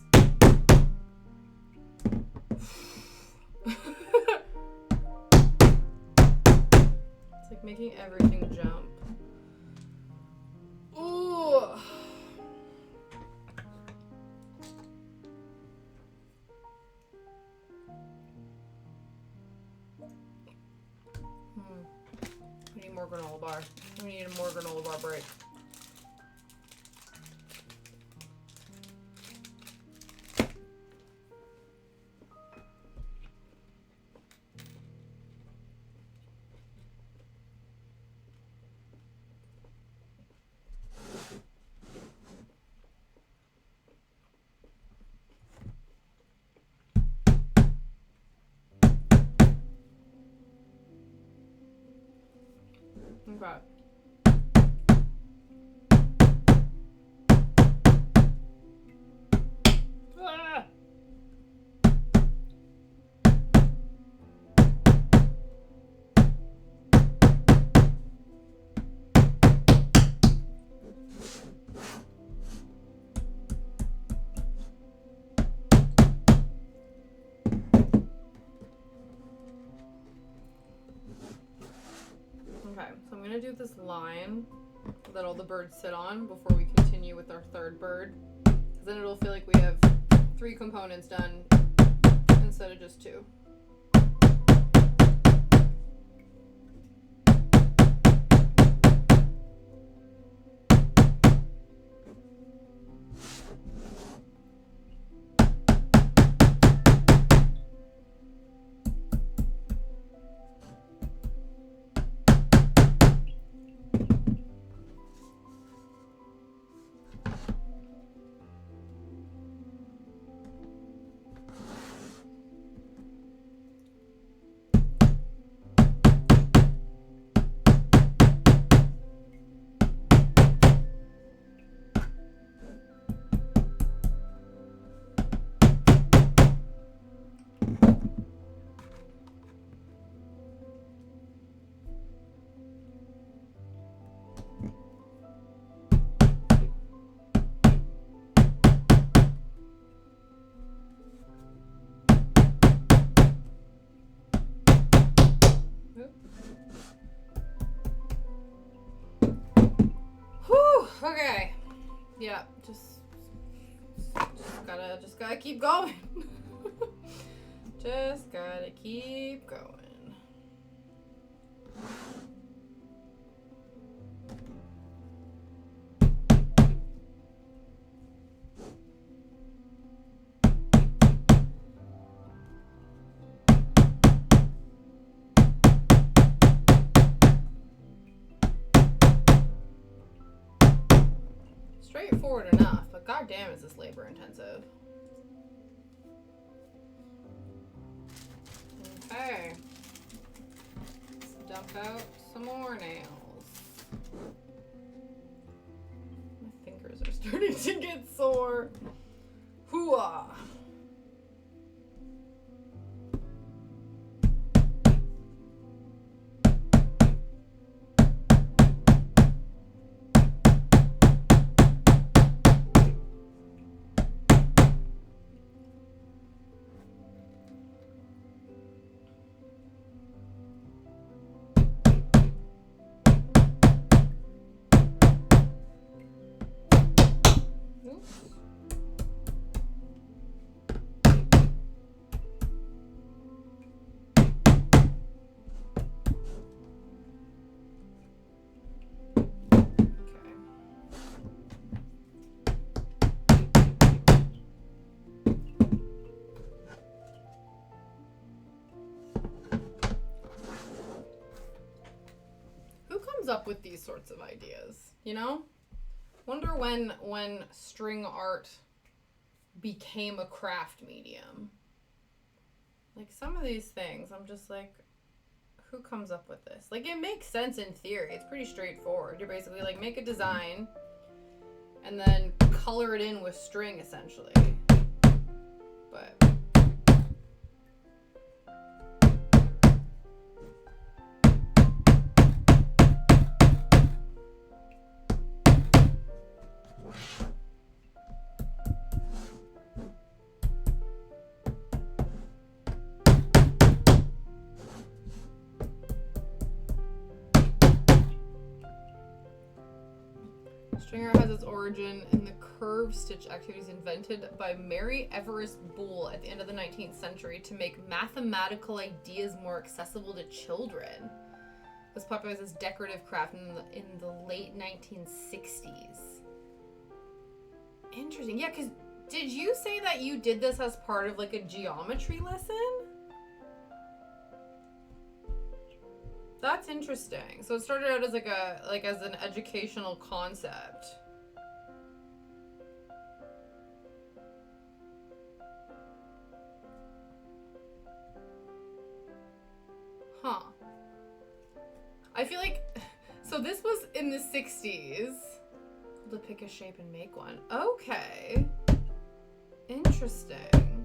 It's like making everything jump. Ooh. We need more granola bar. We need a more granola bar break. Okay. Ah! Okay, so I'm gonna do this line that all the birds sit on before we continue with our third bird. Because then it'll feel like we have 3 components done instead of just 2. Okay. Yeah, just gotta keep going. Just gotta keep going. Straightforward enough, but goddamn is this labor intensive. Okay. Let's dump out some more nails. My fingers are starting to get sore. Hooah! Up with these sorts of ideas, you know? Wonder when string art became a craft medium. Like some of these things, I'm just like, who comes up with this? Like it makes sense in theory. It's pretty straightforward. You're basically like make a design and then color it in with string essentially. But string art has its origin in the curve stitch activities invented by Mary Everest Boole at the end of the 19th century to make mathematical ideas more accessible to children. It was popularized as decorative craft in the late 1960s. Interesting. Yeah, because did you say that you did this as part of like a geometry lesson? That's interesting. So it started out as as an educational concept. Huh. I feel like so this was in the 60s. To pick a shape and make one. Okay. Interesting.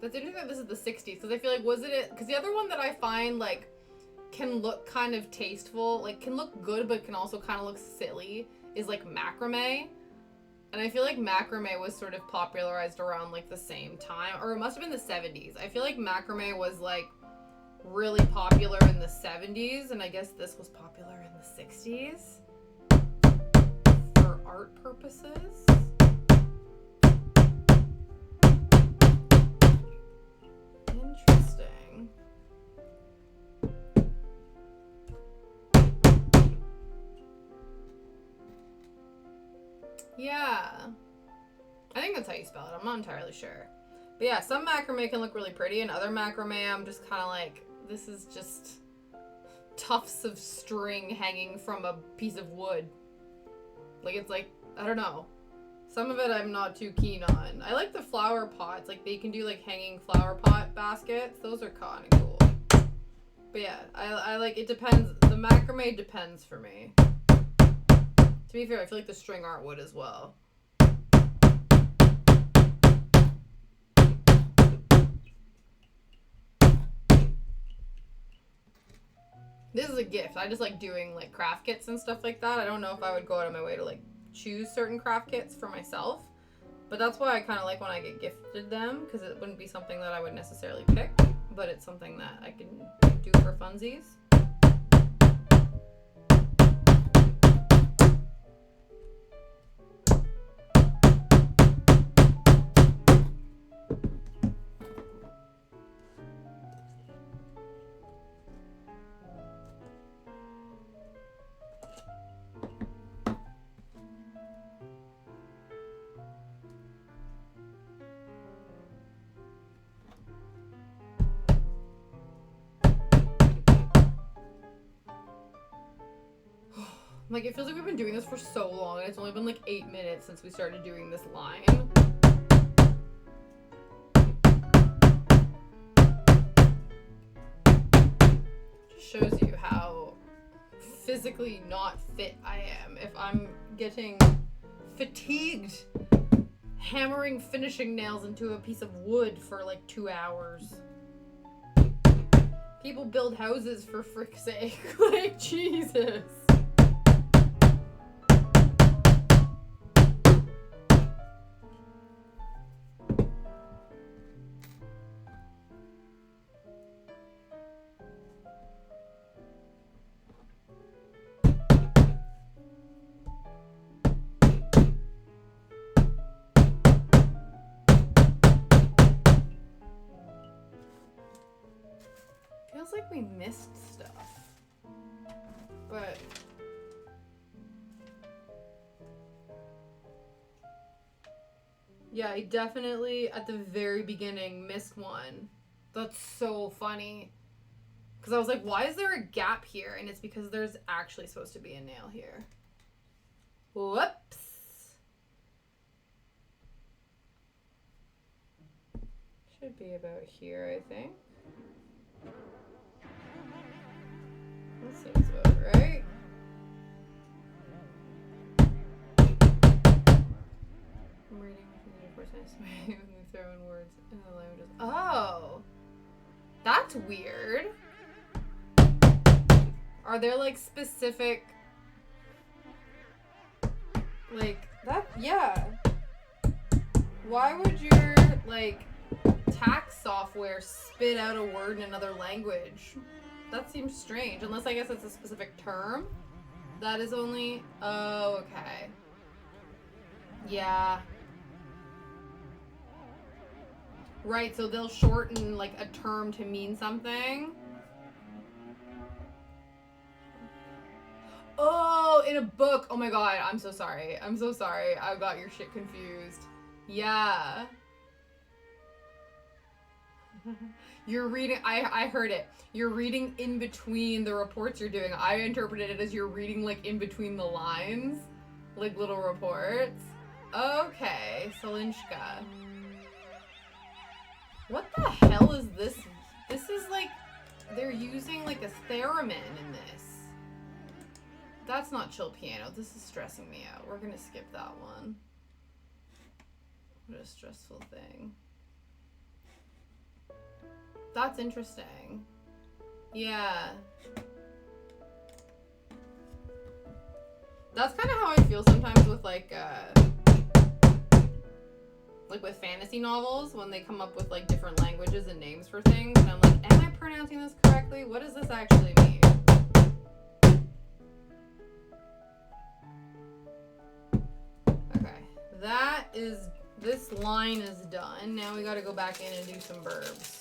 That's interesting that this is the 60s, because I feel like, was it, because the other one that I find, like, can look kind of tasteful, like, can look good, but can also kind of look silly, is, like, macrame. And I feel like macrame was sort of popularized around, like, the same time, or it must have been the 70s. I feel like macrame was, like, really popular in the 70s, and I guess this was popular in the 60s for art purposes. Interesting. Yeah. I think that's how you spell it. I'm not entirely sure. But yeah, some macrame can look really pretty, and other macrame, I'm just kind of like, this is just tufts of string hanging from a piece of wood. Like, it's like, I don't know. Some of it I'm not too keen on. I like the flower pots. Like, they can do, like, hanging flower pot baskets. Those are kind of cool. But yeah, I like, it depends. The macrame depends for me. To be fair, I feel like the string art would as well. This is a gift. I just like doing like craft kits and stuff like that. I don't know if I would go out of my way to like choose certain craft kits for myself, but that's why I kind of like when I get gifted them, because it wouldn't be something that I would necessarily pick, but it's something that I can do for funsies. Like, it feels like we've been doing this for so long, and it's only been like 8 minutes since we started doing this line. Just shows you how physically not fit I am if I'm getting fatigued hammering finishing nails into a piece of wood for like 2 hours. People build houses for frick's sake. Like, Jesus. Feels like we missed stuff, but yeah, I definitely at the very beginning missed one. That's so funny, because I was like, why is there a gap here? And it's because there's actually supposed to be a nail here. Whoops. Should be about here, I think. That seems about right. I'm reading between the first and when we throw in words in the languages. Oh! That's weird. Are there like specific... Like, that... Yeah. Why would your, like, tax software spit out a word in another language? That seems strange, unless I guess it's a specific term. That is only... Oh, okay. Yeah. Right, so they'll shorten, like, a term to mean something. Oh, in a book. Oh my god, I'm so sorry. I'm so sorry. I got your shit confused. Yeah. You're reading, I heard it. You're reading in between the reports you're doing. I interpreted it as you're reading like in between the lines, like little reports. Okay, Solinchka. What the hell is this? This is like, they're using like a theremin in this. That's not chill piano. This is stressing me out. We're gonna skip that one. What a stressful thing. That's interesting. Yeah. That's kind of how I feel sometimes with like with fantasy novels when they come up with like different languages and names for things, and I'm like, am I pronouncing this correctly? What does this actually mean? Okay, this line is done. Now we gotta go back in and do some verbs.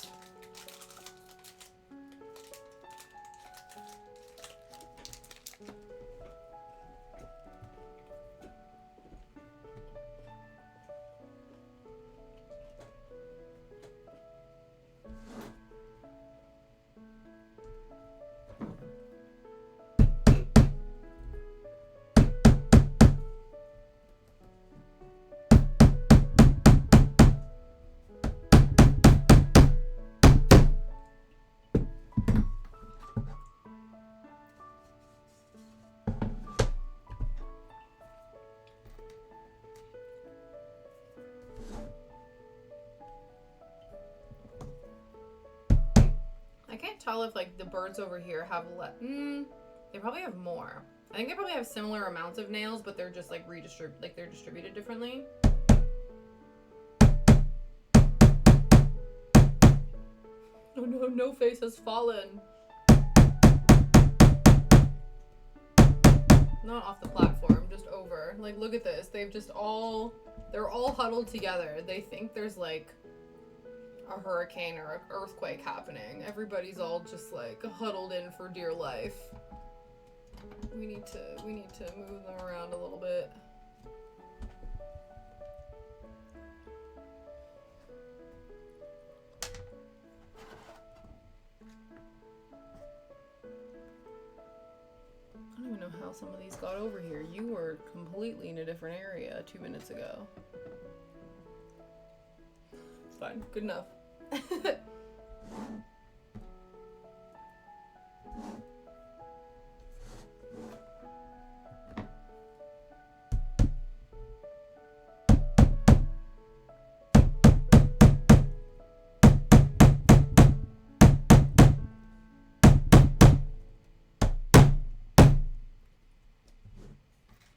I can't tell if like the birds over here have they probably have more. I think they probably have similar amounts of nails, but they're just like they're distributed differently. Oh no, no face has fallen. Not off the platform, just over. Like, look at this. They're all huddled together. They think there's like a hurricane or an earthquake happening. Everybody's all just like huddled in for dear life. We need to move them around a little bit. I don't even know how some of these got over here. You were completely in a different area 2 minutes ago. It's fine. Good enough.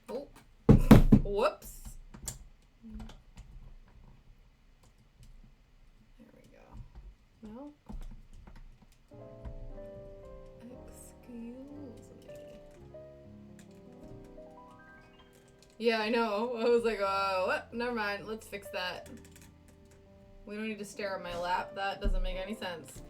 Oh. Whoops. There we go. No. Excuse me. Yeah, I know. I was like, what? Never mind. Let's fix that. We don't need to stare at my lap. That doesn't make any sense.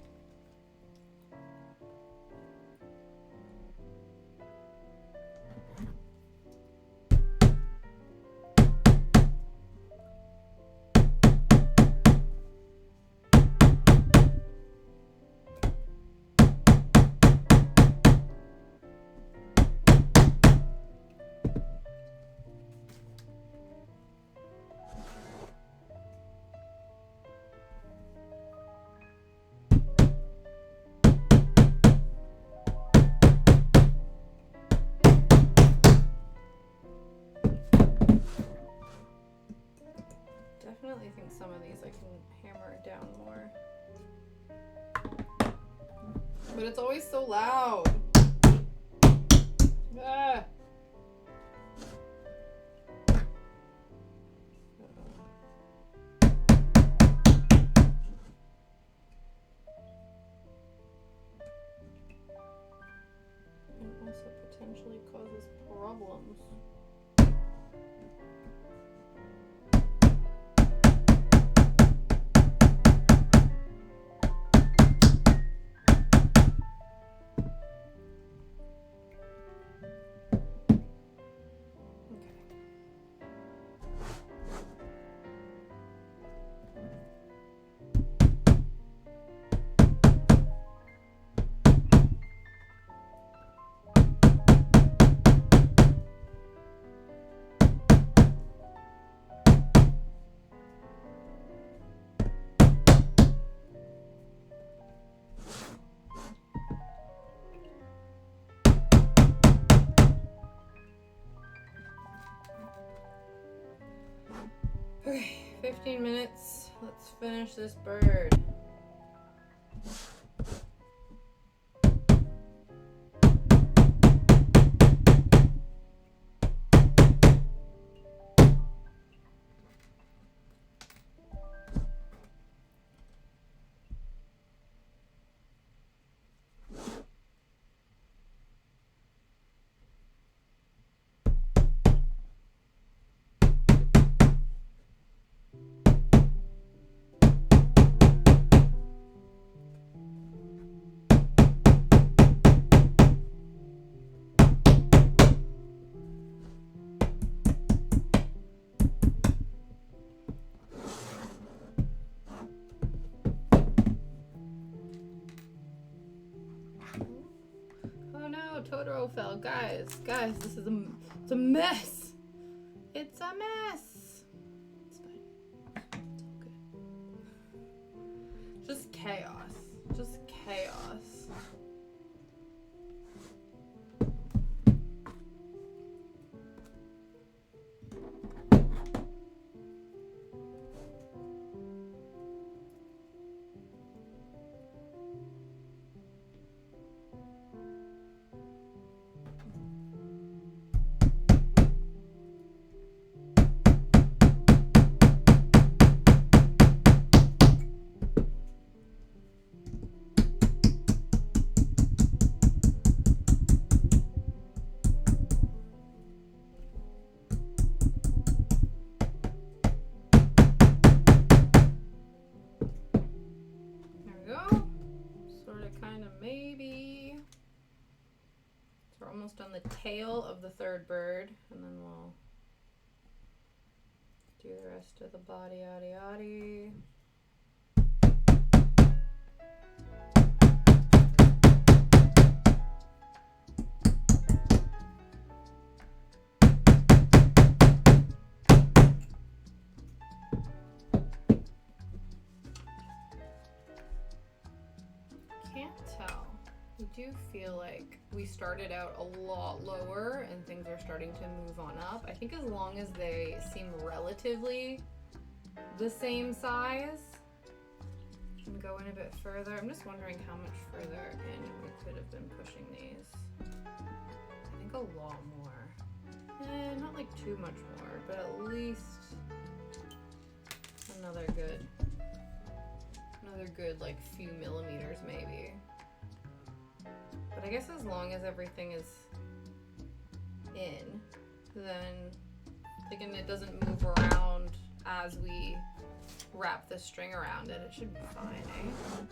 Definitely think some of these I can hammer it down more. But it's always so loud. Ah. And also potentially causes problems. Okay, 15 minutes. Let's finish this bird. Totoro fell. Guys, this is it's a mess. It's a mess. It's fine. It's all good. Just chaos. Just chaos. Maybe. So we're almost on the tail of the third bird, and then we'll do the rest of the body, yaddy, yaddy. can't tell. I do feel like we started out a lot lower and things are starting to move on up. I think as long as they seem relatively the same size and go in a bit further. I'm just wondering how much further in we could have been pushing these. I think a lot more. Not like too much more, but at least another good like few millimeters maybe. But I guess as long as everything is in, then like, and it doesn't move around as we wrap the string around it, it should be fine, eh?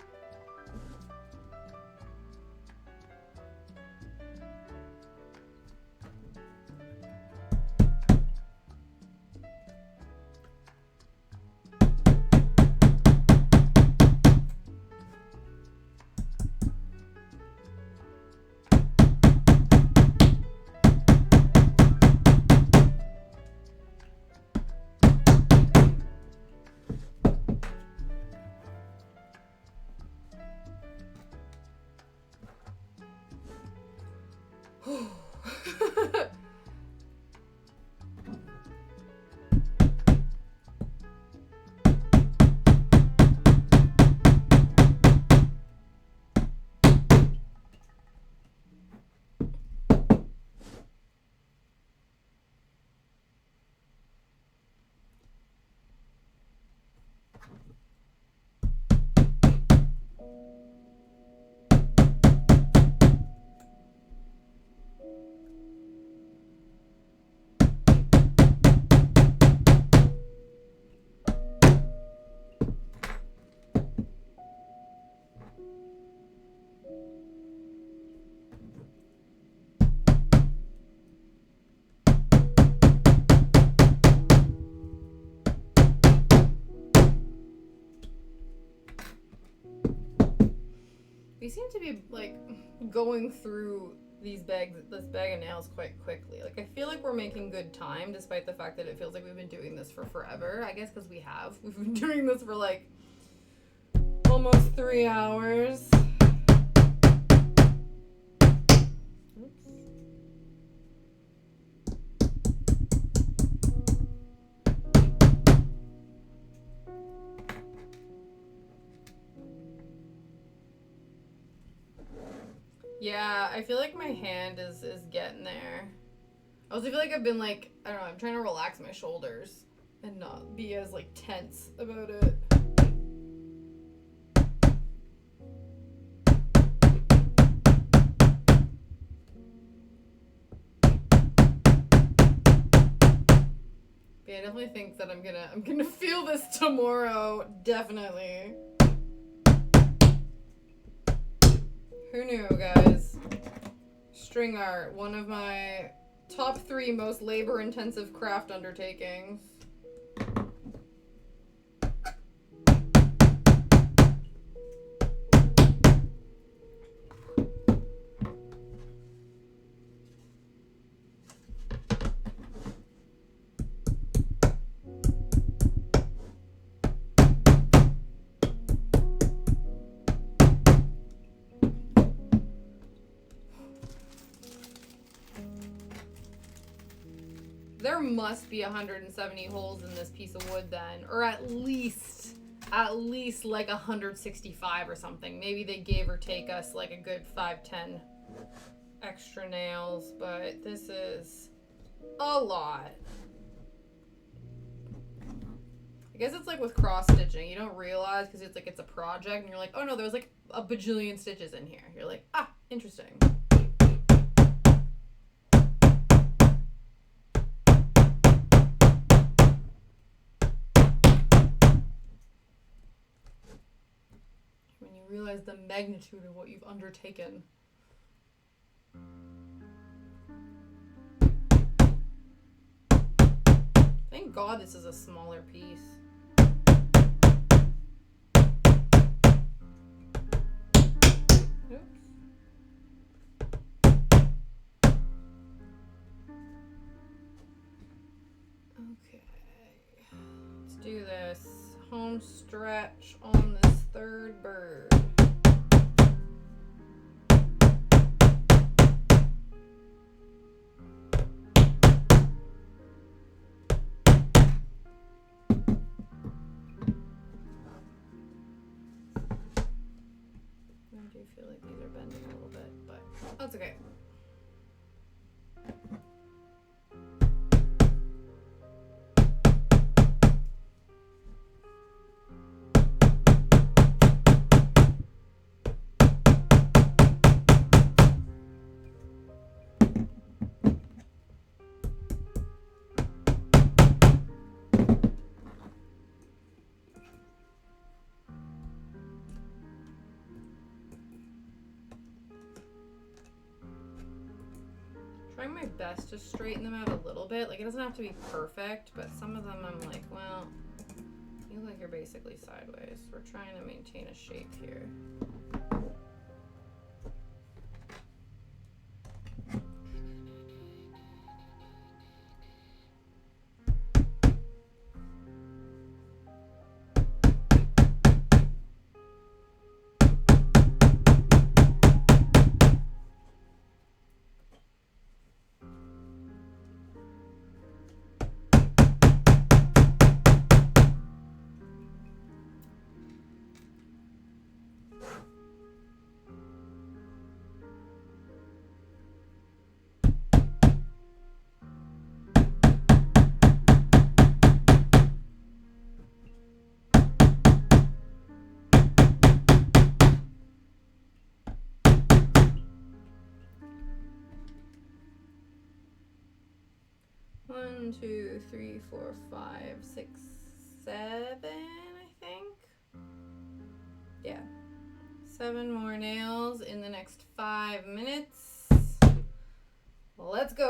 We seem to be like going through this bag of nails quite quickly. Like I feel like we're making good time despite the fact that it feels like we've been doing this for forever. I guess because we have. We've been doing this for like almost 3 hours. Oops. Yeah, I feel like my hand is getting there. I also feel like I've been like, I don't know, I'm trying to relax my shoulders and not be as like tense about it. But yeah, I definitely think that I'm gonna feel this tomorrow, definitely. Who knew, guys? String art, one of my top 3 most labor-intensive craft undertakings. There must be 170 holes in this piece of wood then, or at least like 165 or something. Maybe they gave or take us like a good 5-10 extra nails, but this is a lot. I guess it's like with cross stitching. You don't realize because it's like it's a project and you're like, oh no, there's like a bajillion stitches in here. You're like, ah, interesting. When you realize the magnitude of what you've undertaken. Thank God this is a smaller piece. Oops. Okay. Let's do this. Home stretch on this third bird. like these are bending a little bit, but that's okay. Trying my best to straighten them out a little bit. Like, it doesn't have to be perfect, but some of them I'm like, well, you look like you're basically sideways. We're trying to maintain a shape here. 1, 2, 3, 4, 5, 6, 7, I think. Yeah. 7 more nails in the next 5 minutes. Let's go.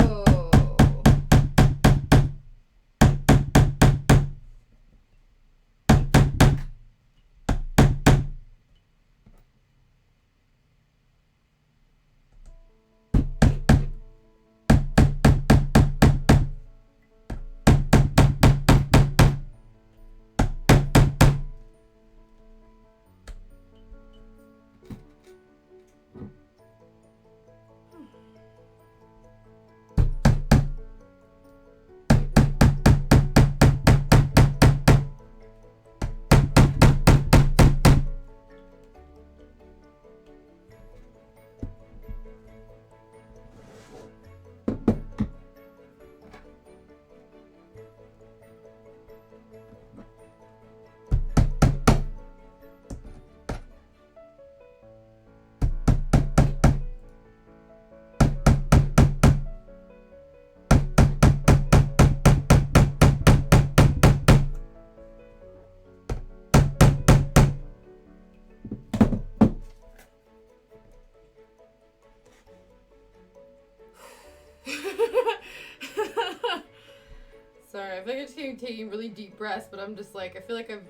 Sorry, I feel like I'm just taking really deep breaths, but I'm just like, I feel like I've,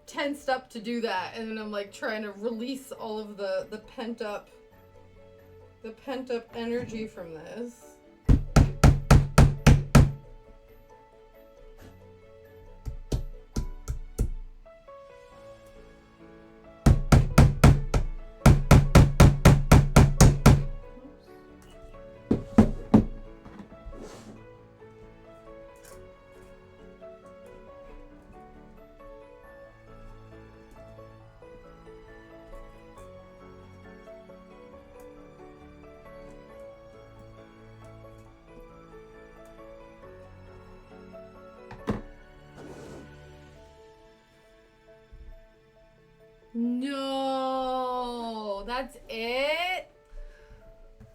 tensed up to do that, and then I'm like trying to release all of the pent up energy from this. No, that's it?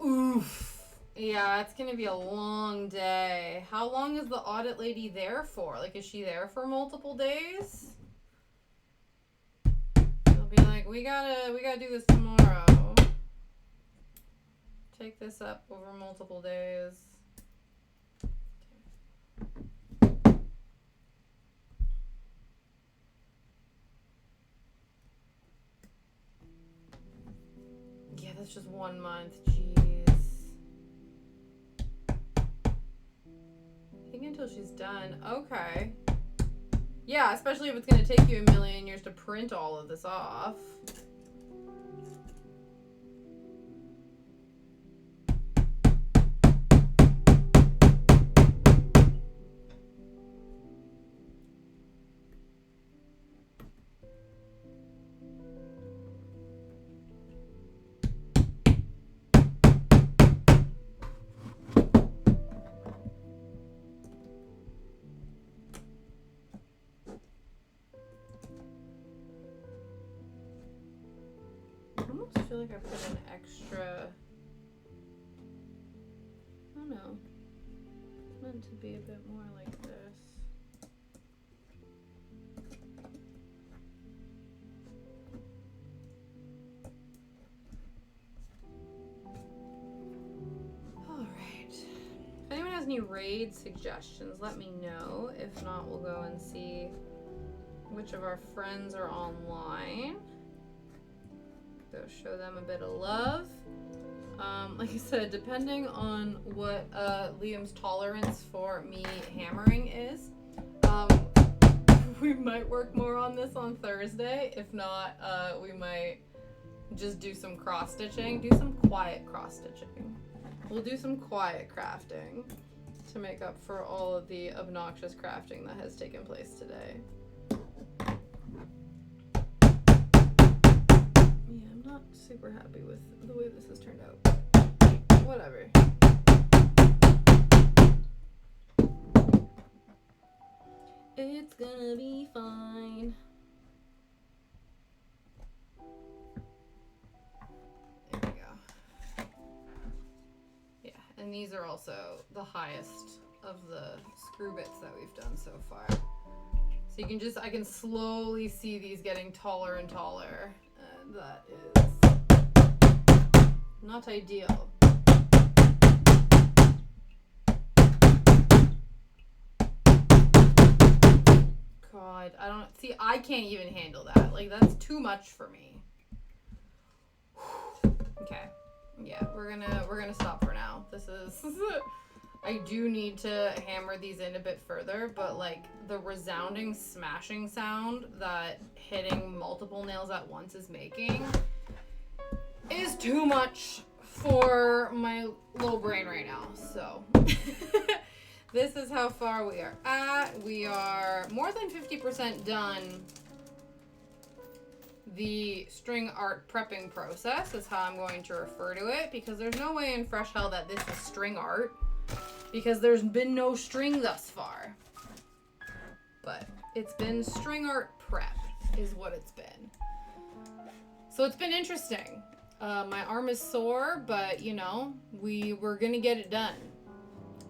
Oof. Yeah, it's gonna be a long day. How long is the audit lady there for? Like, is she there for multiple days? They'll be like, we gotta do this tomorrow. Take this up over multiple days. Yeah, that's just 1 month. Jeez. I think until she's done. Okay. Yeah, especially if it's going to take you a million years to print all of this off. feel like I put an extra... I don't know. It's meant to be a bit more like this. If anyone has any raid suggestions, let me know. If not, we'll go and see which of our friends are online. Go show them a bit of love. Like I said, depending on what Liam's tolerance for me hammering is, we might work more on this on Thursday. If not, we might just do some cross-stitching. Do some quiet cross-stitching. We'll do some quiet crafting to make up for all of the obnoxious crafting that has taken place today. Yeah, I'm not super happy with the way this has turned out. Whatever. It's gonna be fine. And these are also the highest of the screw bits that we've done so far. So you can I can slowly see these getting taller and taller. And that is not ideal. God, I can't even handle that. Like, that's too much for me. Okay. Yeah, we're gonna stop for now. This is I do need to hammer these in a bit further, but like the resounding smashing sound that hitting multiple nails at once is making is too much for my little brain right now. So this is how far we are at. We are more than 50% done. The string art prepping process is how I'm going to refer to it, because there's no way in fresh hell that this is string art, because there's been no string thus far. But it's been string art prep is what it's been. So it's been interesting. My arm is sore, but you know, we're gonna get it done.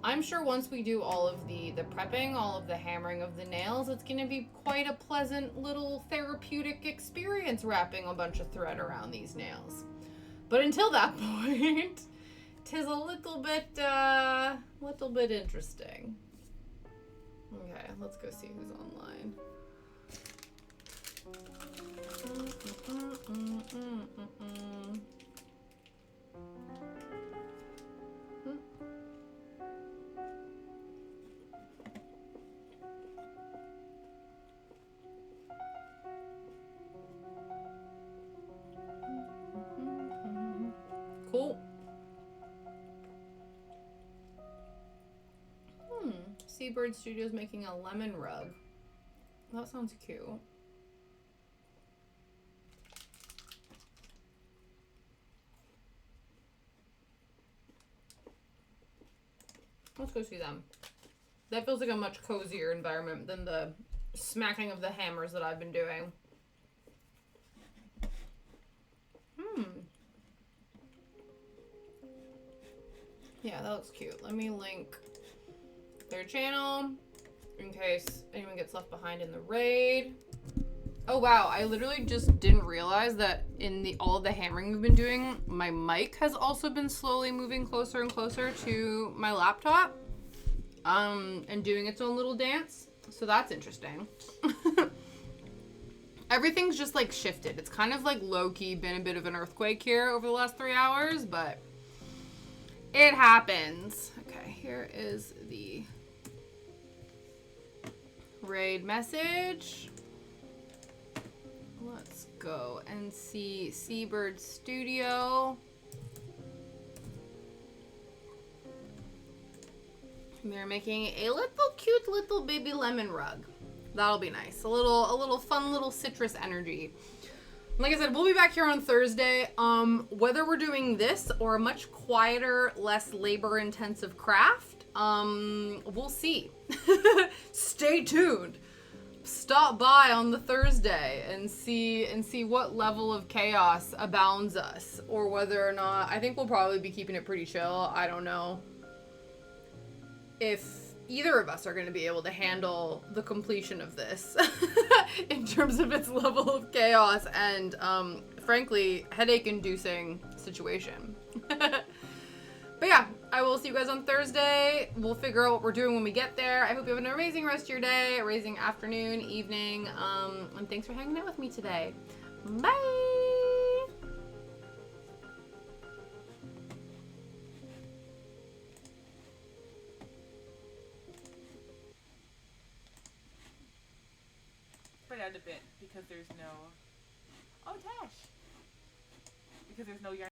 I'm sure once we do all of the prepping, all of the hammering of the nails, it's going to be quite a pleasant little therapeutic experience wrapping a bunch of thread around these nails. But until that point, 'tis a little bit interesting. Okay, let's go see who's online. Cool. Seabird Studios making a lemon rug. That sounds cute. Let's go see them. That feels like a much cozier environment than the smacking of the hammers that I've been doing. Yeah, that looks cute. Let me link their channel in case anyone gets left behind in the raid. Oh wow, I literally just didn't realize that in all of the hammering we've been doing, my mic has also been slowly moving closer and closer to my laptop, and doing its own little dance. So that's interesting. Everything's just like shifted. It's kind of like low-key been a bit of an earthquake here over the last 3 hours, but it happens. Okay, here is the raid message. Let's go and see Seabird Studio. They're making a little cute little baby lemon rug. That'll be nice. A little fun little citrus energy. Like I said, we'll be back here on Thursday. Whether we're doing this or a much quieter, less labor-intensive craft, we'll see. Stay tuned. stop by on the Thursday and see what level of chaos abounds us, or whether or not, I think we'll probably be keeping it pretty chill. I don't know if either of us are going to be able to handle the completion of this in terms of its level of chaos and, frankly, headache-inducing situation. But yeah, I will see you guys on Thursday. We'll figure out what we're doing when we get there. I hope you have an amazing rest of your day, amazing afternoon, evening, and thanks for hanging out with me today. Bye! Spread out a bit because there's no... Oh, Tash! Because there's no yarn.